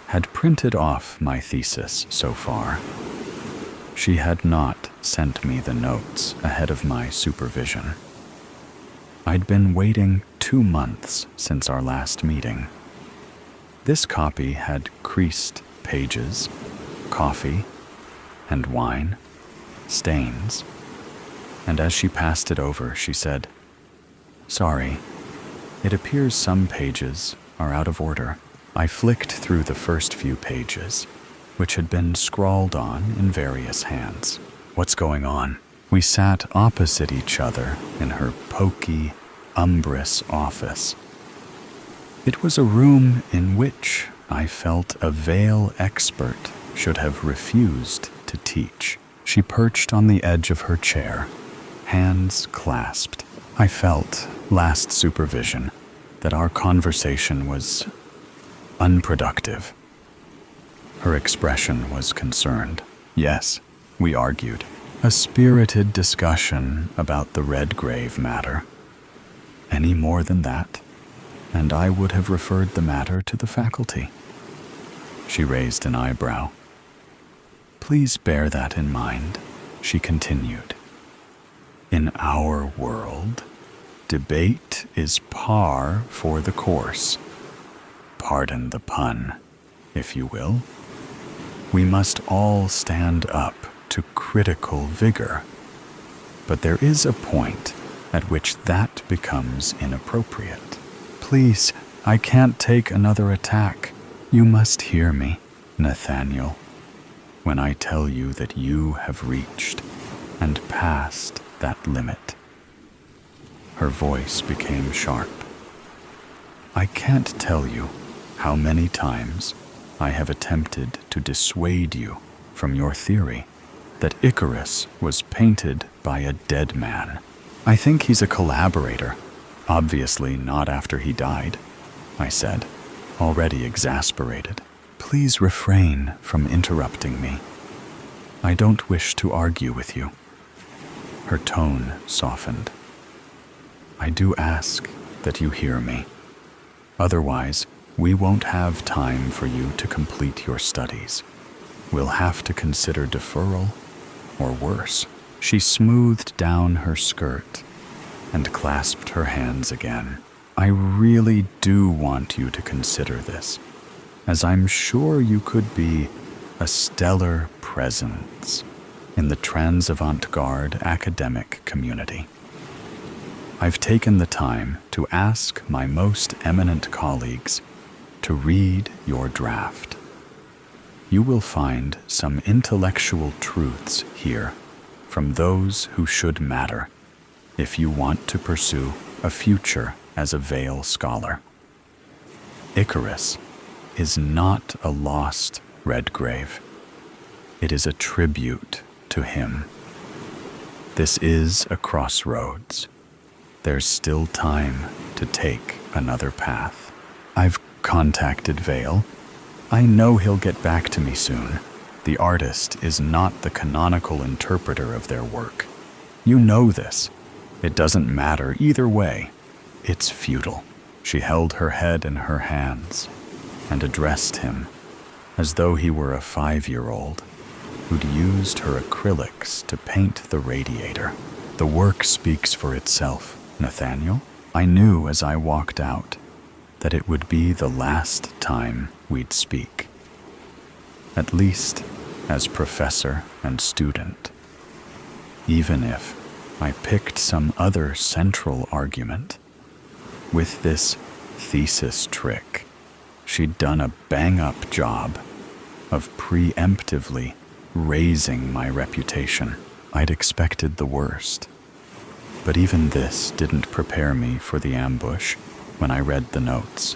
had printed off my thesis so far. She had not sent me the notes ahead of my supervision. I'd been waiting 2 months since our last meeting. This copy had creased pages, coffee, and wine, stains, and as she passed it over, she said, "Sorry, it appears some pages are out of order." I flicked through the first few pages, which had been scrawled on in various hands. What's going on? We sat opposite each other in her poky, umbrous office. It was a room in which I felt a Vale expert should have refused to teach. She perched on the edge of her chair, hands clasped. I felt, last supervision, that our conversation was unproductive. Her expression was concerned. Yes, we argued. A spirited discussion about the Redgrave matter. Any more than that, and I would have referred the matter to the faculty. She raised an eyebrow. Please bear that in mind, she continued. In our world, debate is par for the course. Pardon the pun, if you will. We must all stand up to critical vigor. But there is a point at which that becomes inappropriate. Please, I can't take another attack. You must hear me, Nathaniel, when I tell you that you have reached and passed that limit. Her voice became sharp. I can't tell you how many times I have attempted to dissuade you from your theory that Icarus was painted by a dead man. I think he's a collaborator, obviously not after he died, I said, already exasperated. Please refrain from interrupting me. I don't wish to argue with you. Her tone softened. I do ask that you hear me. Otherwise, We won't have time for you to complete your studies. We'll have to consider deferral, or worse." She smoothed down her skirt and clasped her hands again. "I really do want you to consider this, as I'm sure you could be a stellar presence in the trans-avant-garde academic community. I've taken the time to ask my most eminent colleagues to read your draft. You will find some intellectual truths here from those who should matter if you want to pursue a future as a Vale scholar. Icarus is not a lost Redgrave. It is a tribute to him. This is a crossroads. There's still time to take another path. I've contacted Vale. I know he'll get back to me soon. The artist is not the canonical interpreter of their work. You know this. It doesn't matter either way. It's futile." She held her head in her hands and addressed him as though he were a 5-year-old who'd used her acrylics to paint the radiator. "The work speaks for itself, Nathaniel. I knew as I walked out that it would be the last time we'd speak, at least as professor and student. Even if I picked some other central argument, with this thesis trick, she'd done a bang-up job of preemptively raising my reputation. I'd expected the worst, but even this didn't prepare me for the ambush when I read the notes.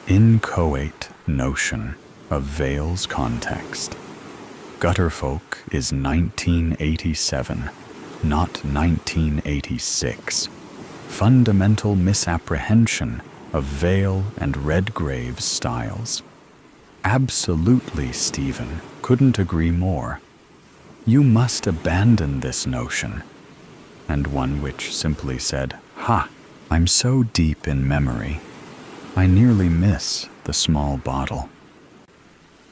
Inchoate notion of Vale's context. Gutterfolk is 1987, not 1986. Fundamental misapprehension of Vale and Redgrave's styles. Absolutely, Stephen. Couldn't agree more. You must abandon this notion. And one which simply said, "Ha, I'm so deep in memory, I nearly miss the small bottle.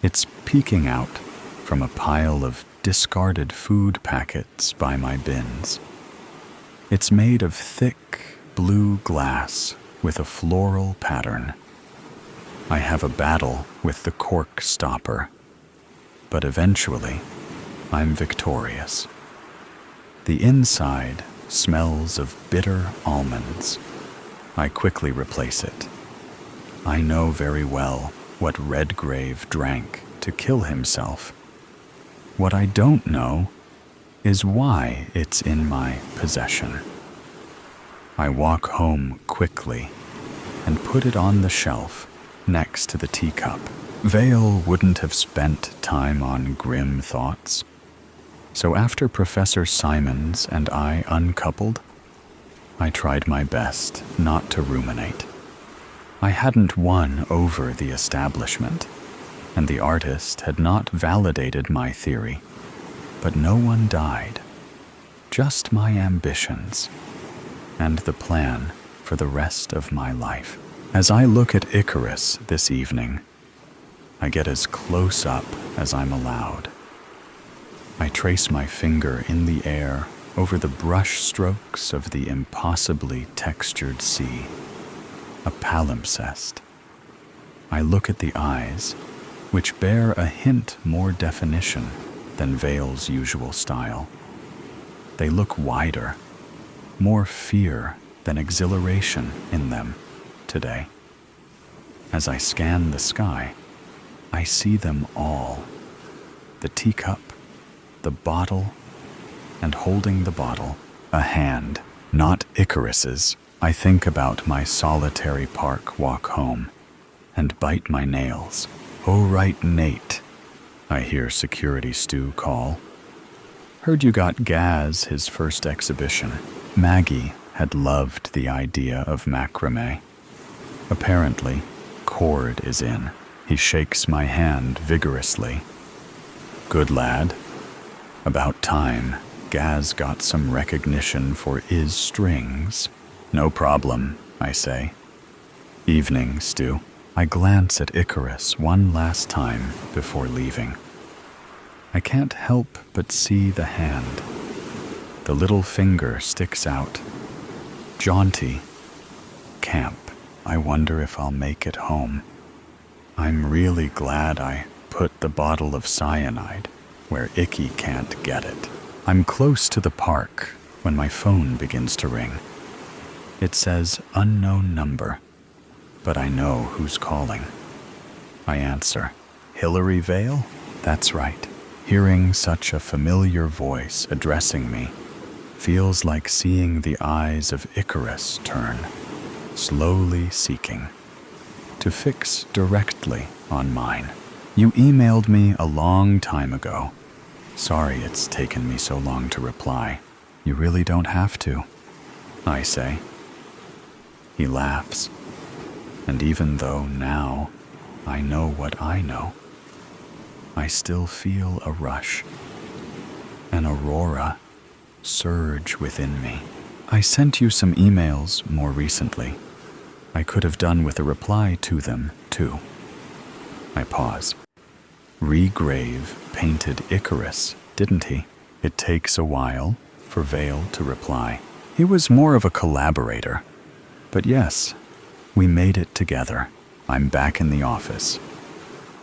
It's peeking out from a pile of discarded food packets by my bins. It's made of thick blue glass with a floral pattern. I have a battle with the cork stopper, but eventually I'm victorious. The inside smells of bitter almonds. I quickly replace it. I know very well what Redgrave drank to kill himself. What I don't know is why it's in my possession. I walk home quickly and put it on the shelf next to the teacup. Vale wouldn't have spent time on grim thoughts. So after Professor Simons and I uncoupled, I tried my best not to ruminate. I hadn't won over the establishment, and the artist had not validated my theory. But no one died. Just my ambitions, and the plan for the rest of my life. As I look at Icarus this evening, I get as close up as I'm allowed. I trace my finger in the air over the brush strokes of the impossibly textured sea, a palimpsest. I look at the eyes, which bear a hint more definition than Vale's usual style. They look wider, more fear than exhilaration in them today. As I scan the sky, I see them all. The teacup, the bottle, and holding the bottle, a hand, not Icarus's. I think about my solitary park walk home and bite my nails. "Oh, right, Nate," I hear Security Stu call. "Heard you got Gaz his first exhibition." Maggie had loved the idea of macrame. Apparently, cord is in. He shakes my hand vigorously. "Good lad. About time Gaz got some recognition for his strings." "No problem," I say. Evening, Stu. I glance at Icarus one last time before leaving. I can't help but see the hand. The little finger sticks out. Jaunty. Camp. I wonder if I'll make it home. I'm really glad I put the bottle of cyanide where Icky can't get it. I'm close to the park when my phone begins to ring. It says unknown number, but I know who's calling. I answer. Hillary Vale? That's right. Hearing such a familiar voice addressing me feels like seeing the eyes of Icarus turn, slowly seeking to fix directly on mine. You emailed me a long time ago. Sorry it's taken me so long to reply. You really don't have to, I say. He laughs, and even though now I know what I know, I still feel a rush, an aurora surge within me. I sent you some emails more recently. I could have done with a reply to them, too. I pause. Regrave painted Icarus, didn't he? It takes a while for Vale to reply. He was more of a collaborator. But yes, we made it together. I'm back in the office.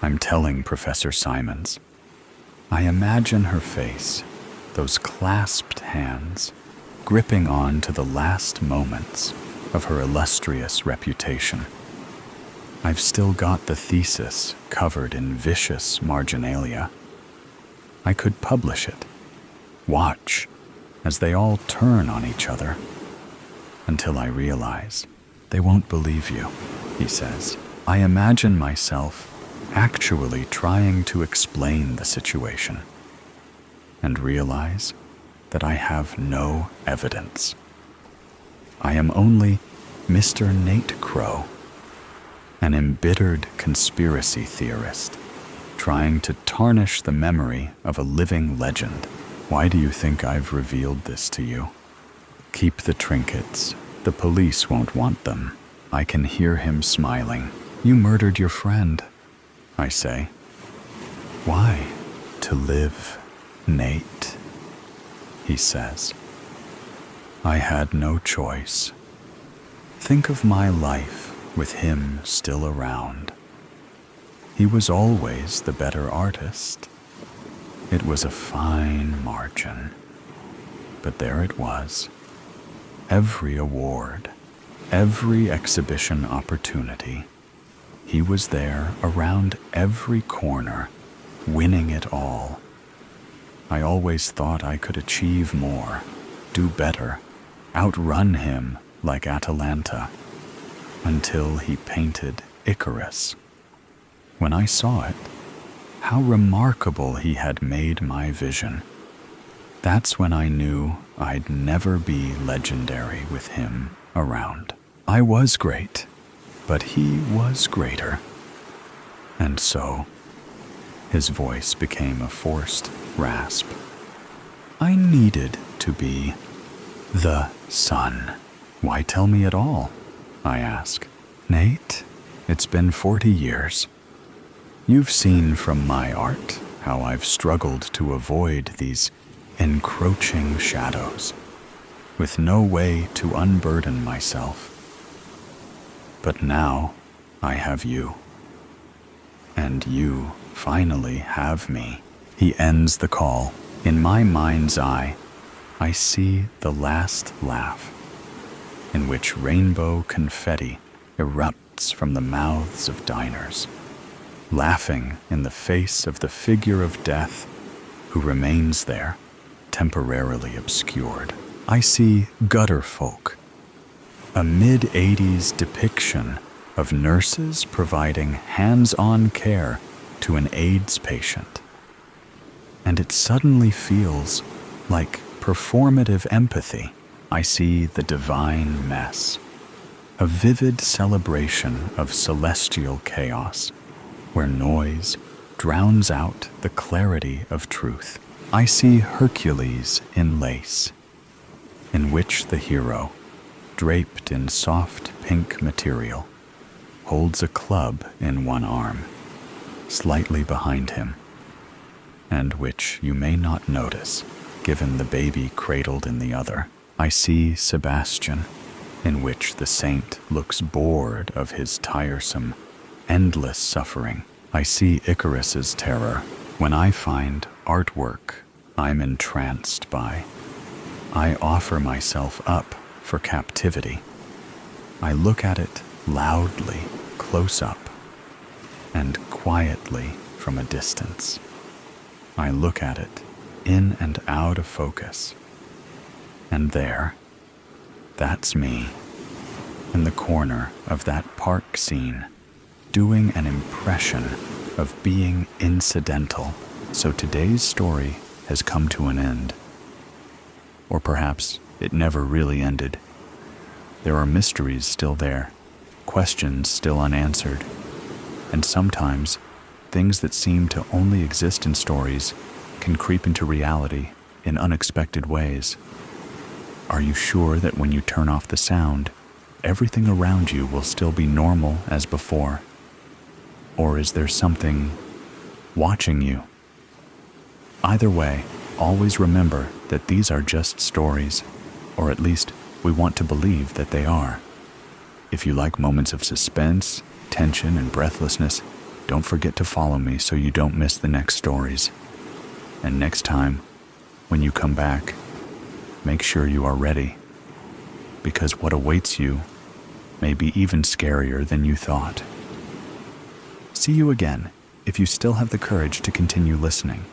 I'm telling Professor Simons. I imagine her face, those clasped hands, gripping on to the last moments of her illustrious reputation. I've still got the thesis covered in vicious marginalia. I could publish it. Watch as they all turn on each other until I realize they won't believe you, he says. I imagine myself actually trying to explain the situation and realize that I have no evidence. I am only Mr. Nate Crow, an embittered conspiracy theorist, trying to tarnish the memory of a living legend. Why do you think I've revealed this to you? Keep the trinkets. The police won't want them. I can hear him smiling. You murdered your friend, I say. Why? To live, Nate, he says. I had no choice. Think of my life with him still around. He was always the better artist. It was a fine margin. But there it was. Every award, every exhibition opportunity. He was there around every corner, winning it all. I always thought I could achieve more, do better, outrun him like Atalanta, until he painted Icarus. When I saw it, how remarkable he had made my vision. That's when I knew I'd never be legendary with him around. I was great, but he was greater. And so, his voice became a forced rasp. I needed to be the sun. Why tell me at all? I ask. Nate, it's been 40 years. You've seen from my art how I've struggled to avoid these encroaching shadows, with no way to unburden myself. But now I have you, and you finally have me. He ends the call. In my mind's eye, I see the last laugh, in which rainbow confetti erupts from the mouths of diners, laughing in the face of the figure of death who remains there, temporarily obscured. I see gutter folk, a mid-'80s depiction of nurses providing hands-on care to an AIDS patient. And it suddenly feels like performative empathy. I see the divine mess, a vivid celebration of celestial chaos, where noise drowns out the clarity of truth. I see Hercules in lace, in which the hero, draped in soft pink material, holds a club in one arm, slightly behind him, and which you may not notice, given the baby cradled in the other. I see Sebastian, in which the saint looks bored of his tiresome, endless suffering. I see Icarus's terror when I find artwork I'm entranced by. I offer myself up for captivity. I look at it loudly, close up, and quietly from a distance. I look at it in and out of focus. And there, that's me, in the corner of that park scene, doing an impression of being incidental. So today's story has come to an end. Or perhaps it never really ended. There are mysteries still there, questions still unanswered, and sometimes things that seem to only exist in stories can creep into reality in unexpected ways. Are you sure that when you turn off the sound, everything around you will still be normal as before? Or is there something watching you? Either way, always remember that these are just stories, or at least we want to believe that they are. If you like moments of suspense, tension, and breathlessness, don't forget to follow me so you don't miss the next stories. And next time, when you come back, make sure you are ready, because what awaits you may be even scarier than you thought. See you again if you still have the courage to continue listening.